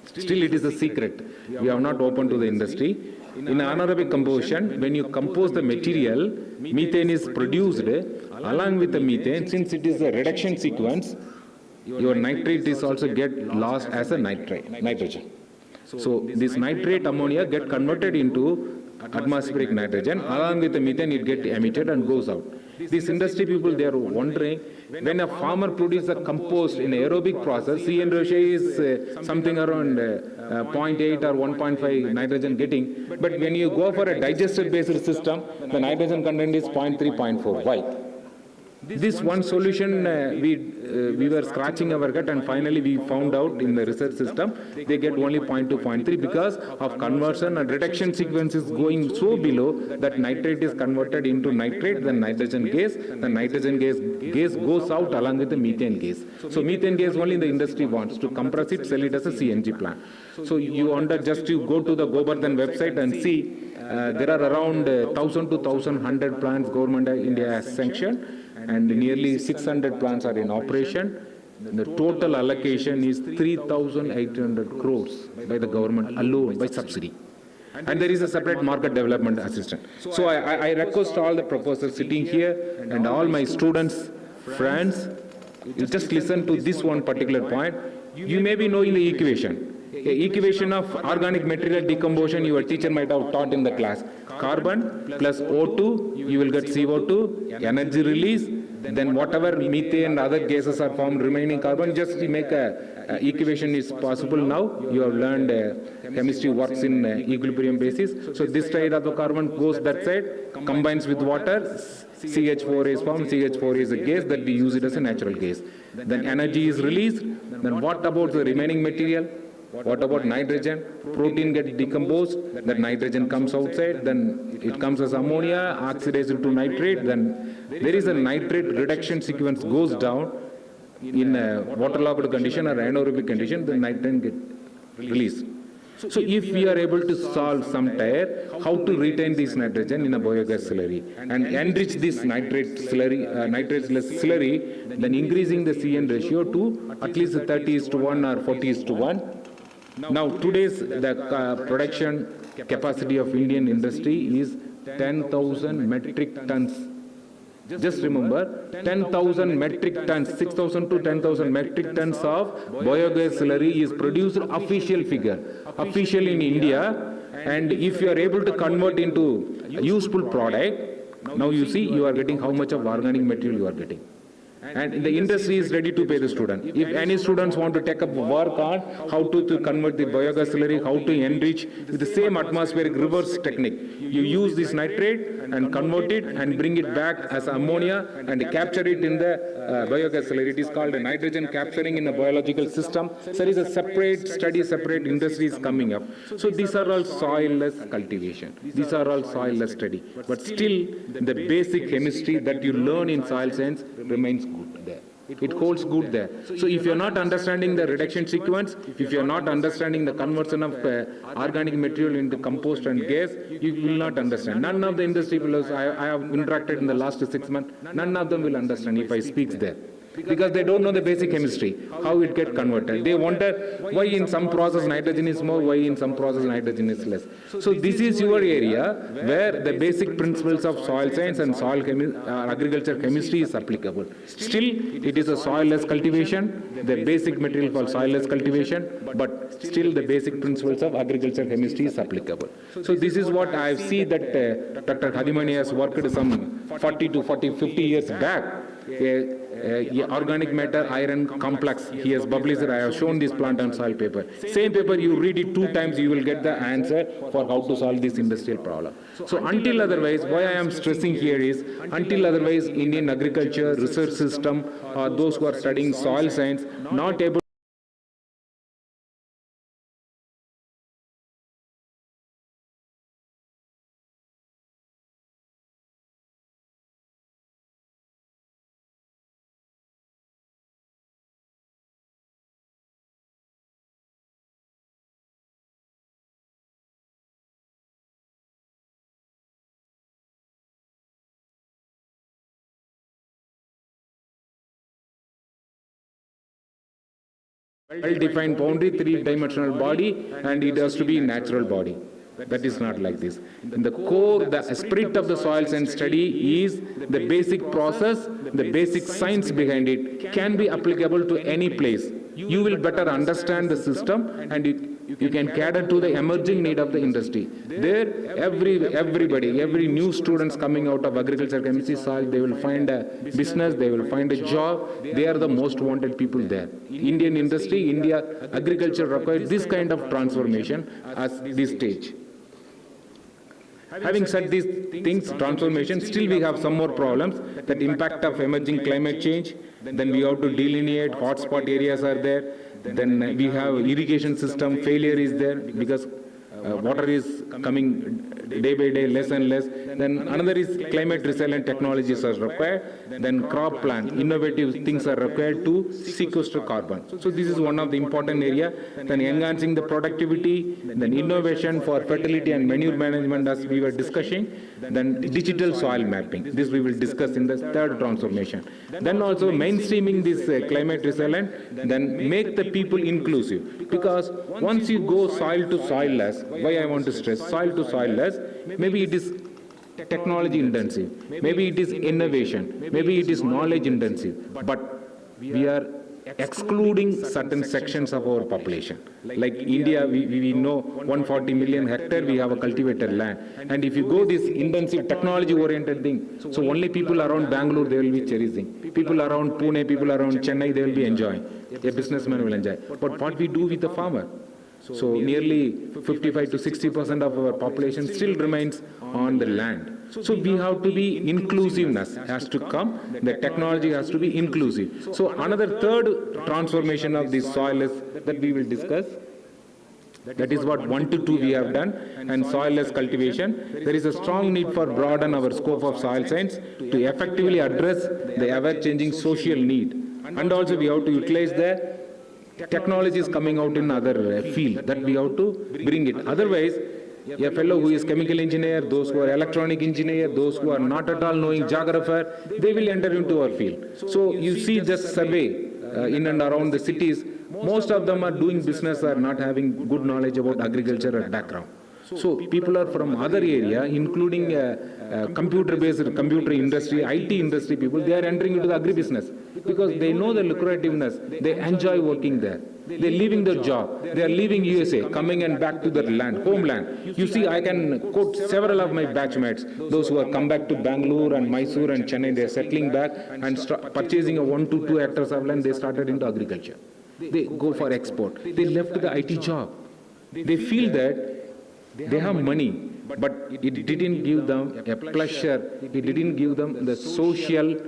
Still it is a secret. We have not opened to the industry. In anaerobic composition, when you compose the material, methane is produced. Along with the methane, since it is a reduction sequence, your nitrate is also get lost as a nitrogen. So this nitrate ammonia get converted into atmospheric nitrogen. Along with the methane, it get emitted and goes out. These industry people, they are wondering, when a farmer produces a compost in aerobic process, CN ratio is something around 0.8 or 1.5 nitrogen getting. But when you go for a digested based system, the nitrogen content is 0.3, 0.4. Why? This one solution, we were scratching our gut, and finally we found out in the research system, they get only 0.2, 0.3 because of conversion and reduction sequence is going so below that nitrate is converted into nitrate, then nitrogen gas. The nitrogen gas goes out along with the methane gas. So methane gas only the industry wants to compress it, sell it as a CNG plant. So you wonder, just you go to the Govardhan website and see, there are around 1,000 to 1,100 plants government of India has sanctioned, and nearly 600 plants are in operation. The total allocation is 3,800 crores by the government alone by subsidy. And there is a separate market development assistant. So I request all the professors sitting here and all my students, friends, you just listen to this one particular point. You may be knowing the equation. Equation of organic material decomposition your teacher might have taught in the class. Carbon plus O2, you will get CO2, energy release, then whatever methane and other gases are formed, remaining carbon, just make a equation is possible now. You have learned chemistry works in equilibrium basis. So this side of the carbon goes that side, combines with water, CH4 is formed. CH4 is a gas that we use it as a natural gas. Then energy is released. Then what about the remaining material? What about nitrogen? Protein gets decomposed, that nitrogen comes outside, then it comes as ammonia, oxidized to nitrate, then there is a nitrate reduction sequence goes down in a waterlogged condition or anaerobic condition, the nitrogen gets released. So if we are able to solve some tire, how to retain this nitrogen in a biogas slurry and enrich this nitrate slurry, nitrateless slurry, then increasing the CN ratio to at least 30:1 or 40:1. Now today's the production capacity of Indian industry is 10,000 metric tons Just remember, 10,000 metric tons, 6,000 to 10,000 metric tons of biogas slurry is produced official figure, official in India. And if you are able to convert into a useful product, now you see you are getting how much of organic material you are getting. And the industry is ready to pay the student. If any students want to take up work on how to convert the biogas slurry, how to enrich with the same atmospheric reverse technique. You use this nitrate and convert it and bring it back as ammonia and capture it in the biogas slurry. It is called a nitrogen capturing in a biological system. So there is a separate study, separate industries coming up. So these are all soilless cultivation. These are all soilless study. But still the basic chemistry that you learn in soil science remains good there. It holds good there. So if you're not understanding the reduction sequence, if you're not understanding the conversion of organic material into compost and gas, you will not understand. None of the industry fellows I have interacted in the last 6 months, none of them will understand if I speak there. Because they don't know the basic chemistry, how it gets converted. They wonder why in some process nitrogen is more, why in some process nitrogen is less. So this is your area where the basic principles of soil science and soil agriculture chemistry is applicable. Still, it is a soilless cultivation, the basic material for soilless cultivation, but still the basic principles of agriculture chemistry is applicable. So this is what I see that Dr. Hadimani has worked some 50 years back. Organic matter iron complex he has published. I have shown this plant and soil paper. Same paper, you read it 2 times, you will get the answer for how to solve this industrial problem. So until otherwise, why I am stressing here is, until otherwise Indian agriculture research system or those who are studying soil science not able well-defined boundary, 3-dimensional body, and it has to be a natural body. That is not like this. In the core, the spirit of the soil science study is the basic process, the basic science behind it can be applicable to any place. You will better understand the system and you can cater to the emerging need of the industry. There, every new students coming out of agriculture, chemistry, soil, they will find a business, they will find a job. They are the most wanted people there. Indian industry, India, agriculture requires this kind of transformation as this stage. Having said these things, transformation, still we have some more problems. That impact of emerging climate change, then we have to delineate, hotspot areas are there, then we have irrigation system failure is there because water is coming day by day less and less. Then another is climate resilient technologies are required. Then crop plant, innovative things are required to sequester carbon. So this is one of the important area. Then enhancing the productivity, then innovation for fertility and manure management as we were discussing. Then digital soil mapping. This we will discuss in the third transformation. Then also mainstreaming this climate resilient, then make the people inclusive. Because once you go soil to soilless, why I want to stress soil to soilless, maybe it is technology intensive, maybe it is innovation, maybe it is knowledge intensive, but we are excluding certain sections of our population. Like India, we know 140 million hectare we have a cultivated land. And if you go this intensive technology oriented thing, so only people around Bangalore, they will be cherishing. People around Pune, people around Chennai, they will be enjoying. A businessman will enjoy. But what we do with the farmer? So nearly 55 to 60% of our population still remains on the land. So we have to be inclusiveness has to come. The technology has to be inclusive. So another third transformation of this soil is that we will discuss. That is what 1 to 2 we have done. And soilless cultivation. There is a strong need for broaden our scope of soil science to effectively address the ever-changing social need. And also we have to utilize the technology is coming out in other field that we have to bring it. Otherwise, a fellow who is chemical engineer, those who are electronic engineer, those who are not at all knowing geographer, they will enter into our field. So you see just survey in and around the cities, most of them are doing business, are not having good knowledge about agriculture or background. So people are from other area, including computer industry, IT industry people, they are entering into the agribusiness because they know the lucrativeness. They enjoy working there. They're leaving their job. They are leaving USA, coming and back to their land, homeland. You see, I can quote several of my batchmates, those who have come back to Bangalore and Mysore and Chennai, they're settling back and purchasing a 1 to 2 hectares of land, they started into agriculture. They go for export. They left the IT job. They feel that they have money, but it didn't give them a pleasure. It didn't give them the social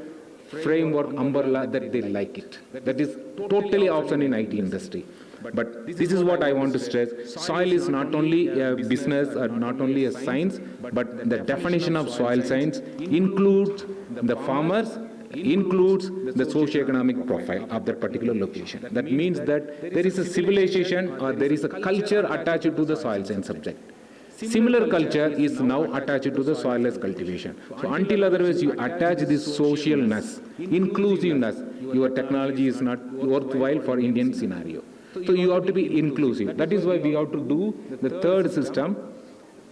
framework umbrella that they like it. That is totally absent in IT industry. But this is what I want to stress. Soil is not only a business or not only a science, but the definition of soil science includes the farmers, includes the socio-economic profile of that particular location. That means that there is a civilization or there is a culture attached to the soil science subject. Similar culture is now attached to the soilless cultivation. So until otherwise you attach this socialness, inclusiveness, your technology is not worthwhile for Indian scenario. So you have to be inclusive. That is why we have to do the third system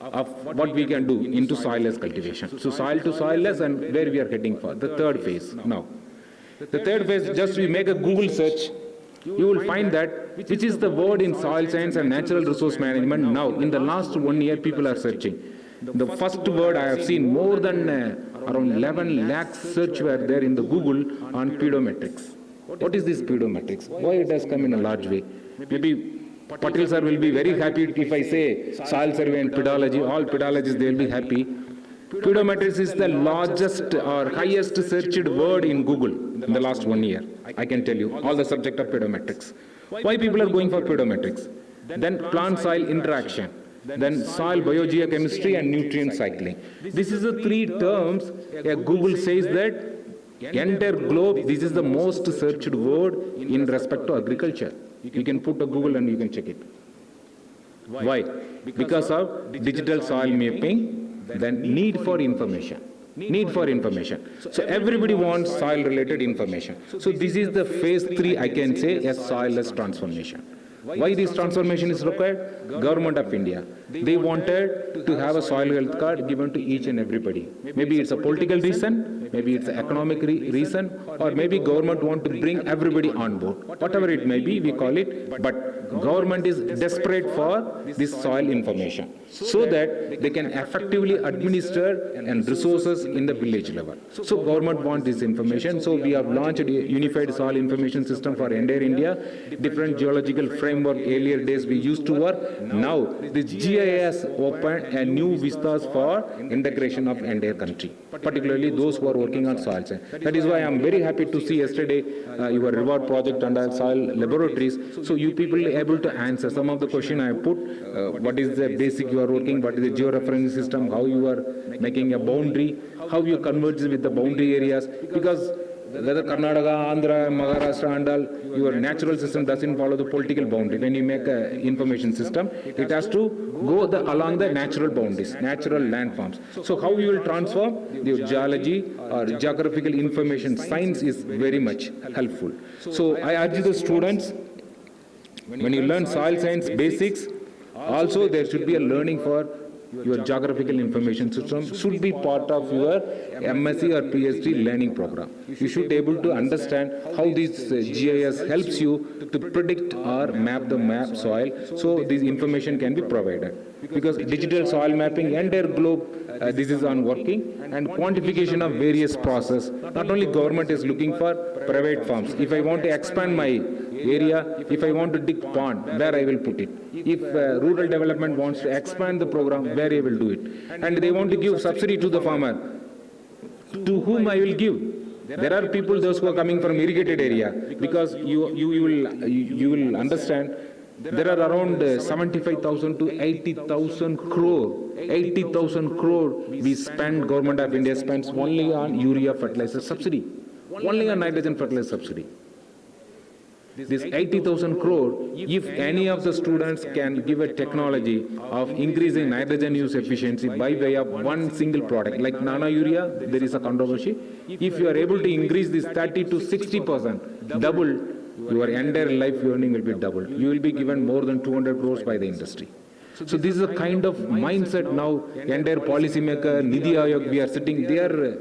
of what we can do into soilless cultivation. So soil to soilless and where we are heading for, the third phase now. The third phase, just we make a Google search, you will find that which is the word in soil science and natural resource management now. In the last 1 year, people are searching. The first word I have seen, more than around 11 lakh search were there in the Google on pedometrics. What is this pedometrics? Why it has come in a large way? Maybe Patil sir will be very happy if I say soil survey and pedology. All pedologists, they will be happy. Pedometrics is the largest or highest searched word in Google in the last 1 year. I can tell you all the subject of pedometrics. Why people are going for pedometrics? Then plant-soil interaction. Then soil biogeochemistry and nutrient cycling. This is the 3 terms. Google says that entire globe, this is the most searched word in respect to agriculture. You can put a Google and you can check it. Why? Because of digital soil mapping, then need for information. Need for information. So everybody wants soil related information. So this is the phase 3, I can say, a soilless transformation. Why this transformation is required? Government of India, they wanted to have a soil health card given to each and everybody. Maybe it's a political reason, maybe it's an economic reason, or maybe government want to bring everybody on board. Whatever it may be, we call it, but government is desperate for this soil information so that they can effectively administer and resources in the village level. So government wants this information. So we have launched a unified soil information system for entire India. Different geological framework, earlier days we used to work. Now the GIS opened a new vistas for integration of entire country, particularly those who are working on soil science. That is why I am very happy to see yesterday your reward project under soil laboratories. So you people are able to answer some of the question I have put. What is the basic you are working, what is the georeferencing system, how you are making a boundary, how you converge with the boundary areas, because whether Karnataka, Andhra, Maharashtra and all, your natural system doesn't follow the political boundary. When you make an information system, it has to go along the natural boundaries, natural landforms. So how you will transform your geology or geographical information science is very much helpful. So I urge the students, when you learn soil science basics, also there should be a learning for your geographical information system should be part of your MSc or PhD learning program. You should be able to understand how this GIS helps you to predict or map the soil, so this information can be provided. Because digital soil mapping, entire globe, this is on working, and quantification of various process. Not only government is looking for, private firms. If I want to expand my area, if I want to dig pond, where I will put it. If rural development wants to expand the program, where I will do it. And they want to give subsidy to the farmer. To whom I will give? There are people, those who are coming from irrigated area, because you will understand there are around 75,000 to 80,000 crore. 80,000 crore we spend, Government of India spends only on urea fertilizer subsidy, only on nitrogen fertilizer subsidy. This 80,000 crore, if any of the students can give a technology of increasing nitrogen use efficiency by way of one single product, like nano urea, there is a controversy. If you are able to increase this 30 to 60%, double, your entire life earning will be doubled. You will be given more than 200 crores by the industry. So this is a kind of mindset now, entire policymaker, Nidhi Ayog, we are sitting, they are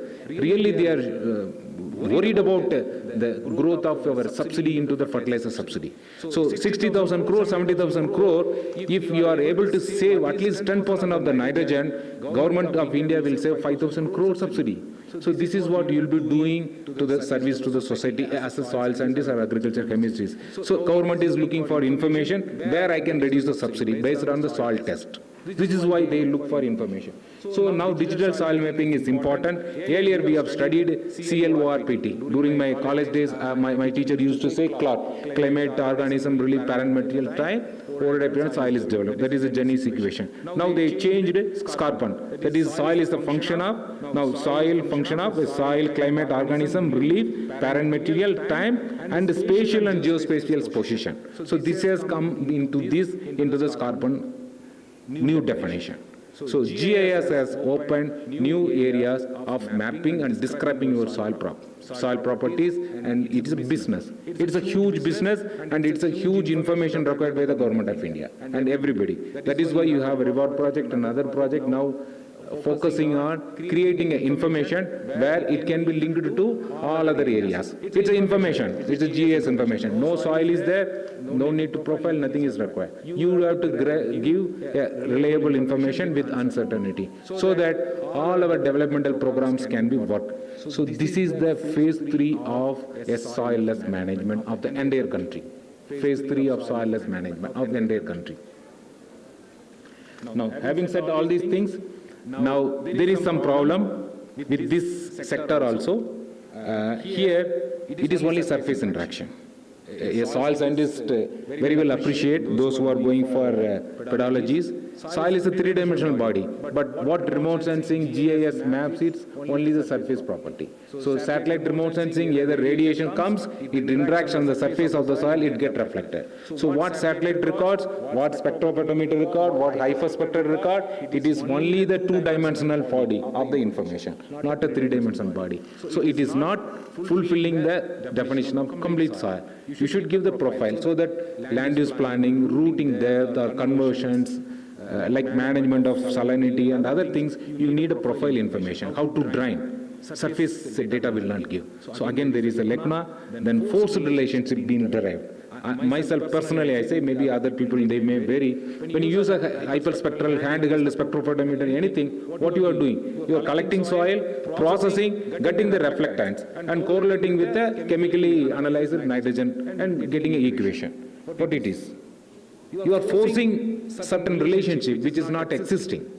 worried about the growth of our subsidy into the fertilizer subsidy. So 60,000 crore, 70,000 crore, if you are able to save at least 10% of the nitrogen, government of India will save 5,000 crore subsidy. So this is what you will be doing to the service to the society as a soil scientist or agriculture chemist. So government is looking for information where I can reduce the subsidy based on the soil test. This is why they look for information. So now digital soil mapping is important. Earlier we have studied CLORPT. During my college days, my teacher used to say CLOT, climate, organism, relief, parent material, time, over a period soil is developed. That is a Jenny's equation. Now they changed SCARPON. That is soil is the function of, now soil function of the soil, climate, organism, relief, parent material, time, and the spatial and geospatial position. So this has come into the SCARPON new definition. So GIS has opened new areas of mapping and describing your soil properties, and it is a business. It's a huge business, and it's a huge information required by the government of India and everybody. That is why you have a reward project, another project now focusing on creating information where it can be linked to all other areas. It's a information, it's a GIS information. No soil is there, no need to profile, nothing is required. You have to give reliable information with uncertainty so that all our developmental programs can be worked. So this is the phase 3 of a soilless management of the entire country. Phase 3 of soilless management of the entire country. Now, having said all these things, now there is some problem with this sector also. Here, it is only surface interaction. A soil scientist very well appreciate those who are going for pedologies. Soil is a three-dimensional body, but what remote sensing GIS maps, it's only the surface property. So satellite remote sensing, either radiation comes, it interacts on the surface of the soil, it gets reflected. So what satellite records, what spectrophotometer record, what hyperspectral record, it is only the two-dimensional body of the information, not a three-dimensional body. So it is not fulfilling the definition of complete soil. You should give the profile so that land use planning, routing depth or conversions, like management of salinity and other things, you need a profile information, how to drain. Surface data will not give. So again, there is a LECMA, then forced relationship being derived. Myself personally, I say, maybe other people, they may vary. When you use a hyperspectral, handheld spectrophotometer, anything, what you are doing? You are collecting soil, processing, getting the reflectance, and correlating with the chemically analyzed nitrogen and getting an equation. What it is? You are forcing certain relationship which is not existing.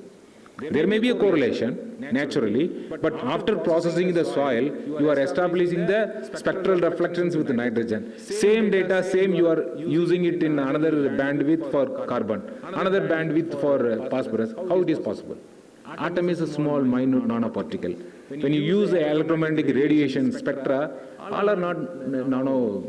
There may be a correlation, naturally, but after processing the soil, you are establishing the spectral reflectance with the nitrogen. Same data, same, you are using it in another bandwidth for carbon, another bandwidth for phosphorus. How it is possible? Atom is a small, minute nanoparticle. When you use the electromagnetic radiation spectra, all are not nano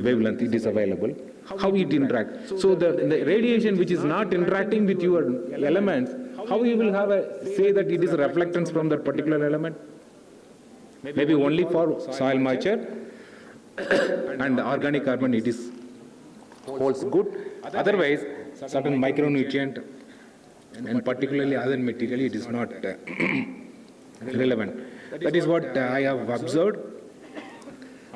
wavelength, it is available. How it interacts. So the radiation which is not interacting with your elements, how you will have say that it is a reflectance from that particular element? Maybe only for soil moisture and organic carbon it is holds good. Otherwise, certain micronutrient and particularly other material, it is not relevant. That is what I have observed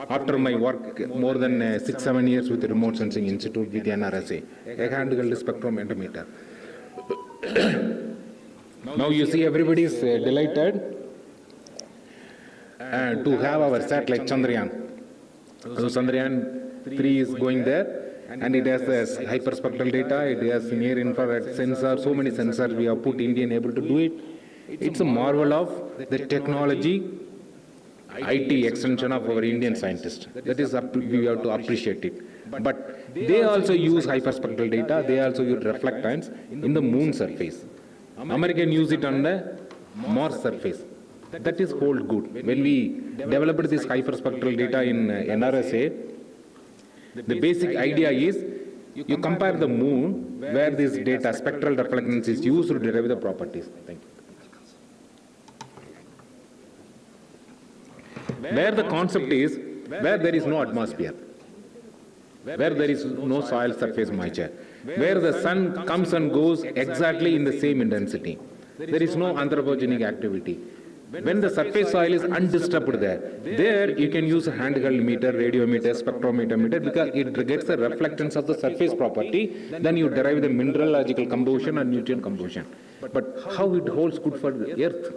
after my work more than 6-7 years with the Remote Sensing Institute with the NRSA, a handheld spectrometer. Now you see everybody is delighted to have our satellite Chandrayaan. So Chandrayaan 3 is going there, and it has hyperspectral data, it has near infrared sensor, so many sensors we have put Indian able to do it. It's a marvel of the technology, IT extension of our Indian scientists. That is, we have to appreciate it. But they also use hyperspectral data, they also use reflectance in the moon surface. American use it on the Mars surface. That is hold good. When we developed this hyperspectral data in NRSA, the basic idea is you compare the moon where this data, spectral reflectance is used to derive the properties. Thank you. Where the concept is, where there is no atmosphere. where there is no soil surface moisture, where the sun comes and goes exactly in the same intensity. There is no anthropogenic activity. When the surface soil is undisturbed there you can use a handheld meter, radiometer, spectrometer meter, because it gets the reflectance of the surface property, then you derive the mineralogical composition and nutrient composition. But how it holds good for the earth?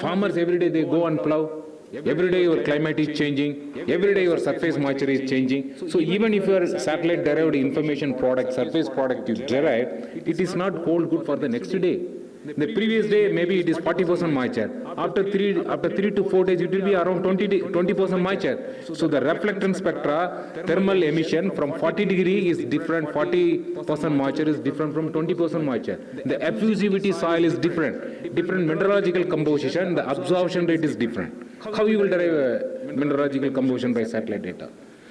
Farmers every day they go and plow. Every day your climate is changing. Every day your surface moisture is changing. So even if your satellite derived information product, surface product you derive, it is not hold good for the next day. The previous day maybe it is 40% moisture. After 3 to 4 days it will be around 20% moisture. So the reflectance spectra, thermal emission from 40 degree is different, 40% moisture is different from 20% moisture. The effusivity soil is different mineralogical composition, the absorption rate is different. How you will derive a mineralogical composition by satellite data?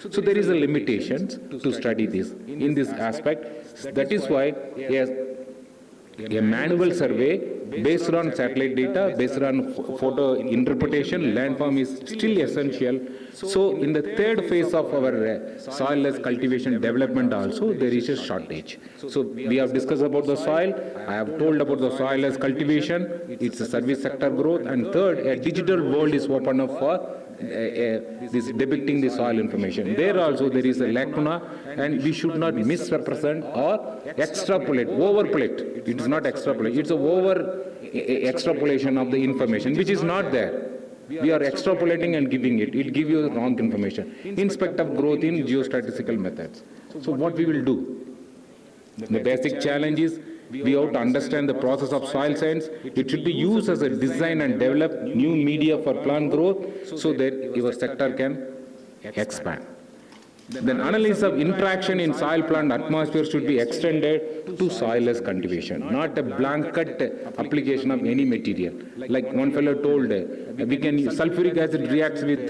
So there is a limitations to study this in this aspect. That is why a manual survey based on satellite data, based on photo interpretation, landform is still essential. So in the third phase of our soilless cultivation development also, there is a shortage. So we have discussed about the soil, I have told about the soilless cultivation, it's a service sector growth, and third, a digital world is open up for this depicting the soil information. There also there is a lacuna, and we should not misrepresent or extrapolate, overplate. It is not extrapolate, it's a over extrapolation of the information which is not there. We are extrapolating and giving it. It will give you wrong information. Inspect of growth in geostatistical methods. So what we will do? The basic challenge is we have to understand the process of soil science. It should be used as a design and develop new media for plant growth so that your sector can expand. Then analysis of interaction in soil plant atmosphere should be extended to soilless cultivation, not a blanket application of any material. Like one fellow told, we can sulfuric acid reacts with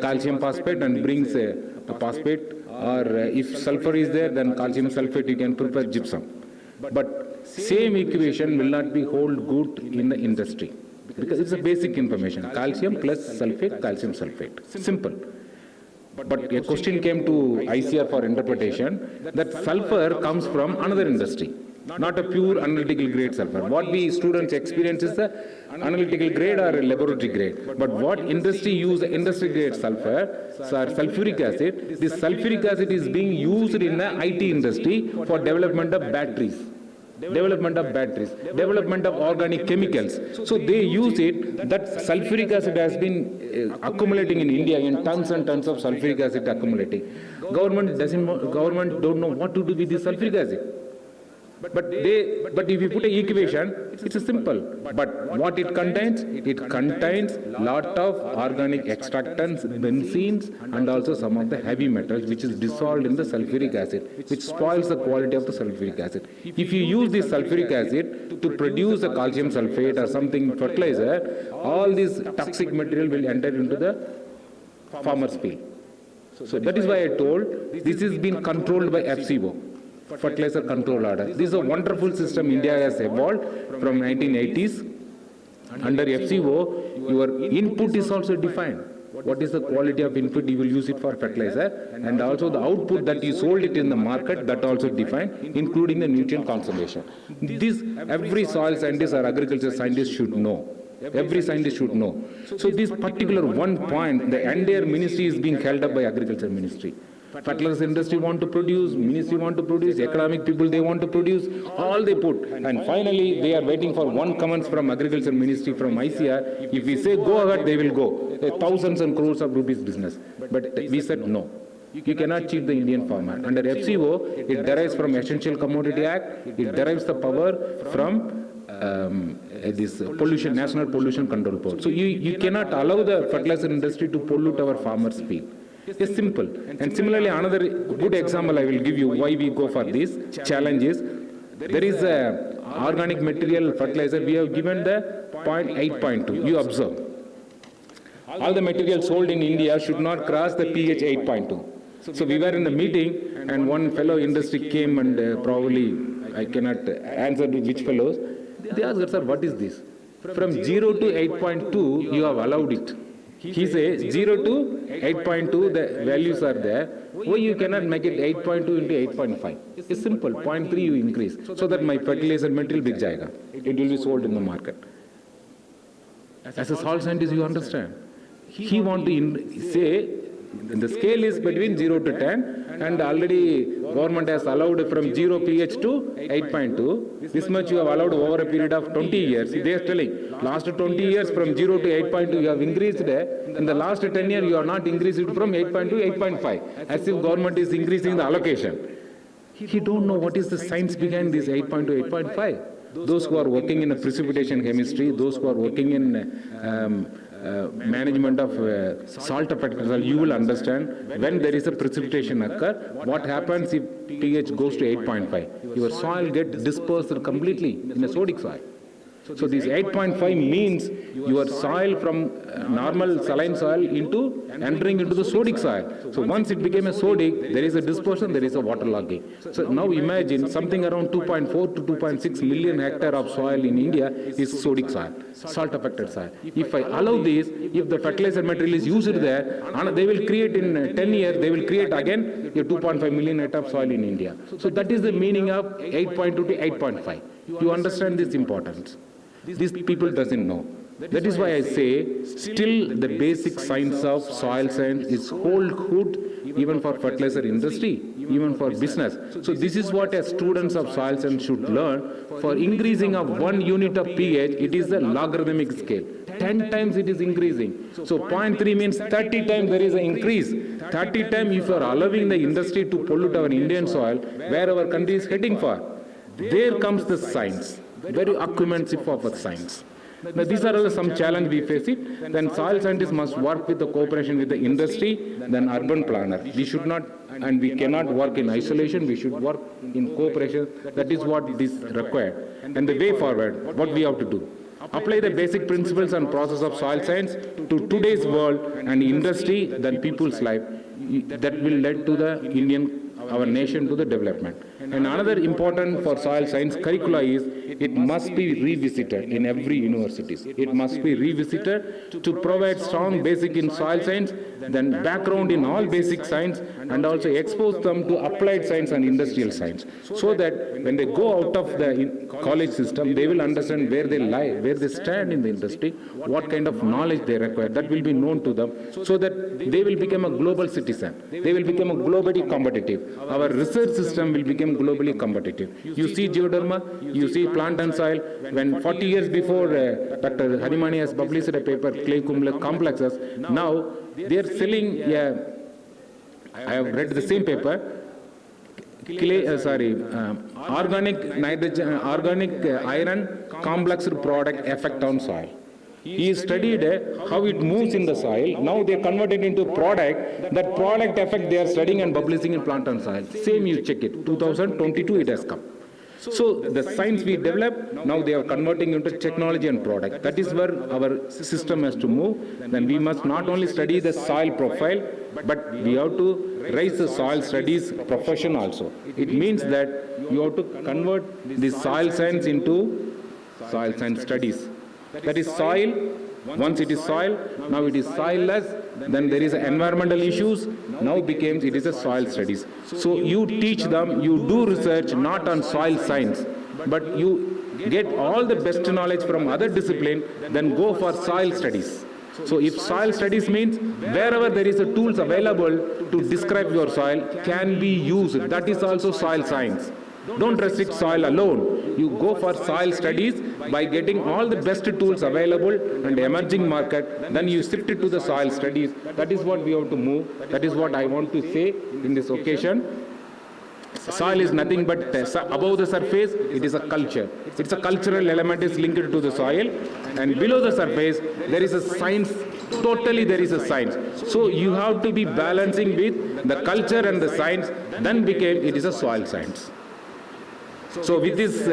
calcium phosphate and brings a phosphate, or if sulfur is there, then calcium sulfate you can prepare gypsum. But same equation will not be hold good in the industry, because it's a basic information. Calcium plus sulfate, calcium sulfate. Simple. But a question came to ICR for interpretation that sulfur comes from another industry, not a pure analytical grade sulfur. What we students experience is the analytical grade or a laboratory grade. But what industry use industry grade sulfur, sulfuric acid, this sulfuric acid is being used in the IT industry for development of batteries. Development of organic chemicals. So they use it, that sulfuric acid has been accumulating in India in tons and tons of sulfuric acid accumulating. Government don't know what to do with this sulfuric acid. But if you put an equation, it's simple. But what it contains? It contains lot of organic extractants, benzenes, and also some of the heavy metals which is dissolved in the sulfuric acid, which spoils the quality of the sulfuric acid. If you use this sulfuric acid to produce a calcium sulfate or something fertilizer, all this toxic material will enter into the farmer's field. So that is why I told this is being controlled by FCO. Fertilizer Control Order. This is a wonderful system India has evolved from 1980s. Under FCO, your input is also defined. What is the quality of input you will use it for fertilizer, and also the output that you sold it in the market, that also defined, including the nutrient conservation. This every soil scientist or agriculture scientist should know. Every scientist should know. So this particular one point, the entire ministry is being held up by agriculture ministry. Fertilizer industry want to produce, ministry want to produce, economic people they want to produce, all they put. And finally they are waiting for one comments from agriculture ministry, from ICR. If we say go ahead, they will go. Thousands and crores of rupees business. But we said no. You cannot cheat the Indian farmer. Under FCO, it derives from Essential Commodity Act, it derives the power from this pollution, National Pollution Control Board. So you cannot allow the fertilizer industry to pollute our farmers' field. It's simple. And similarly, another good example I will give you why we go for these challenges. There is a organic material fertilizer. We have given the 0.8.2. You observe. All the material sold in India should not cross the pH 8.2. So we were in the meeting, and one fellow industry came, and probably I cannot answer which fellows. They asked, sir, what is this? From 0 to 8.2, you have allowed it. He says 0 to 8.2, the values are there. Why you cannot make it 8.2 into 8.5? It's simple, 0.3 you increase, so that my fertilizer material big jayega. It will be sold in the market. As a soil scientist, you understand. He want to say the scale is between 0 to 10, and already government has allowed from 0 pH to 8.2. This much you have allowed over a period of 20 years. They are telling last 20 years from 0 to 8.2 you have increased. In the last 10 years you are not increased it from 8.2 to 8.5, as if government is increasing the allocation. He don't know what is the science behind this 8.2 to 8.5. Those who are working in precipitation chemistry, those who are working in management of salt affected soil, you will understand when there is a precipitation occur, what happens if pH goes to 8.5. Your soil gets dispersed completely in a sodic soil. So this 8.5 means your soil from normal saline soil into entering into the sodic soil. So once it became a sodic, there is a dispersion, there is a waterlogging. So now imagine something around 2.4 to 2.6 million hectare of soil in India is sodic soil, salt affected soil. If I allow this, if the fertilizer material is used there, and they will create in 10 years, they will create again a 2.5 million hectare of soil in India. So that is the meaning of 8.2 to 8.5. You understand this importance. These people doesn't know. That is why I say still the basic science of soil science is hold good even for fertilizer industry, even for business. So this is what as students of soil science should learn. For increasing of 1 unit of pH, it is a logarithmic scale. 10 times it is increasing. So 0.3 means 30 times there is an increase. 30 times if you are allowing the industry to pollute our Indian soil, where our country is heading for. There comes the science. Very accumulative of science. Now these are all some challenges we face it. Then soil scientists must work with the cooperation with the industry, then urban planner. We should not and we cannot work in isolation, we should work in cooperation. That is what is required. And the way forward, what we have to do. Apply the basic principles and process of soil science to today's world and industry, then people's life. That will lead to the our nation to the development. And another important for soil science curricula is it must be revisited in every universities. It must be revisited to provide strong basic in soil science, then background in all basic science, and also expose them to applied science and industrial science, so that when they go out of the college system, they will understand where they lie, where they stand in the industry, what kind of knowledge they require. That will be known to them, so that they will become a global citizen. They will become a globally competitive. Our research system will become globally competitive. You see geoderma, you see plant and soil. When 40 years before Dr. Hadimani has published a paper, clay cumulus complexes, now they are selling, I have read the same paper, organic nitrogen, organic iron complex product effect on soil. He studied how it moves in the soil. Now they convert it into product. That product effect they are studying and publishing in plant and soil. Same you check it. 2022 it has come. So the science we develop, now they are converting into technology and product. That is where our system has to move. Then we must not only study the soil profile, but we have to raise the soil studies profession also. It means that you have to convert the soil science into soil science studies. That is soil. Once it is soil, now it is soilless. Then there is environmental issues. Now it is a soil studies. So you teach them, you do research not on soil science, but you get all the best knowledge from other discipline, then go for soil studies. So if soil studies means wherever there is a tools available to describe your soil can be used. That is also soil science. Don't restrict soil alone. You go for soil studies by getting all the best tools available and emerging market. Then you shift it to the soil studies. That is what we have to move. That is what I want to say in this occasion. Soil is nothing but above the surface, it is a culture. It's a cultural element is linked to the soil. And below the surface, there is a science. Totally there is a science. So you have to be balancing with the culture and the science. Then it is a soil science. So with this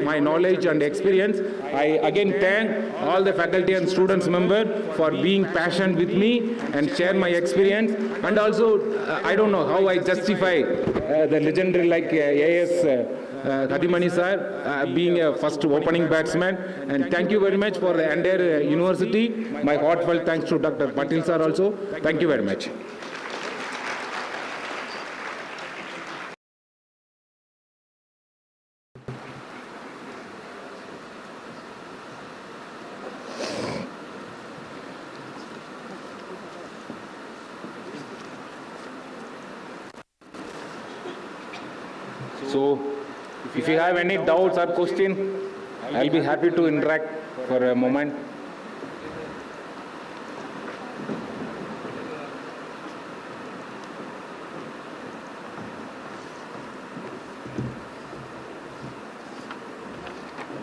my knowledge and experience, I again thank all the faculty and students member for being passionate with me and share my experience. And also, I don't know how I justify the legendary like AS Hadimani sir, being a first opening batsman. And thank you very much for the entire university. My heartfelt thanks to Dr. Patil sir also. Thank you very much. So, if you have any doubts or question, I'll be happy to interact for a moment.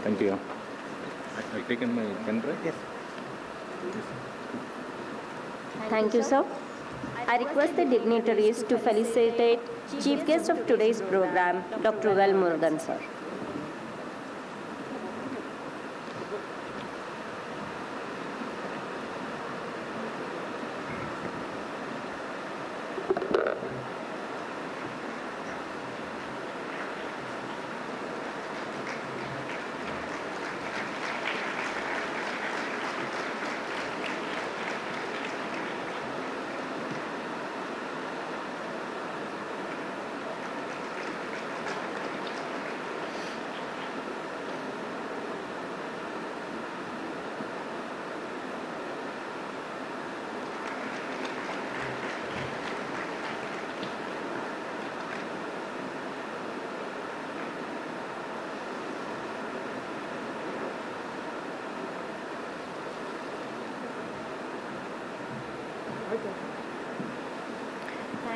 Thank you. I've taken my pen, right? Yes. Thank you, sir. I request the dignitaries to felicitate Chief Guest of today's program, Dr. Murugan, sir.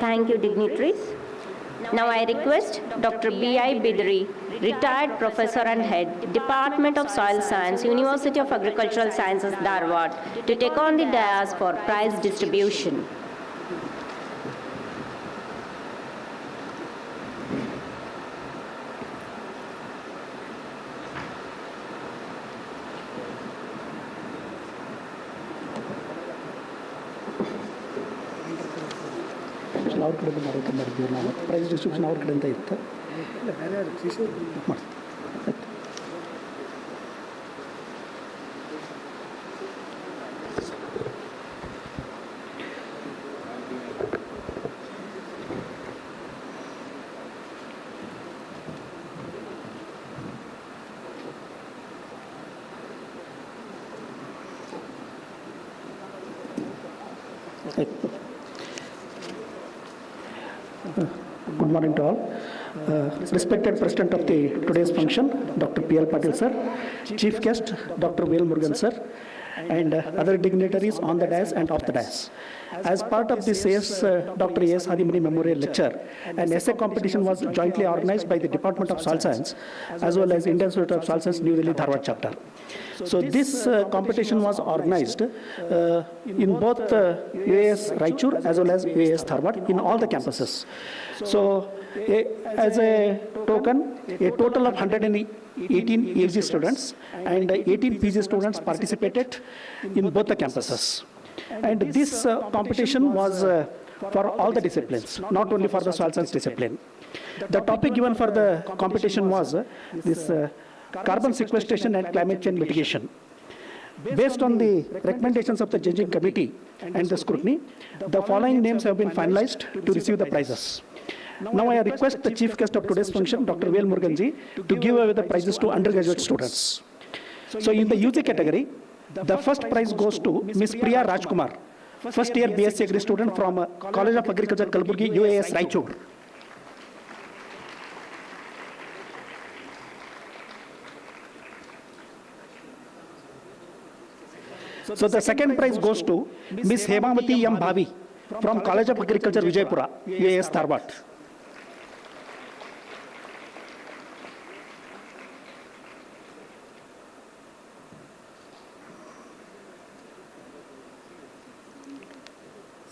Thank you, dignitaries. Now I request Dr. B.I. Bidri, retired professor and head, Department of Soil Science, University of Agricultural Sciences, Dharwad, to take on the dais for prize distribution. ಅವ್ರ ಕಡೆ ಮಾಡೋಕೆ ಮಾಡಿದ್ದೀವಿ ನಾವು prize distribution ಅವ್ರ ಕಡೆಯಿಂದ ಇತ್ತು ಮಾಡಿ Good morning to all. Respected President of the today's function, Dr. P.L. Patil sir, Chief Guest, Dr. Murugan sir, and other dignitaries on the dais and off the dais. As part of this Dr. A.S. Hadimani Memorial Lecture, an essay competition was jointly organized by the Department of Soil Science as well as Indian Institute of Soil Science New Delhi Dharwad chapter. So this competition was organized in both UAS Raichur as well as UAS Dharwad in all the campuses. So as a token, a total of 118 AG students and 18 PG students participated in both the campuses. And this competition was for all the disciplines, not only for the soil science discipline. The topic given for the competition was this carbon sequestration and climate change mitigation. Based on the recommendations of the judging committee and the scrutiny, the following names have been finalized to receive the prizes. Now I request the chief guest of today's function, Dr. Murugan ji, to give away the prizes to undergraduate students. So in the UG category, the first prize goes to Ms. Priya Rajkumar, first year BSc Agri student from College of Agriculture, Kalburgi, UAS Raichur. So the second prize goes to Ms. Hemamati M. Bhavi from College of Agriculture, Vijaypura, UAS Dharwad.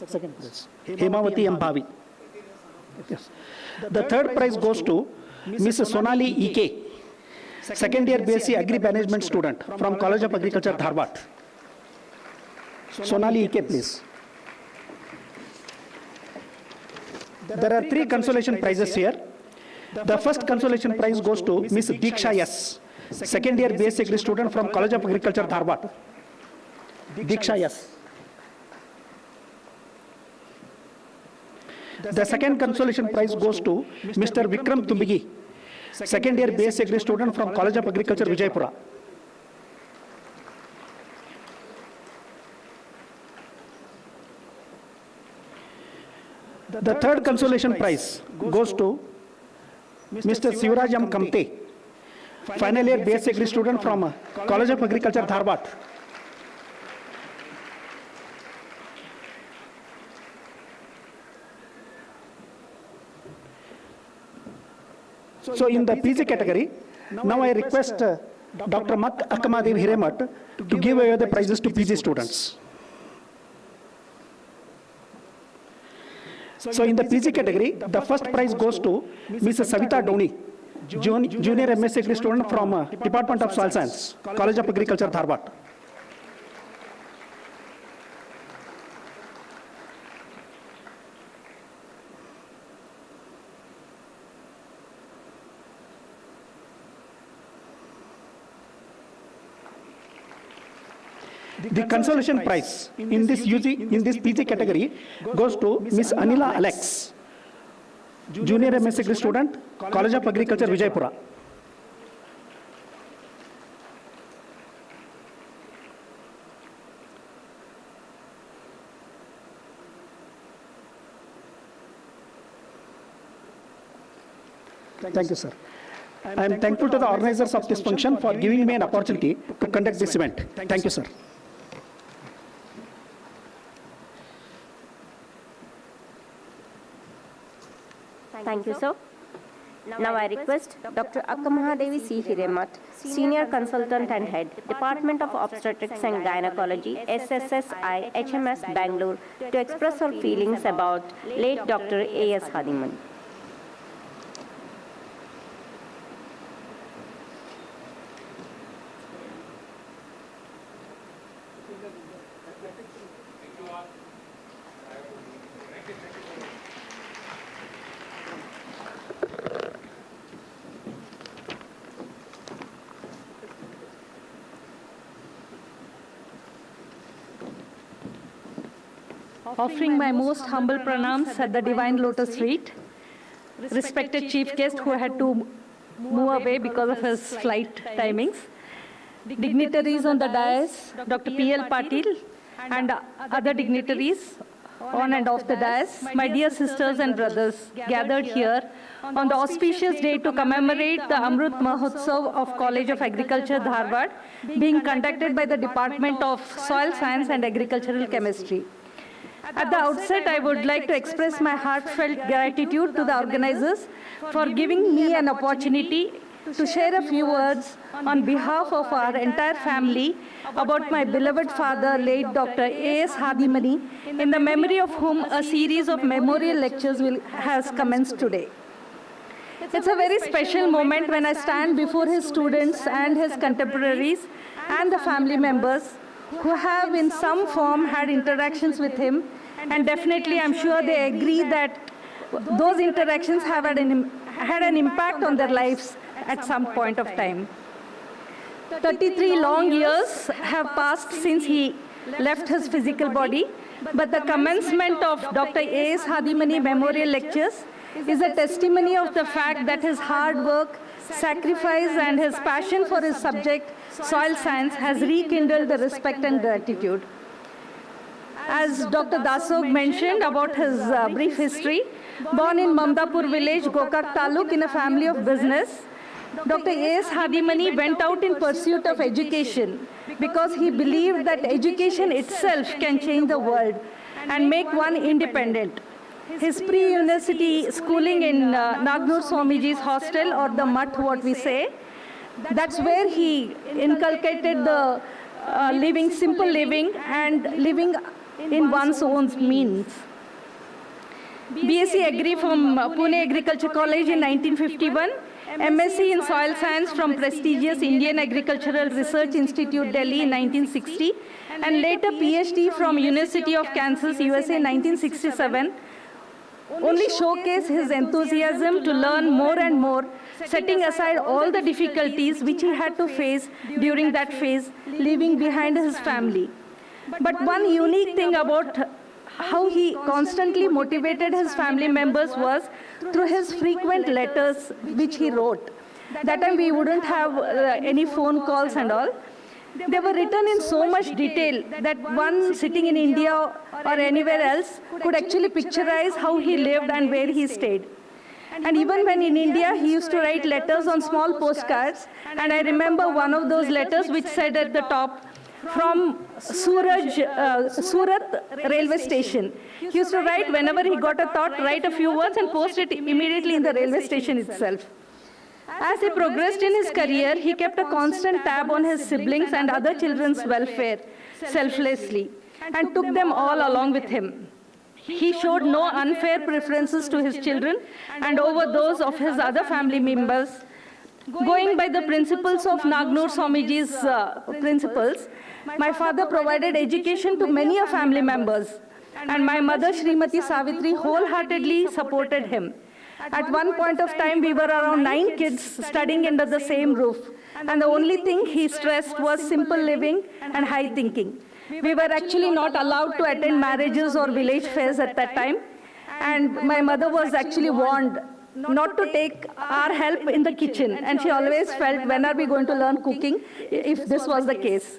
Second prize, Hemamati M. Bhavi. Yes. The third prize goes to Ms. Sonali E.K., second year BSc Agri Management student from College of Agriculture, Dharwad. Sonali E.K., please. There are 3 consolation prizes here. The first consolation prize goes to Miss Diksha S, second year BSc Agri student from College of Agriculture, Dharwad. Diksha S. The second consolation prize goes to Mr. Vikram Tumbigi, second year BSc Agri student from College of Agriculture, Vijaypura. The third consolation prize goes to Mr. Sivaraj M. Kamte, final year BSc Agri student from College of Agriculture, Dharwad. So in the PG category, now I request Dr. Mak Akamadev Hiremat to give away the prizes to PG students. So in the PG category, the first prize goes to Mrs. Savita Doni, junior MSc Agri student from Department of Soil Science, College of Agriculture, Dharwad. The consolation prize in this PG category goes to Miss Anila Alex, junior MSc Agri student, College of Agriculture, Vijaypura. Thank you, sir. I am thankful to the organizers of this function for giving me an opportunity to conduct this event. Thank you, sir. Thank you, sir. Now I request Dr. Akkamahadevi C. Hiremat, Senior Consultant and Head, Department of Obstetrics and Gynecology, SSSI, HMS, Bangalore, to express her feelings about late Dr. A.S. Hadimani. Offering my most humble pranams at the Divine Lotus Feet, respected chief guest who had to move away because of his flight timings, dignitaries on the dais, Dr. P.L. Patil, and other dignitaries on and off the dais, my dear sisters and brothers gathered here on the auspicious day to commemorate the Amrut Mahotsav of College of Agriculture, Dharwad, being conducted by the Department of Soil Science and Agricultural Chemistry. At the outset, I would like to express my heartfelt gratitude to the organizers for giving me an opportunity to share a few words on behalf of our entire family about my beloved father, late Dr. A.S. Hadimani, in the memory of whom a series of memorial lectures has commenced today. It's a very special moment when I stand before his students and his contemporaries and the family members who have in some form had interactions with him, and definitely I'm sure they agree that those interactions have had an impact on their lives at some point of time. 33 long years have passed since he left his physical body, but the commencement of Dr. A.S. Hadimani Memorial Lectures is a testimony of the fact that his hard work, sacrifice, and his passion for his subject, soil science, has rekindled the respect and gratitude. As Dr. Dasog mentioned about his brief history, born in Mamdapur village, Gokak Taluk, in a family of business, Dr. A.S. Hadimani went out in pursuit of education because he believed that education itself can change the world and make one independent. His pre-university schooling in Nagnur Swamiji's hostel, or the Mutt, what we say, that's where he inculcated the simple living and living in one's own means. BSc Agri from Pune Agriculture College in 1951, MSc in Soil Science from prestigious Indian Agricultural Research Institute, Delhi in 1960, and later PhD from University of Kansas, USA in 1967. only showcase his enthusiasm to learn more and more, setting aside all the difficulties which he had to face during that phase, leaving behind his family. But one unique thing about how he constantly motivated his family members was through his frequent letters which he wrote. That time we wouldn't have any phone calls and all. They were written in so much detail that one sitting in India or anywhere else could actually picturize how he lived and where he stayed. And even when in India, he used to write letters on small postcards. And I remember one of those letters which said at the top, from Surat railway station. He used to write, whenever he got a thought, write a few words and post it immediately in the railway station itself. As he progressed in his career, he kept a constant tab on his siblings and other children's welfare selflessly and took them all along with him. He showed no unfair preferences to his children and over those of his other family members. Going by the principles of Nagnur Swamiji's principles, my father provided education to many of family members, and my mother, Srimati Savitri, wholeheartedly supported him. At one point of time, we were around 9 kids studying under the same roof, and the only thing he stressed was simple living and high thinking. We were actually not allowed to attend marriages or village fairs at that time, and my mother was actually warned not to take our help in the kitchen, and she always felt, when are we going to learn cooking if this was the case?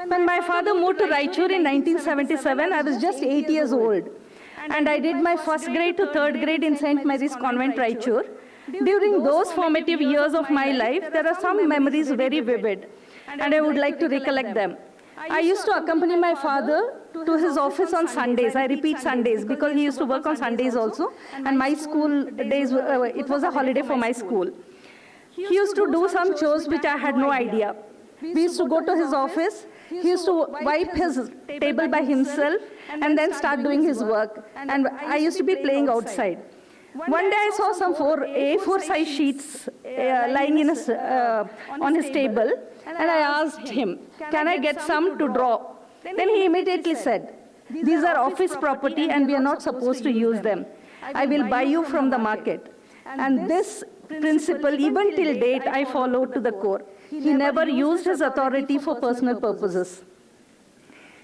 When my father moved to Raichur in 1977, I was just 8 years old. And I did my first grade to third grade in St. Mary's Convent, Raichur. During those formative years of my life, there are some memories very vivid, and I would like to recollect them. I used to accompany my father to his office on Sundays. I repeat Sundays, because he used to work on Sundays also, and my school days, it was a holiday for my school. He used to do some chores which I had no idea. We used to go to his office. He used to wipe his table by himself and then start doing his work. And I used to be playing outside. One day I saw some A4 size sheets lying in on his table, and I asked him, can I get some to draw? Then he immediately said, these are office property and we are not supposed to use them. I will buy you from the market. And this principle, even till date, I follow to the core. He never used his authority for personal purposes.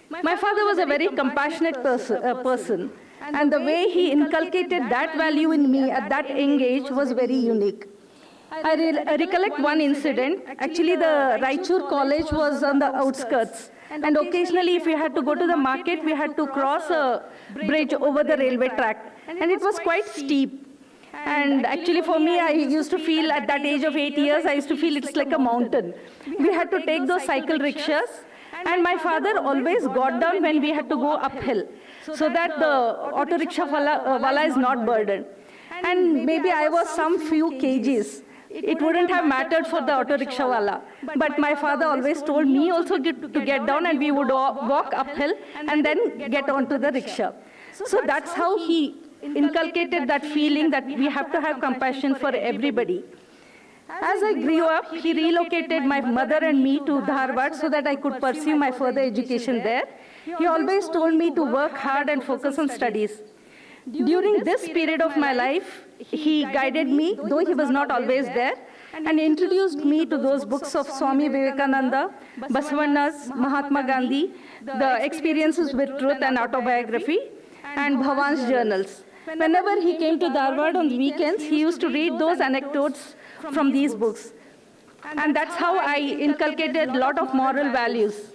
My father was a very compassionate person, and the way he inculcated that value in me at that young age was very unique. I recollect one incident. Actually, the Raichur college was on the outskirts, and occasionally if we had to go to the market, we had to cross a bridge over the railway track, and it was quite steep. And actually for me, I used to feel at that age of 8 years, I used to feel it's like a mountain. We had to take those cycle rickshaws, and my father always got down when we had to go uphill, so that the auto rickshaw wala is not burdened. And maybe I was some few kgs. It wouldn't have mattered for the auto rickshaw wala. But my father always told me also to get down, and we would walk uphill and then get onto the rickshaw. So that's how he inculcated that feeling that we have to have compassion for everybody. As I grew up, he relocated my mother and me to Dharwad so that I could pursue my further education there. He always told me to work hard and focus on studies. During this period of my life, he guided me, though he was not always there, and introduced me to those books of Swami Vivekananda, Basavanna's Mahatma Gandhi, the Experiences with Truth and Autobiography, and Bhavan's journals. Whenever he came to Dharwad on weekends, he used to read those anecdotes from these books. And that's how I inculcated a lot of moral values.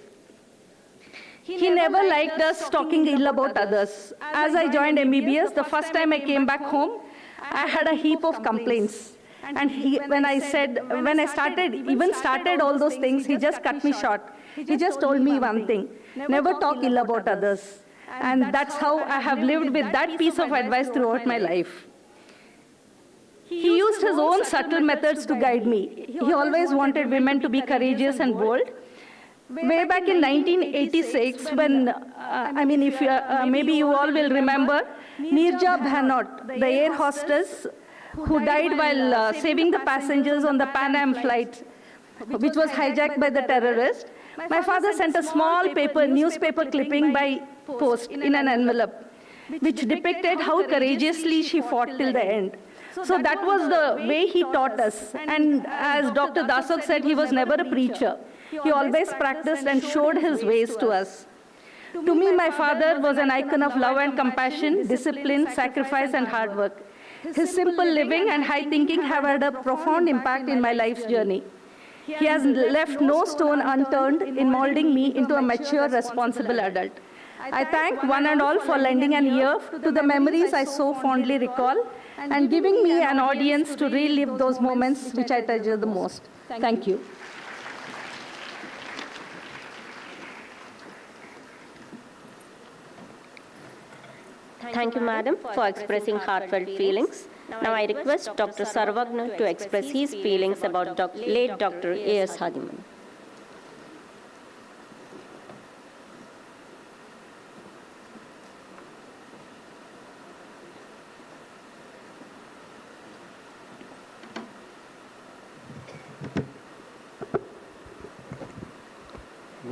He never liked us talking ill about others. As I joined MBBS, the first time I came back home, I had a heap of complaints. And when I started all those things, he just cut me short. He just told me one thing: never talk ill about others. And that's how I have lived with that piece of advice throughout my life. He used his own subtle methods to guide me. He always wanted women to be courageous and bold. Way back in 1986, when, maybe you all will remember, Neerja Bhanot, the air hostess who died while saving the passengers on the Pan Am flight, which was hijacked by the terrorists. My father sent a small newspaper clipping by post in an envelope. which depicted how courageously she fought till the end. So that was the way he taught us. And as Dr. Dasok said, he was never a preacher. He always practiced and showed his ways to us. To me, my father was an icon of love and compassion, discipline, sacrifice, and hard work. His simple living and high thinking have had a profound impact in my life's journey. He has left no stone unturned in molding me into a mature, responsible adult. I thank one and all for lending an ear to the memories I so fondly recall and giving me an audience to relive those moments which I treasure the most. Thank you. Thank you, Madam, for expressing heartfelt feelings. Now I request Dr. Sarvagna to express his feelings about late Dr. A.S. Hadimani.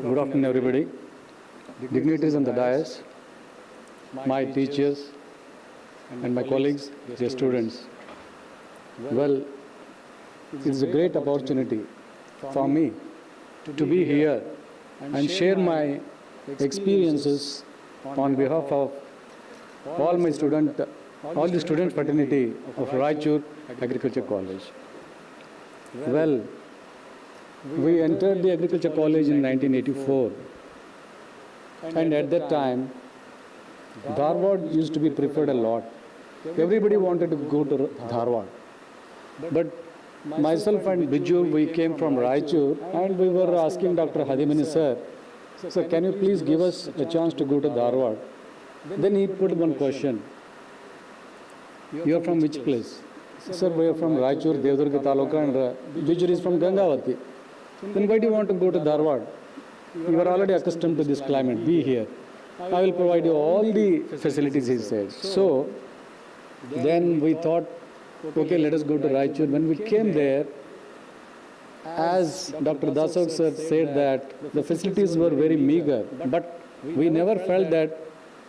Good afternoon, everybody. Dignitaries on the dais, my teachers, and my colleagues, dear students. Well, it's a great opportunity for me to be here and share my experiences on behalf of all the student fraternity of Raichur Agriculture College. Well, we entered the Agriculture College in 1984, and at that time, Dharwad used to be preferred a lot. Everybody wanted to go to Dharwad. But myself and Biju, we came from Raichur, and we were asking Dr. Hadimani, sir, can you please give us a chance to go to Dharwad? Then he put one question. You are from which place? Sir, we are from Raichur, Devdurga Taluka, and Biju is from Gangavati. Then why do you want to go to Dharwad? You are already accustomed to this climate. Be here. I will provide you all the facilities, he said. So, then we thought, okay, let us go to Raichur. When we came there, as Dr. Dasok sir said that the facilities were very meager, but we never felt that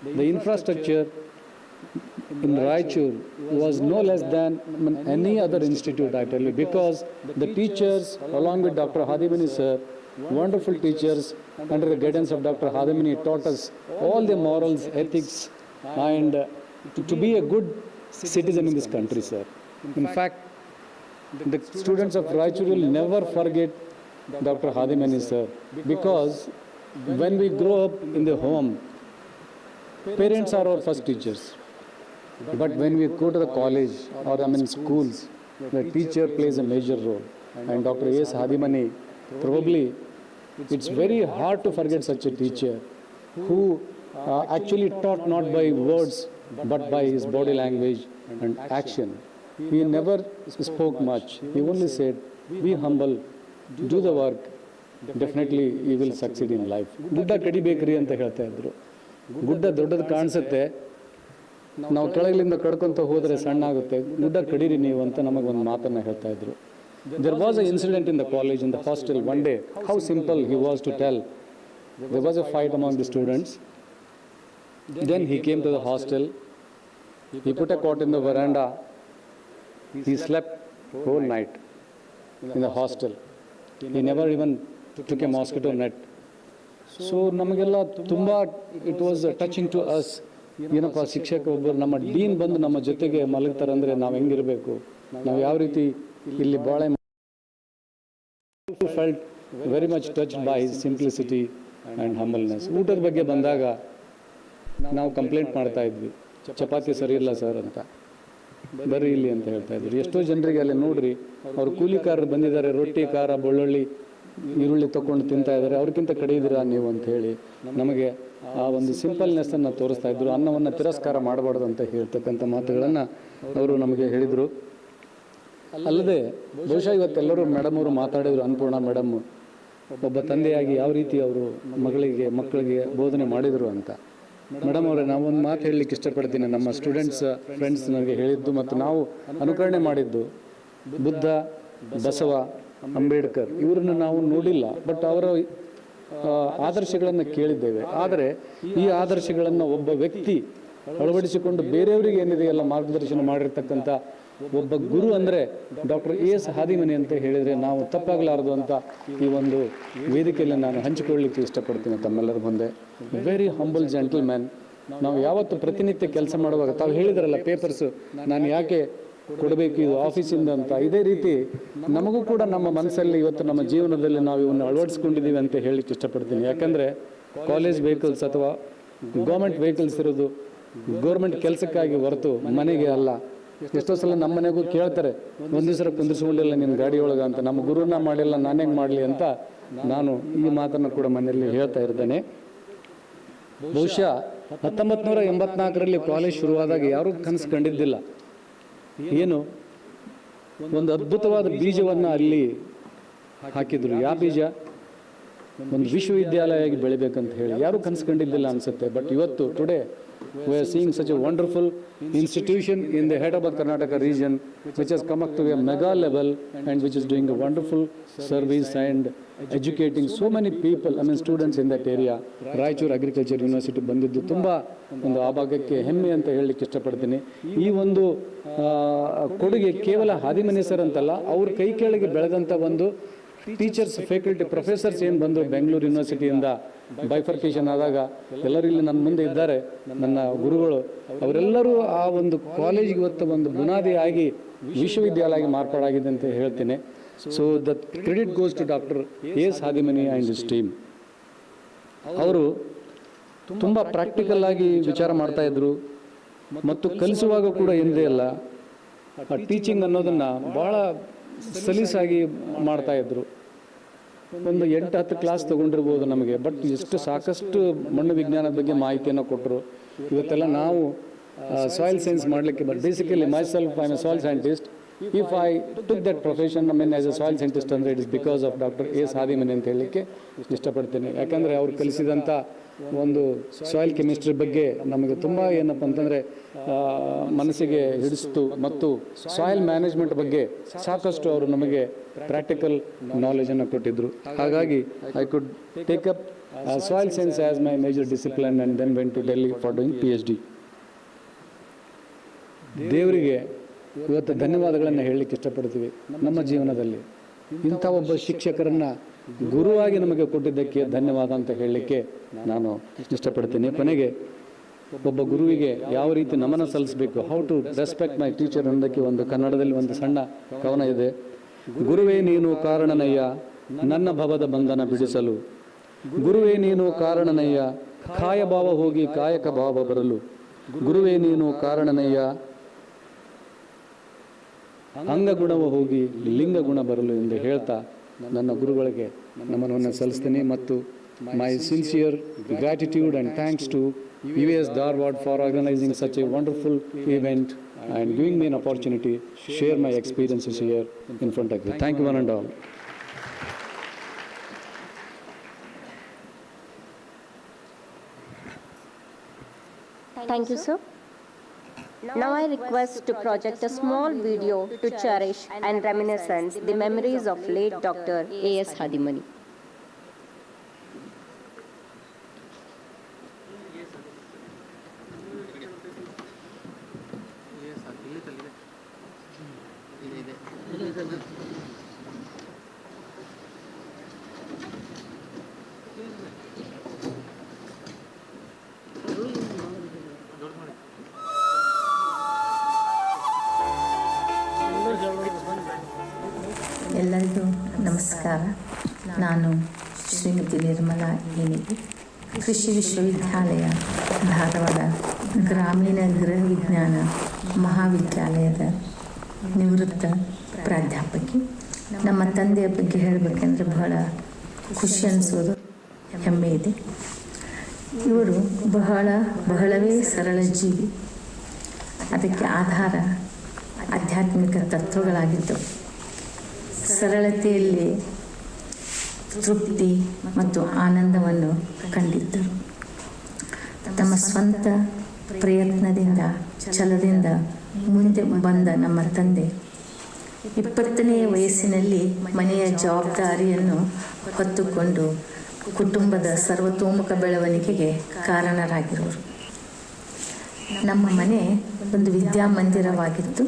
the infrastructure in Raichur was no less than any other institute, I tell you, because the teachers, along with Dr. Hadimani sir, wonderful teachers, under the guidance of Dr. Hadimani, taught us all the morals, ethics, and to be a good citizen in this country, sir. In fact, the students of Raichur will never forget Dr. Hadimani, sir, because when we grow up in the home, parents are our first teachers. But when we go to the college or schools, the teacher plays a major role. And Dr. A.S. Hadimani, probably it's very hard to forget such a teacher who actually taught not by words but by his body language and action. He never spoke much. He only said, be humble, do the work, definitely you will succeed in life. Gudda kadibekri anta ಹೇಳ್ತಾ ಇದ್ರು. ಗುಡ್ಡ ದೊಡ್ಡದು ಕಾಣಿಸುತ್ತೆ, ನಾವು ಕೆಳಗಿಲಿಂದ ಕಡ್ಕೊಂತ ಹೋದರೆ ಸಣ್ಣ ಆಗುತ್ತೆ, ಗುಡ್ಡ ಕಡೀರಿ ನೀವು ಅಂತ ನಮಗೊಂದು ಮಾತನ್ನ ಹೇಳ್ತಾ ಇದ್ರು. There was an incident in the college, in the hostel, one day. How simple he was to tell. There was a fight among the students. Then he came to the hostel. He put a cot in the veranda. He slept whole night in the hostel. He never even took a mosquito net. So ನಮಗೆಲ್ಲ ತುಂಬಾ it was touching to us. ಏನಪ್ಪ ಶಿಕ್ಷಕ ಒಬ್ಬರು ನಮ್ಮ dean ಬಂದು ನಮ್ಮ ಜೊತೆಗೆ ಮಲಗ್ತಾರಂದ್ರೆ ನಾವು ಹೆಂಗಿರಬೇಕು, ನಾವು ಯಾವ ರೀತಿ ಇಲ್ಲಿ ಬಾಳೆ. Felt very much touched by his simplicity and humbleness. ಊಟದ ಬಗ್ಗೆ ಬಂದಾಗ ನಾವು ಕಂಪ್ಲೇಂಟ್ ಮಾಡ್ತಾ ಇದ್ವಿ, ಚಪಾತಿ ಸರಿ ಇಲ್ಲ ಸರ್ ಅಂತ, ಬರ್ರಿ ಇಲ್ಲಿ ಅಂತ ಹೇಳ್ತಾ ಇದ್ರು. ಎಷ್ಟೋ ಜನರಿಗೆ ಅಲ್ಲಿ ನೋಡ್ರಿ, ಅವ್ರು ಕೂಲಿಕಾರರು ಬಂದಿದ್ದಾರೆ, ರೊಟ್ಟಿ ಖಾರ ಬೆಳ್ಳುಳ್ಳಿ ಈರುಳ್ಳಿ ತಗೊಂಡು ತಿಂತಾ ಇದ್ದಾರೆ, ಅವ್ರಿಗಿಂತ ಕಡೆ ಇದ್ದೀರಾ ನೀವು ಅಂತ ಹೇಳಿ ನಮಗೆ ಆ ಒಂದು ಸಿಂಪಲ್ನೆಸ್ಸನ್ನು ತೋರಿಸ್ತಾ ಇದ್ರು. ಅನ್ನವನ್ನು ತಿರಸ್ಕಾರ ಮಾಡಬಾರ್ದು ಅಂತ ಹೇಳ್ತಕ್ಕಂಥ ಮಾತುಗಳನ್ನು ಅವರು ನಮಗೆ ಹೇಳಿದರು. ಅಲ್ಲದೆ ಬಹುಶಃ ಇವತ್ತೆಲ್ಲರೂ ಮೇಡಮ್ ಅವರು ಮಾತಾಡಿದ್ರು, ಅನ್ನಪೂರ್ಣ ಮೇಡಮ್ ಒಬ್ಬ ತಂದೆಯಾಗಿ ಯಾವ ರೀತಿ ಅವರು ಮಕ್ಕಳಿಗೆ ಬೋಧನೆ ಮಾಡಿದರು ಅಂತ. ಮೇಡಮ್ ಅವರೇ, ನಾವೊಂದು ಮಾತು ಹೇಳಲಿಕ್ಕೆ ಇಷ್ಟಪಡ್ತೀನಿ. ನಮ್ಮ ಫ್ರೆಂಡ್ಸ್ ನನಗೆ ಹೇಳಿದ್ದು ಮತ್ತು ನಾವು ಅನುಕರಣೆ ಮಾಡಿದ್ದು, ಬುದ್ಧ, ಬಸವ, ಅಂಬೇಡ್ಕರ್ ಇವರನ್ನು ನಾವು ನೋಡಿಲ್ಲ, ಬಟ್ ಅವರ ಆದರ್ಶಗಳನ್ನು ಕೇಳಿದ್ದೇವೆ. ಆದರೆ ಈ ಆದರ್ಶಗಳನ್ನು ಒಬ್ಬ ವ್ಯಕ್ತಿ ಅಳವಡಿಸಿಕೊಂಡು ಬೇರೆಯವರಿಗೆ ಏನಿದೆಯಲ್ಲ ಮಾರ್ಗದರ್ಶನ ಮಾಡಿರ್ತಕ್ಕಂಥ ಒಬ್ಬ ಗುರು ಅಂದರೆ ಡಾಕ್ಟರ್ ಎಸ್ ಹಾದಿಮನಿ ಅಂತ ಹೇಳಿದರೆ ನಾವು ತಪ್ಪಾಗಲಾರದು ಅಂತ ಈ ಒಂದು ವೇದಿಕೆಯಲ್ಲಿ ನಾನು ಹಂಚಿಕೊಳ್ಳಲಿಕ್ಕೆ ಇಷ್ಟಪಡ್ತೀನಿ ತಮ್ಮೆಲ್ಲರ ಮುಂದೆ. Very humble gentleman. ನಾವು ಯಾವತ್ತು ಪ್ರತಿನಿತ್ಯ ಕೆಲಸ ಮಾಡುವಾಗ ತಾವು ಹೇಳಿದ್ರಲ್ಲ ಪೇಪರ್ಸು ನಾನು ಯಾಕೆ ಕೊಡಬೇಕು ಇದು ಆಫೀಸಿಂದ ಅಂತ, ಇದೇ ರೀತಿ ನಮಗೂ ಕೂಡ ನಮ್ಮ ಮನಸ್ಸಲ್ಲಿ ಇವತ್ತು ನಮ್ಮ ಜೀವನದಲ್ಲಿ ನಾವು ಇವನ್ನು ಅಳವಡಿಸ್ಕೊಂಡಿದ್ದೀವಿ ಅಂತ ಹೇಳಲಿಕ್ಕೆ ಇಷ್ಟಪಡ್ತೀನಿ. ಯಾಕಂದರೆ ಕಾಲೇಜ್ ವೆಹಿಕಲ್ಸ್ ಅಥವಾ ಗೌರ್ಮೆಂಟ್ ವೆಹಿಕಲ್ಸ್ ಇರೋದು ಗೌರ್ಮೆಂಟ್ ಕೆಲಸಕ್ಕಾಗಿ ಹೊರತು ಮನೆಗೆ ಅಲ್ಲ. ಎಷ್ಟೋ ಸಲ ನಮ್ಮ ಮನೆಗೂ ಕೇಳ್ತಾರೆ, ಒಂದು ದಿವಸ ಕುಂದಿಸ್ಕೊಂಡಿಲ್ಲ ನಿನ್ನ ಗಾಡಿಯೊಳಗೆ ಅಂತ. ನಮ್ಮ ಗುರುನ ಮಾಡಿಲ್ಲ ನಾನು ಹೆಂಗೆ ಮಾಡಲಿ ಅಂತ ನಾನು ಈ ಮಾತನ್ನು ಕೂಡ ಮನೆಯಲ್ಲಿ ಹೇಳ್ತಾ ಇರ್ತೇನೆ. ಬಹುಶಃ 1984ರಲ್ಲಿ ಕಾಲೇಜ್ ಶುರುವಾದಾಗ ಯಾರೂ ಕನಸು ಕಂಡಿದ್ದಿಲ್ಲ. ಏನು ಒಂದು ಅದ್ಭುತವಾದ ಬೀಜವನ್ನು ಅಲ್ಲಿ ಹಾಕಿದ್ರು. ಯಾವ ಬೀಜ? ಒಂದು ವಿಶ್ವವಿದ್ಯಾಲಯ ಆಗಿ ಬೆಳಿಬೇಕಂತ ಹೇಳಿ ಯಾರೂ ಕನಸು ಕಂಡಿದ್ದಿಲ್ಲ ಅನಿಸುತ್ತೆ. ಬಟ್ ಇವತ್ತು today we are seeing such a wonderful institution in the Hyderabad Karnataka region which has come up to a mega level and which is doing a wonderful service and educating so many people, I mean students in that area. Raichur Agriculture University ಬಂದಿದ್ದು ತುಂಬ ಒಂದು ಆ ಭಾಗಕ್ಕೆ ಹೆಮ್ಮೆ ಅಂತ ಹೇಳಲಿಕ್ಕೆ ಇಷ್ಟಪಡ್ತೀನಿ. ಈ ಒಂದು ಕೊಡುಗೆ ಕೇವಲ ಹಾದಿಮನಿ ಸರ್ ಅಂತಲ್ಲ, ಅವ್ರ ಕೈ ಕೆಳಗೆ ಬೆಳೆದಂಥ ಒಂದು ಟೀಚರ್ಸ್, ಫ್ಯಾಕಲ್ಟಿ, ಪ್ರೊಫೆಸರ್ಸ್ ಏನು ಬಂದರು ಬೆಂಗಳೂರು ಯೂನಿವರ್ಸಿಟಿಯಿಂದ ಬೈಫರ್ಕೇಷನ್ ಆದಾಗ ಎಲ್ಲರೂ ಇಲ್ಲಿ ನನ್ನ ಮುಂದೆ ಇದ್ದಾರೆ, ನನ್ನ ಗುರುಗಳು. ಅವರೆಲ್ಲರೂ ಆ ಒಂದು ಕಾಲೇಜಿಗೆ ಇವತ್ತು ಒಂದು ಬುನಾದಿ ಆಗಿ ವಿಶ್ವವಿದ್ಯಾಲಯ ಆಗಿ ಮಾರ್ಪಾಡಾಗಿದೆ ಅಂತ ಹೇಳ್ತೀನಿ. So the credit goes to doctor S Hadimani and his team. ಅವರು ತುಂಬ ಪ್ರಾಕ್ಟಿಕಲ್ ಆಗಿ ವಿಚಾರ ಮಾಡ್ತಾಯಿದ್ರು ಮತ್ತು ಕಲಿಸುವಾಗ ಕೂಡ ಎಂದೇ ಅಲ್ಲ, ಆ ಟೀಚಿಂಗ್ ಅನ್ನೋದನ್ನು ಭಾಳ ಸಲೀಸಾಗಿ ಮಾಡ್ತಾಯಿದ್ರು. ಒಂದು 8-10 ಕ್ಲಾಸ್ ತೊಗೊಂಡಿರ್ಬೋದು ನಮಗೆ, ಬಟ್ ಎಷ್ಟು ಸಾಕಷ್ಟು ಮಣ್ಣು ವಿಜ್ಞಾನದ ಬಗ್ಗೆ ಮಾಹಿತಿಯನ್ನು ಕೊಟ್ಟರು. ಇವತ್ತೆಲ್ಲ ನಾವು ಸಾಯಿಲ್ ಸೈನ್ಸ್ ಮಾಡಲಿಕ್ಕೆ, but basically myself I am a soil scientist. If I took that profession I mean as a soil scientist ಅಂದರೆ it is because of doctor S Hadimani ಅಂತ ಹೇಳಲಿಕ್ಕೆ ಇಷ್ಟಪಡ್ತೀನಿ. ಯಾಕಂದರೆ ಅವ್ರು ಕಲಿಸಿದಂಥ ಒಂದು ಸಾಯಿಲ್ ಕೆಮಿಸ್ಟ್ರಿ ಬಗ್ಗೆ ನಮಗೆ ತುಂಬ ಏನಪ್ಪ ಅಂತಂದರೆ ಮನಸ್ಸಿಗೆ ಹಿಡಿಸ್ತು. ಮತ್ತು ಸಾಯಿಲ್ ಮ್ಯಾನೇಜ್ಮೆಂಟ್ ಬಗ್ಗೆ ಸಾಕಷ್ಟು ಅವರು ನಮಗೆ ಪ್ರಾಕ್ಟಿಕಲ್ ನಾಲೆಜನ್ನು ಕೊಟ್ಟಿದ್ದರು. ಹಾಗಾಗಿ I could take up soil science as my major discipline and then went to Delhi for doing PhD. ದೇವರಿಗೆ ಇವತ್ತು ಧನ್ಯವಾದಗಳನ್ನು ಹೇಳಲಿಕ್ಕೆ ಇಷ್ಟಪಡ್ತೀವಿ. ನಮ್ಮ ಜೀವನದಲ್ಲಿ ಇಂಥ ಒಬ್ಬ ಶಿಕ್ಷಕರನ್ನು ಗುರುವಾಗಿ ನಮಗೆ ಕೊಟ್ಟಿದ್ದಕ್ಕೆ ಧನ್ಯವಾದ ಅಂತ ಹೇಳಲಿಕ್ಕೆ ನಾನು ಇಷ್ಟಪಡ್ತೀನಿ. ಕೊನೆಗೆ ಒಬ್ಬ ಗುರುವಿಗೆ ಯಾವ ರೀತಿ ನಮನ ಸಲ್ಲಿಸಬೇಕು, how to respect my teacher ಅನ್ನೋದಕ್ಕೆ ಒಂದು ಕನ್ನಡದಲ್ಲಿ ಒಂದು ಸಣ್ಣ ಕವನ ಇದೆ. ಗುರುವೇ ನೀನು ಕಾರಣನಯ್ಯ ನನ್ನ ಭವದ ಬಂಧನ ಬಿಡಿಸಲು, ಗುರುವೇ ನೀನು ಕಾರಣನಯ್ಯ ಕಾಯ ಭಾವ ಹೋಗಿ ಕಾಯಕ ಭಾವ ಬರಲು, ಗುರುವೇ ನೀನು ಕಾರಣನಯ್ಯ ಅಂಗಗುಣವು ಹೋಗಿ ಲಿಂಗ ಗುಣ ಬರಲು ಎಂದು ಹೇಳ್ತಾ ನನ್ನ ಗುರುಗಳಿಗೆ ನಮನವನ್ನು ಸಲ್ಲಿಸ್ತೀನಿ. ಮತ್ತು my sincere gratitude and thanks to UAS Dharwad for organizing such a wonderful event and giving me an opportunity to share my experiences here in front of you. Thank you one and all. Thank you, sir. Now I request to project a small video to cherish and reminiscence the memories of late Dr. A.S. Hadimani. ಎಲ್ಲರಿಗೂ ನಮಸ್ಕಾರ. ನಾನು ಶ್ರೀಮತಿ ನಿರ್ಮಲಾ ಏನಿಗೆ, ಕೃಷಿ ವಿಶ್ವವಿದ್ಯಾಲಯ ಧಾರವಾಡ ಗ್ರಾಮೀಣ ಗೃಹ ವಿಜ್ಞಾನ ಮಹಾವಿದ್ಯಾಲಯದ ನಿವೃತ್ತ ಪ್ರಾಧ್ಯಾಪಕಿ. ನಮ್ಮ ತಂದೆಯ ಬಗ್ಗೆ ಹೇಳಬೇಕೆಂದರೆ ಬಹಳ ಖುಷಿ ಅನಿಸೋದು, ಹೆಮ್ಮೆ ಇದೆ. ಇವರು ಬಹಳವೇ ಸರಳ ಜೀವಿ. ಅದಕ್ಕೆ ಆಧಾರ ಆಧ್ಯಾತ್ಮಿಕ ತತ್ವಗಳಾಗಿದ್ದವು. ಸರಳತೆಯಲ್ಲಿ ತೃಪ್ತಿ ಮತ್ತು ಆನಂದವನ್ನು ಕಂಡಿದ್ದರು. ತಮ್ಮ ಸ್ವಂತ ಪ್ರಯತ್ನದಿಂದ ಛಲದಿಂದ ಮುಂದೆ ಬಂದ ನಮ್ಮ ತಂದೆ 20ನೇ ವಯಸ್ಸಿನಲ್ಲಿ ಮನೆಯ ಜವಾಬ್ದಾರಿಯನ್ನು ಹೊತ್ತುಕೊಂಡು ಕುಟುಂಬದ ಸರ್ವತೋಮುಖ ಬೆಳವಣಿಗೆಗೆ ಕಾರಣರಾಗಿರುವರು. ನಮ್ಮ ಮನೆ ಒಂದು ವಿದ್ಯಾಮಂದಿರವಾಗಿತ್ತು.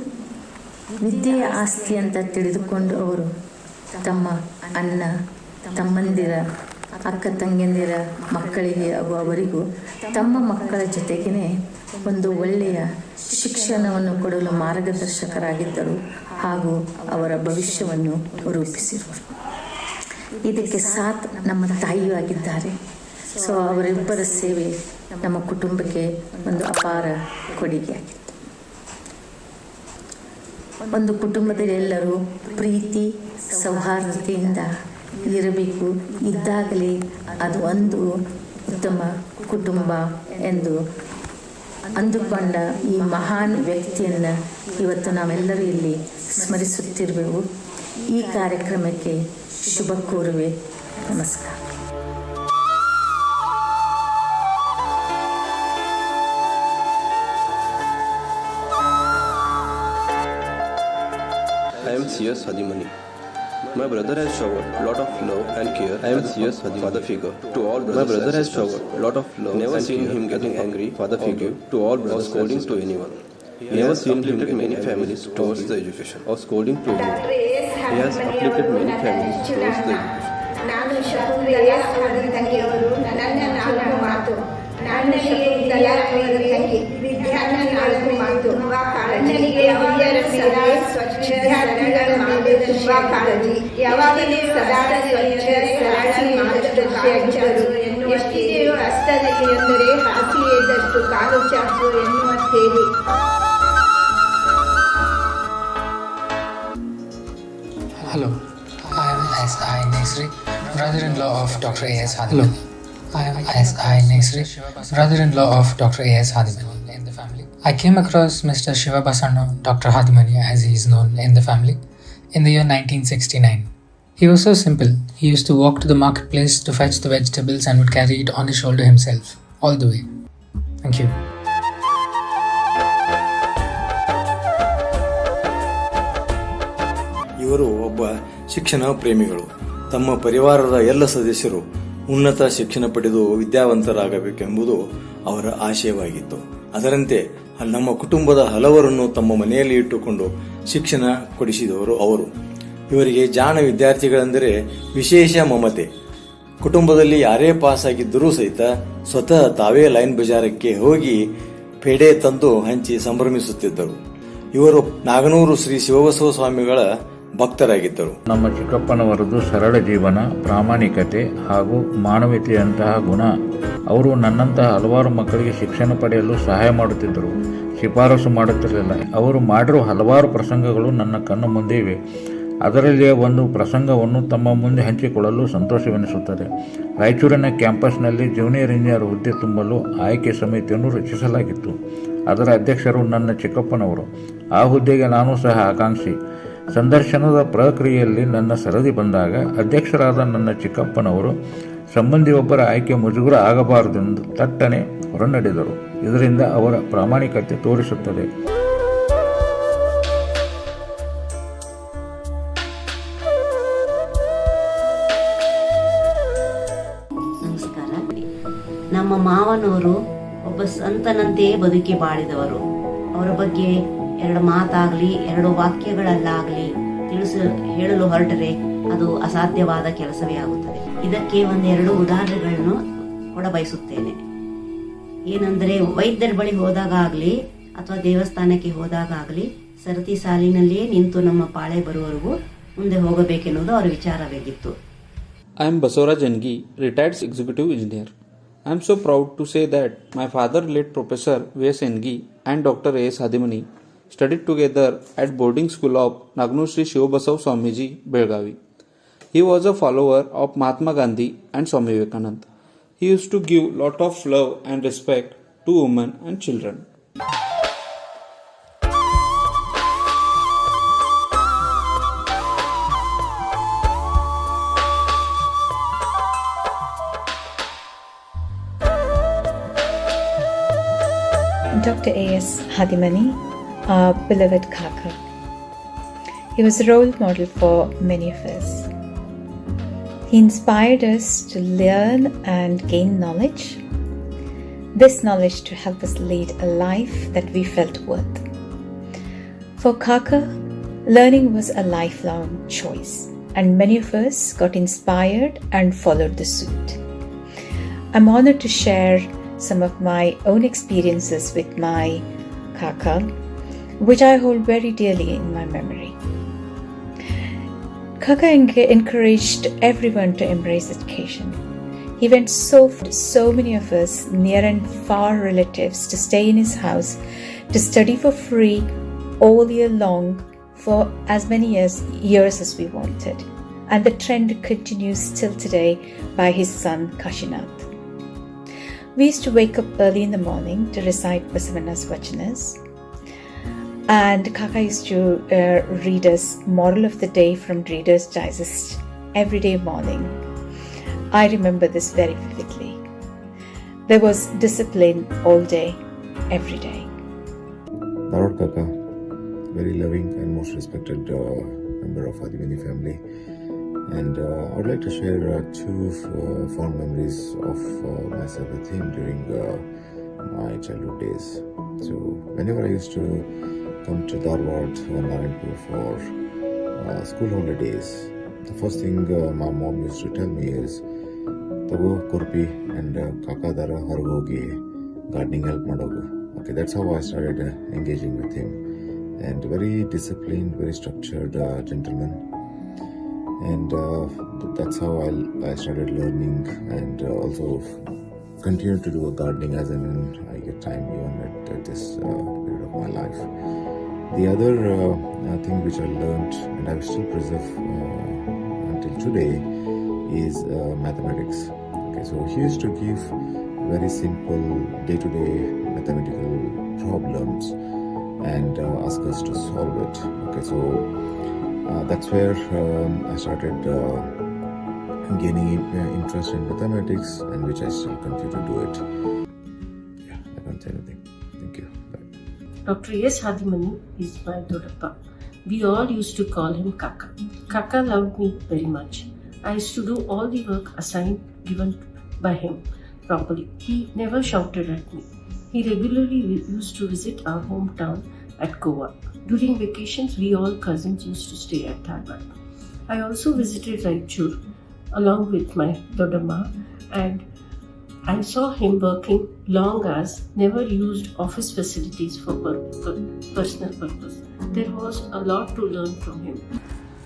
ವಿದ್ಯೆಯ ಆಸ್ತಿ ಅಂತ ತಿಳಿದುಕೊಂಡು ಅವರು ತಮ್ಮ ಅಣ್ಣ ತಮ್ಮಂದಿರ ಅಕ್ಕ ತಂಗಿಯಂದಿರ ಮಕ್ಕಳಿಗೆ ಹಾಗೂ ಅವರಿಗೂ ತಮ್ಮ ಮಕ್ಕಳ ಜೊತೆಗೇ ಒಂದು ಒಳ್ಳೆಯ ಶಿಕ್ಷಣವನ್ನು ಕೊಡಲು ಮಾರ್ಗದರ್ಶಕರಾಗಿದ್ದರು ಹಾಗೂ ಅವರ ಭವಿಷ್ಯವನ್ನು ರೂಪಿಸಿರುವರು. ಇದಕ್ಕೆ ಸಾಥ್ ನಮ್ಮ ತಾಯಿಯೂ ಆಗಿದ್ದಾರೆ. ಸೊ ಅವರಿಬ್ಬರ ಸೇವೆ ನಮ್ಮ ಕುಟುಂಬಕ್ಕೆ ಒಂದು ಅಪಾರ ಕೊಡುಗೆಯಾಗಿತ್ತು. ಒಂದು ಕುಟುಂಬದಲ್ಲಿ ಎಲ್ಲರೂ ಪ್ರೀತಿ ಸೌಹಾರ್ದತೆಯಿಂದ ಇರಬೇಕು, ಇದ್ದಾಗಲೇ ಅದು ಒಂದು ಉತ್ತಮ ಕುಟುಂಬ ಎಂದು ಅಂದುಕೊಂಡ ಈ ಮಹಾನ್ ವ್ಯಕ್ತಿಯನ್ನು ಇವತ್ತು ನಾವೆಲ್ಲರೂ ಇಲ್ಲಿ ಸ್ಮರಿಸುತ್ತಿರುವೆವು. ಈ ಕಾರ್ಯಕ್ರಮಕ್ಕೆ ಶುಭ ಕೋರುವೆ. ನಮಸ್ಕಾರ. I am CS Hadimani. My brother has showered a lot of love and care. I am CS Hadimani, father figure to all brothers. My brother has showered a lot of love. Never seen him getting angry, father figure to all brothers, or scolding to anyone. Never seen him get many families towards the education or scolding to anyone. He has uplifted many families towards the education. ನಾನು ಶಕುಂತಲಾ ಅವರ ತಂಗಿಯವರು. ನನ್ನ ನಾಲ್ಕು ಮಾತು. ನಾನು ಶಕುಂತಲಾ ಅವರ ತಂಗಿ. ವಿದ್ಯಾರ್ಥಿ ನಾಲ್ಕು ಮಾತು. ನನಗೆ ಹಿರಿಯರ ಸಲಹೆ, ಸ್ವಚ್ಛ ವಿದ್ಯಾರ್ಥಿಗಳ ಮೇಲೆ ತುಂಬಾ ಕಾಳಜಿ. ಯಾವಾಗಲೂ ಸದಾ ಸ್ವಚ್ಛ ಸರಳ ಮಾರ್ಗದರ್ಶಿಯಾಗಿದ್ದರು. ಎಷ್ಟಿದೆಯೋ ಅಷ್ಟರಲ್ಲಿ ಎಂದರೆ ಹಾಸಿಗೆ ಇದ್ದಷ್ಟು ಕಾಲು ಚಾಚು ಎನ್ನುವಂತೇಳಿ. Hello, I am S.I. Nesri, brother-in-law of Dr. A.S. Hadimani. I am S.I. Nesri, brother-in-law of Dr. A.S. Hadimani in the family. I came across Mr. Shiva Basanna, Dr. Hadimani as he is known in the family, in the year 1969. He was so simple. He used to walk to the marketplace to fetch the vegetables and would carry it on his shoulder himself, all the way. Thank you. ಇವರು ಒಬ್ಬ ಶಿಕ್ಷಣ ಪ್ರೇಮಿಗಳು. ತಮ್ಮ ಪರಿವಾರದ ಎಲ್ಲ ಸದಸ್ಯರು ಉನ್ನತ ಶಿಕ್ಷಣ ಪಡೆದು ವಿದ್ಯಾವಂತರಾಗಬೇಕೆಂಬುದು ಅವರ ಆಶಯವಾಗಿತ್ತು. ಅದರಂತೆ ನಮ್ಮ ಕುಟುಂಬದ ಹಲವರನ್ನು ತಮ್ಮ ಮನೆಯಲ್ಲಿ ಇಟ್ಟುಕೊಂಡು ಶಿಕ್ಷಣ ಕೊಡಿಸಿದವರು ಅವರು. ಇವರಿಗೆ ಜಾಣ ವಿದ್ಯಾರ್ಥಿಗಳೆಂದರೆ ವಿಶೇಷ ಮಮತೆ. ಕುಟುಂಬದಲ್ಲಿ ಯಾರೇ ಪಾಸ್ ಆಗಿದ್ದರೂ ಸಹಿತ ಸ್ವತಃ ತಾವೇ ಲೈನ್ ಬಜಾರಕ್ಕೆ ಹೋಗಿ ಪೇಡೆ ತಂದು ಹಂಚಿ ಸಂಭ್ರಮಿಸುತ್ತಿದ್ದರು. ಇವರು ನಾಗನೂರು ಶ್ರೀ ಶಿವಬಸವ ಸ್ವಾಮಿಗಳ ಭಕ್ತರಾಗಿದ್ದರು. ನಮ್ಮ ಚಿಕ್ಕಪ್ಪನವರದು ಸರಳ ಜೀವನ, ಪ್ರಾಮಾಣಿಕತೆ ಹಾಗೂ ಮಾನವೀಯತೆಯಂತಹ ಗುಣ. ಅವರು ನನ್ನಂತಹ ಹಲವಾರು ಮಕ್ಕಳಿಗೆ ಶಿಕ್ಷಣ ಪಡೆಯಲು ಸಹಾಯ ಮಾಡುತ್ತಿದ್ದರು, ಶಿಫಾರಸು ಮಾಡುತ್ತಿರಲಿಲ್ಲ. ಅವರು ಮಾಡಿರುವ ಹಲವಾರು ಪ್ರಸಂಗಗಳು ನನ್ನ ಕಣ್ಣು ಮುಂದೆ ಇವೆ. ಅದರಲ್ಲಿಯೇ ಒಂದು ಪ್ರಸಂಗವನ್ನು ತಮ್ಮ ಮುಂದೆ ಹಂಚಿಕೊಳ್ಳಲು ಸಂತೋಷವೆನಿಸುತ್ತದೆ. ರಾಯಚೂರಿನ ಕ್ಯಾಂಪಸ್ನಲ್ಲಿ ಜೂನಿಯರ್ ಇಂಜಿನಿಯರ್ ಹುದ್ದೆ ತುಂಬಲು ಆಯ್ಕೆ ಸಮಿತಿಯನ್ನು ರಚಿಸಲಾಗಿತ್ತು. ಅದರ ಅಧ್ಯಕ್ಷರು ನನ್ನ ಚಿಕ್ಕಪ್ಪನವರು. ಆ ಹುದ್ದೆಗೆ ನಾನು ಸಹ ಆಕಾಂಕ್ಷಿ. ಸಂದರ್ಶನದ ಪ್ರಕ್ರಿಯೆಯಲ್ಲಿ ನನ್ನ ಸರದಿ ಬಂದಾಗ ಅಧ್ಯಕ್ಷರಾದ ನನ್ನ ಚಿಕ್ಕಪ್ಪನವರು ಸಂಬಂಧಿಯೊಬ್ಬರ ಆಯ್ಕೆ ಮುಜುಗರ ಆಗಬಾರದೆಂದು ತಟ್ಟನೆ ಹೊರನಡೆದರು. ಇದರಿಂದ ಅವರ ಪ್ರಾಮಾಣಿಕತೆ ತೋರಿಸುತ್ತದೆ. ನಮಸ್ಕಾರ. ನಮ್ಮ ಮಾವನವರು ಒಬ್ಬ ಸಂತನಂತೆಯೇ ಬದುಕಿ ಬಾಳಿದವರು. ಅವರ ಬಗ್ಗೆ ಎರಡು ಮಾತಾಗಲಿ ಎರಡು ವಾಕ್ಯಗಳಲ್ಲಾಗಲಿ ಹೇಳಲು ಹೊರಟರೆ ಅದು ಅಸಾಧ್ಯವಾದ ಕೆಲಸವೇ ಆಗುತ್ತದೆ. ಇದಕ್ಕೆ ಒಂದೆರಡು ಉದಾಹರಣೆಗಳನ್ನು ಕೊಡಬಯಸುತ್ತೇನೆ. ಏನೆಂದರೆ, ವೈದ್ಯರ ಬಳಿ ಹೋದಾಗಲಿ ಅಥವಾ ದೇವಸ್ಥಾನಕ್ಕೆ ಹೋದಾಗಲಿ ಸರತಿ ಸಾಲಿನಲ್ಲಿಯೇ ನಿಂತು ನಮ್ಮ ಪಾಳೆ ಬರುವವರೆಗೂ ಮುಂದೆ ಹೋಗಬೇಕೆನ್ನುವುದು ಅವರ ವಿಚಾರವಾಗಿತ್ತು. I am Basavaraj Jangi, retired executive engineer. I am so proud to say that my father, late Professor V.S. Engi and Dr. A.S. Hadimani studied together at boarding school of Nagnur Sri Shivabasav Swamiji, Belgavi. He was a follower of Mahatma Gandhi and Swami Vivekananda. He used to give lot of love and respect to women and children. Dr. A.S. Hadimani, our beloved Kaka. He was a role model for many of us. He inspired us to learn and gain knowledge, this knowledge to help us lead a life that we felt worth. For Kaka, learning was a lifelong choice, and many of us got inspired and followed the suit. I'm honored to share some of my own experiences with my Kaka, which I hold very dearly in my memory. Kaka encouraged everyone to embrace education. He went so many of us, near and far relatives, to stay in his house, to study for free all year long for as many years as we wanted. And the trend continues till today by his son Kashinath. We used to wake up early in the morning to recite Basavana's Vachanas. And Kaka used to read us Moral of the Day from Reader's Digest every day morning. I remember this very vividly. There was discipline all day, every day. Dharwad Kaka, very loving and most respected member of Hadimani family. And I would like to share two fond memories of myself with him during my childhood days. So whenever I used to come to Dharwad or Narayanpur for school holidays, the first thing my mom used to tell me is, Tago Kurpi and Kaka Dara Hargogi gardening help madogu. Okay, that's how I started engaging with him. And very disciplined, very structured gentleman. And that's how I started learning and also continue to do gardening as and when I get time, even at this period of my life. The other thing which I learned and I still preserve until today is mathematics. Okay, so he used to give very simple day-to-day mathematical problems and ask us to solve it. Okay, so that's where I started gaining interest in mathematics, and which I still continue to do it. Yeah, I can't say anything. Thank you. Bye. Dr. A.S. Hadimani is my Dodappa. We all used to call him Kaka. Kaka loved me very much. I used to do all the work given by him properly. He never shouted at me. He regularly used to visit our hometown at Goa. During vacations, we all cousins used to stay at Dharwad. I also visited Raichur along with my Dodamma, and I saw him working long hours, never used office facilities for personal purpose. There was a lot to learn from him.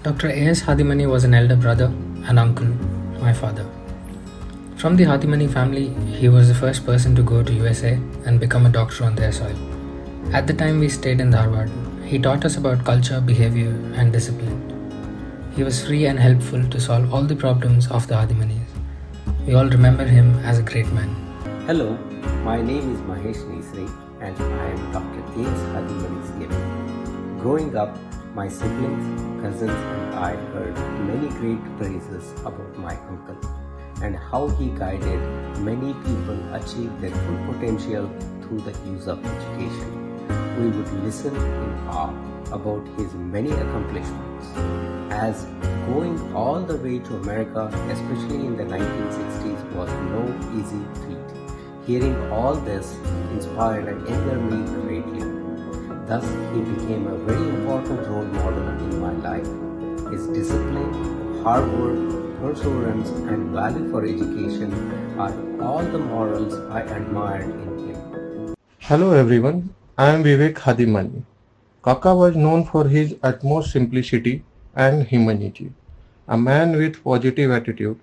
Dr. A.S. Hadimani was an elder brother and uncle to my father. From the Hadimani family, he was the first person to go to USA and become a doctor on their soil. At the time we stayed in Dharwad, he taught us about culture, behavior and discipline. He was free and helpful to solve all the problems of the Hadimanis. We all remember him as a great man. Hello, my name is Mahesh Nesri and I am Dr. A.S. Hadimani's nephew. Growing up, my siblings, cousins and I heard many great praises about my uncle and how he guided many people achieve their full potential through the use of education. We would listen in awe about his many accomplishments, as going all the way to America, especially in the 1960s, was no easy feat. Hearing all this inspired and angered me greatly. Thus, he became a very important role model in my life. His discipline, hard work, perseverance and value for education are all the morals I admired in him. Hello everyone, I am Vivek Hadimani. Kaka was known for his utmost simplicity and humanity, a man with positive attitude.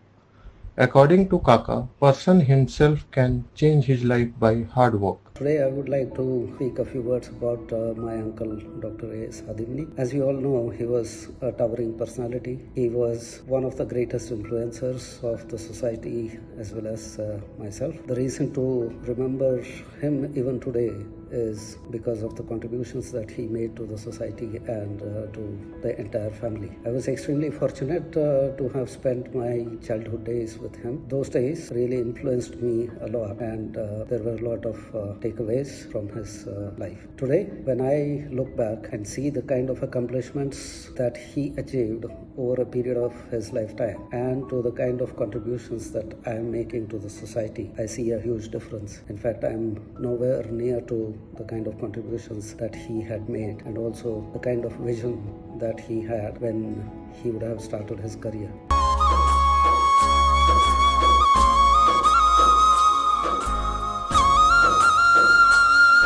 According to Kaka, person himself can change his life by hard work. Today I would like to speak a few words about my uncle Dr. A.S. Hadimani. As you all know, he was a towering personality. He was one of the greatest influencers of the society as well as myself. The reason to remember him even today is because of the contributions that he made to the society and to the entire family. I was extremely fortunate to have spent my childhood days with him. Those days really influenced me a lot, and there were a lot of takeaways from his life. Today, when I look back and see the kind of accomplishments that he achieved over a period of his lifetime and to the kind of contributions that I am making to the society, I see a huge difference. In fact, I am nowhere near to the kind of contributions that he had made and also the kind of vision that he had when he would have started his career.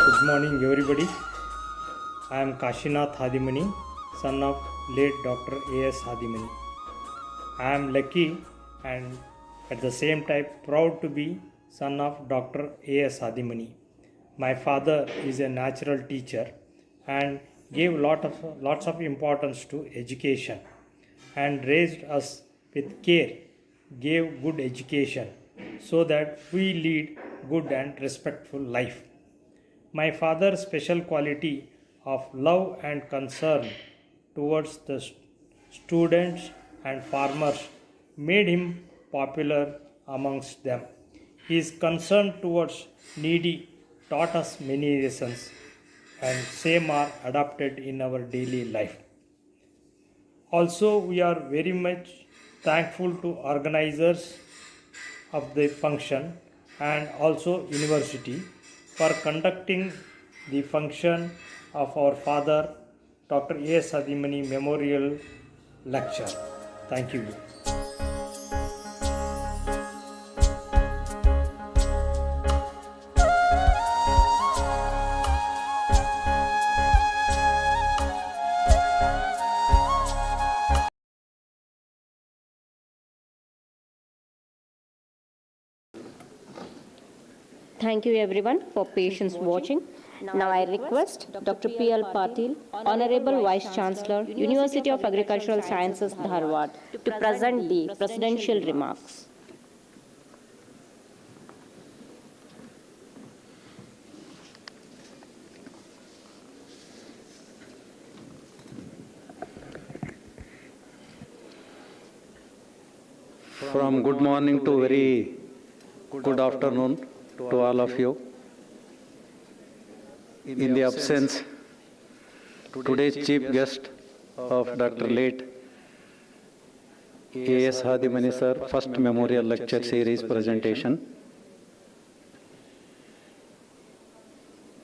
Good morning, everybody. I am Kashinath Hadimani, son of late Dr. A.S. Hadimani. I am lucky and at the same time proud to be son of Dr. A.S. Hadimani. My father is a natural teacher and gave lots of importance to education and raised us with care, gave good education so that we lead good and respectful life. My father's special quality of love and concern towards the students and farmers made him popular amongst them. His concern towards needy taught us many lessons, and same are adopted in our daily life. Also, we are very much thankful to organizers of the function and also university for conducting the function of our father, Dr. A.S. Hadimani Memorial Lecture. Thank you. Thank you everyone for patience watching. Now I request Dr. P.L. Patil, Honorable Vice Chancellor, University of Agricultural Sciences, Dharwad, to present the presidential remarks. From good morning to very good afternoon to all of you. In the absence, today's chief guest of Dr. late A.S. Hadimani sir, first memorial lecture series presentation.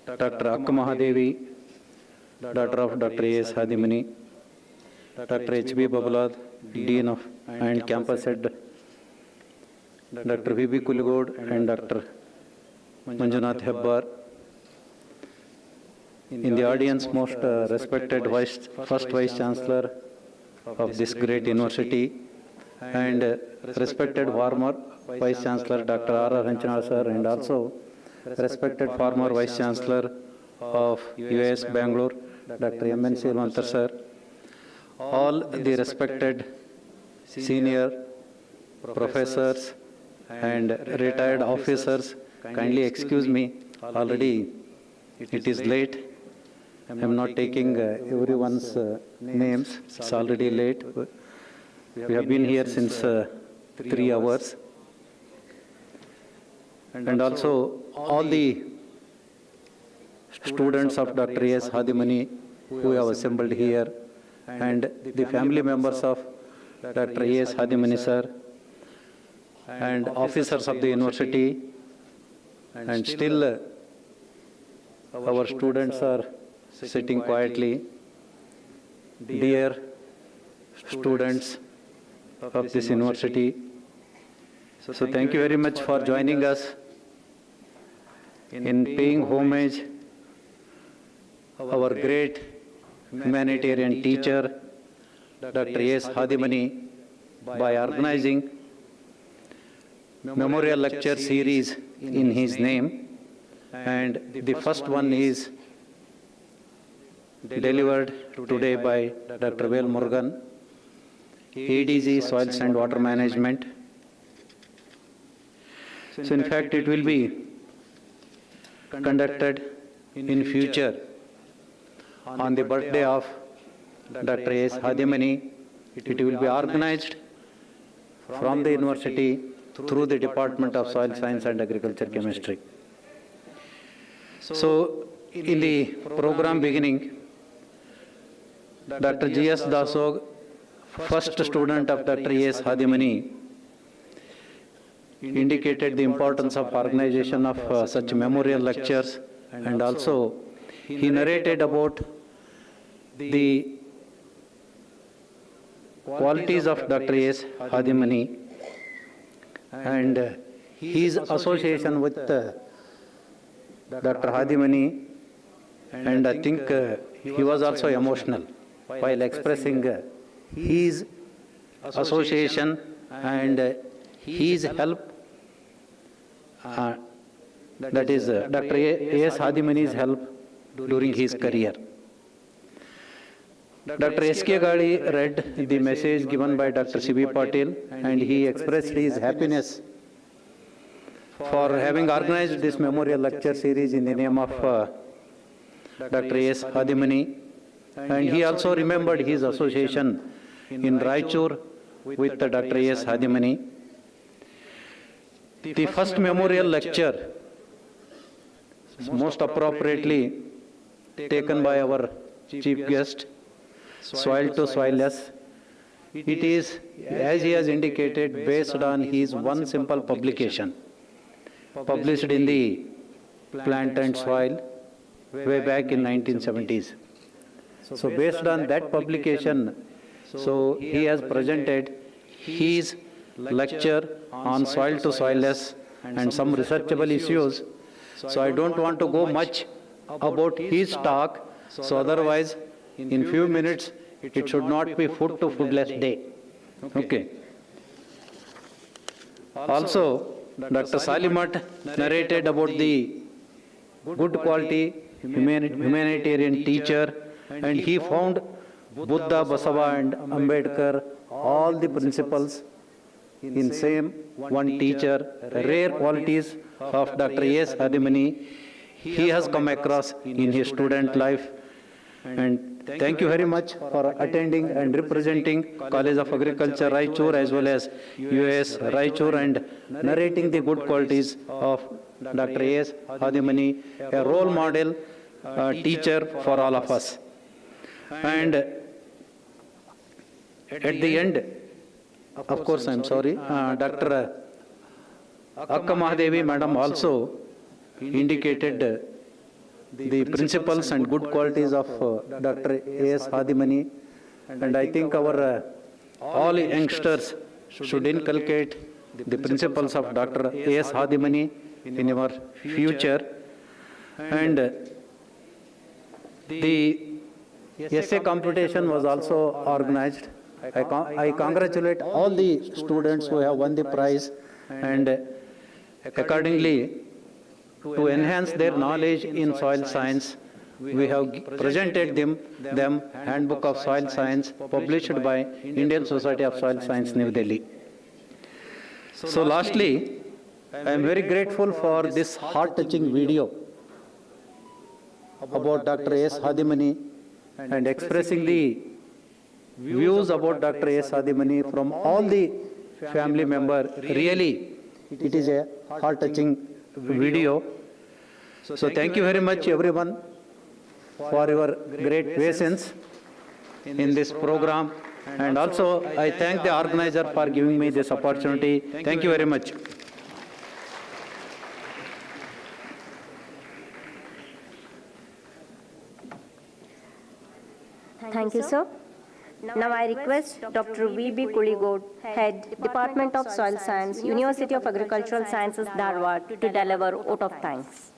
Dr. Akka Mahadevi, daughter of Dr. A.S. Hadimani, Dr. H.B. Babalad, Dean of and Campus Head, Dr. V.B. Kuligod and Dr. Manjunath Hebbar. In the audience, most respected first Vice Chancellor of this great university and respected former Vice Chancellor Dr. R.R. Ranchana sir, and also respected former Vice Chancellor of UAS Bangalore Dr. M.N. Silvantar sir, all the respected senior professors and retired officers, kindly excuse me, already it is late. I am not taking everyone's names, it's already late. We have been here since 3 hours. And also all the students of Dr. A.S. Hadimani who have assembled here, and the family members of Dr. A.S. Hadimani sir, and officers of the university, and still our students are sitting quietly. Dear students of this university, so thank you very much for joining us in paying homage our great humanitarian teacher, Dr. A.S. Hadimani, by organizing memorial lecture series in his name, and the first one is delivered today by Dr. Vel Murugan, ADG Soils and Water Management. So in fact it will be conducted in future on the birthday of Dr. A.S. Hadimani. It will be organized from the university through the Department of Soil Science and Agriculture Chemistry. So, in the program beginning, Dr. G.S. Dasog, first student of Dr. A.S. Hadimani, indicated the importance of organization of such memorial lectures, and also he narrated about the qualities of Dr. A.S. Hadimani and his association with Dr. Hadimani, and I think he was also emotional while expressing his association and his help, that is Dr. A.S. Hadimani's help during his career. Dr. S.K. Gadi read the message given by Dr. C.B. Patil, and he expressed his happiness for having organized this memorial lecture series in the name of Dr. A.S. Hadimani, and he also remembered his association in Raichur with Dr. A.S. Hadimani. The first memorial lecture, most appropriately taken by our chief guest, Soil to Soilless. It is, as he has indicated, based on his one simple publication, published in the Plant and Soil way back in 1970s. So based on that publication, so he has presented his lecture on soil to soilless and some researchable issues. So I don't want to go much about his talk, so otherwise in few minutes it should not be food to foodless day. Okay. Also, Dr. Salimat narrated about the good quality humanitarian teacher, and he found Buddha, Basava and Ambedkar, all the principles in same one teacher, rare qualities of Dr. A.S. Hadimani he has come across in his student life. And thank you very much for attending and representing College of Agriculture Raichur as well as UAS Raichur and narrating the good qualities of Dr. A.S. Hadimani, a role model teacher for all of us. And at the end, of course, I'm sorry, Dr. Akka Mahadevi Madam also indicated the principles and good qualities of Dr. A.S. Hadimani, and I think our all youngsters should inculcate the principles of Dr. A.S. Hadimani in our future. And the essay competition was also organized. I congratulate all the students who have won the prize, and accordingly, to enhance their knowledge in soil science, we have presented them Handbook of Soil Science published by Indian Society of Soil Science, New Delhi. So lastly, I am very grateful for this heart-touching video about Dr. A.S. Hadimani and expressing the views about Dr. A.S. Hadimani from all the family members. Really, it is a heart-touching video. So thank you very much everyone for your great patience in this program, and also I thank the organizer for giving me this opportunity. Thank you very much. Thank you, sir. Now I request Dr. V.B. Kuligod, Head, Department of Soil Science, University of Agricultural Sciences, Dharwad, to deliver vote of thanks.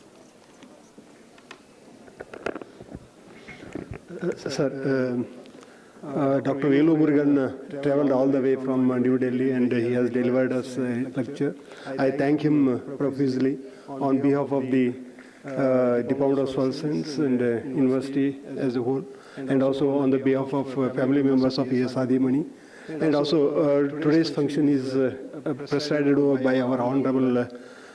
Sir, Dr. Velu Murugan traveled all the way from New Delhi and he has delivered us a lecture. I thank him profusely on behalf of the Department of Soil Science and University as a whole, and also on the behalf of family members of A.S. Hadimani. And also today's function is presided over by our Honorable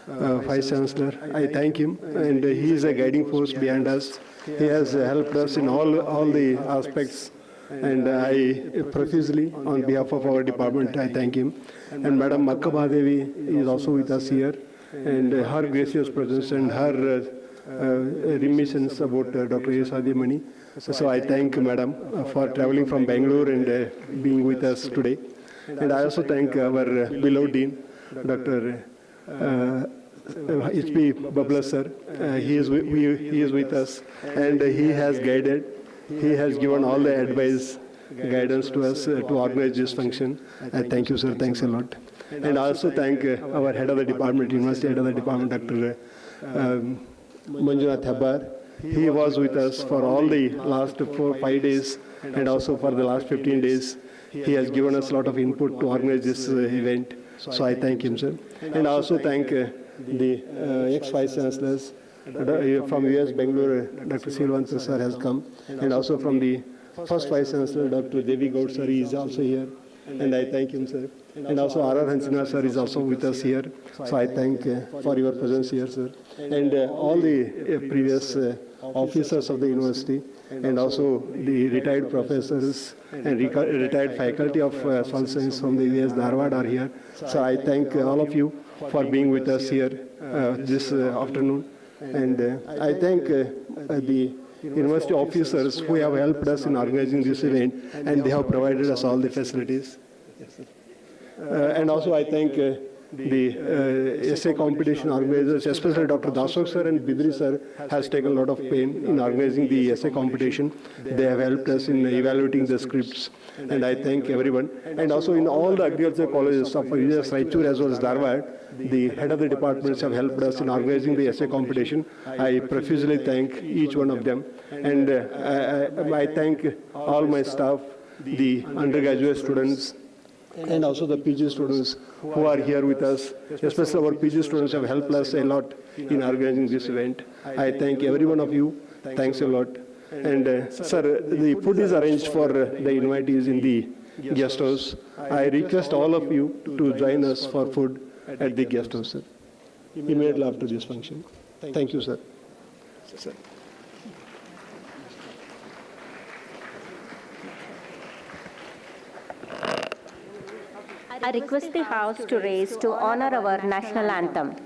Vice Chancellor. I thank him, and he is a guiding force behind us. He has helped us in all the aspects, and I profusely, on behalf of our department, I thank him. And Madam Makka Bahadevi is also with us here, and her gracious presence and her reminiscence about Dr. A.S. Hadimani. So I thank Madam for traveling from Bangalore and being with us today. And I also thank our beloved Dean, Dr. H.P. Babla sir. He is with us, and he has guided, he has given all the advice, guidance to us to organize this function. I thank you, sir. Thanks a lot. And I also thank our head of the department, University head of the department, Dr. Manjunath Habbar. He was with us for all the last 4-5 days, and also for the last 15 days. He has given us a lot of input to organize this event. So I thank him, sir. And I also thank the ex-vice chancellors from UAS Bangalore, Dr. Silvansa sir has come, and also from the first vice chancellor, Dr. Devi Gaud sir, is also here, and I thank him, sir. And also R.R. Hansina sir is also with us here. So I thank for your presence here, sir. And all the previous officers of the university, and also the retired professors and retired faculty of soil science from the UAS Dharwad are here. So I thank all of you for being with us here this afternoon. And I thank the university officers who have helped us in organizing this event, and they have provided us all the facilities. And also I thank the essay competition organizers, especially Dr. Dasok sir and Bidri sir has taken a lot of pain in organizing the essay competition. They have helped us in evaluating the scripts, and I thank everyone. And also in all the agriculture colleges of UAS Raichur as well as Dharwad, the head of the departments have helped us in organizing the essay competition. I profusely thank each one of them. And I thank all my staff, the undergraduate students, and also the PG students who are here with us. Especially our PG students have helped us a lot in organizing this event. I thank every one of you. Thanks a lot. And sir, the food is arranged for the invitees in the guest house. I request all of you to join us for food at the guest house, sir, immediately after this function. Thank you, sir. I request the House to raise to honor our national anthem.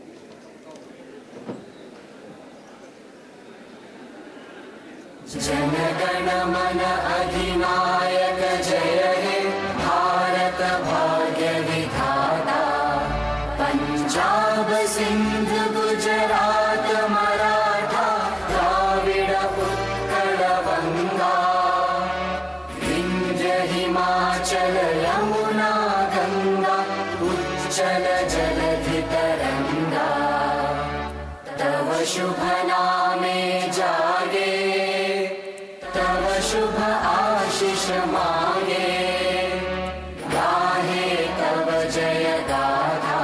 जनगण मन अधिनायक जय हे भारत भाग्य विधाता पंजाब सिंध गुजरात मराठा द्राविड उत्कल गंगा विंध्य हिमाचल यमुना गंगा उच्चल जलधि तरंगा तव शुभ नामे जागे शुभ आशीष मांगे गाहे तब जय गाथा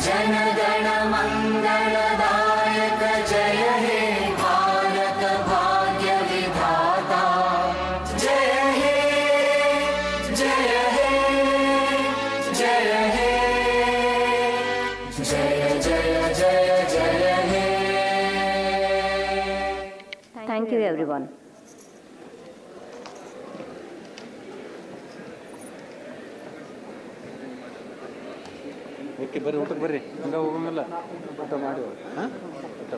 जन गण मंगलदायक जय हे भारत भाग्य विधाता जय हे जय हे जय हे जय जय जय जय हे. Thank you, everyone. ಓಕೆ ಬರ್ರಿ ಊಟಕ್ಕೆ ಬರ್ರಿ ಹಂಗೆ ಹೋಗಂಗಿಲ್ಲ ಊಟ ಮಾಡಿ ಹಾಂ ಊಟ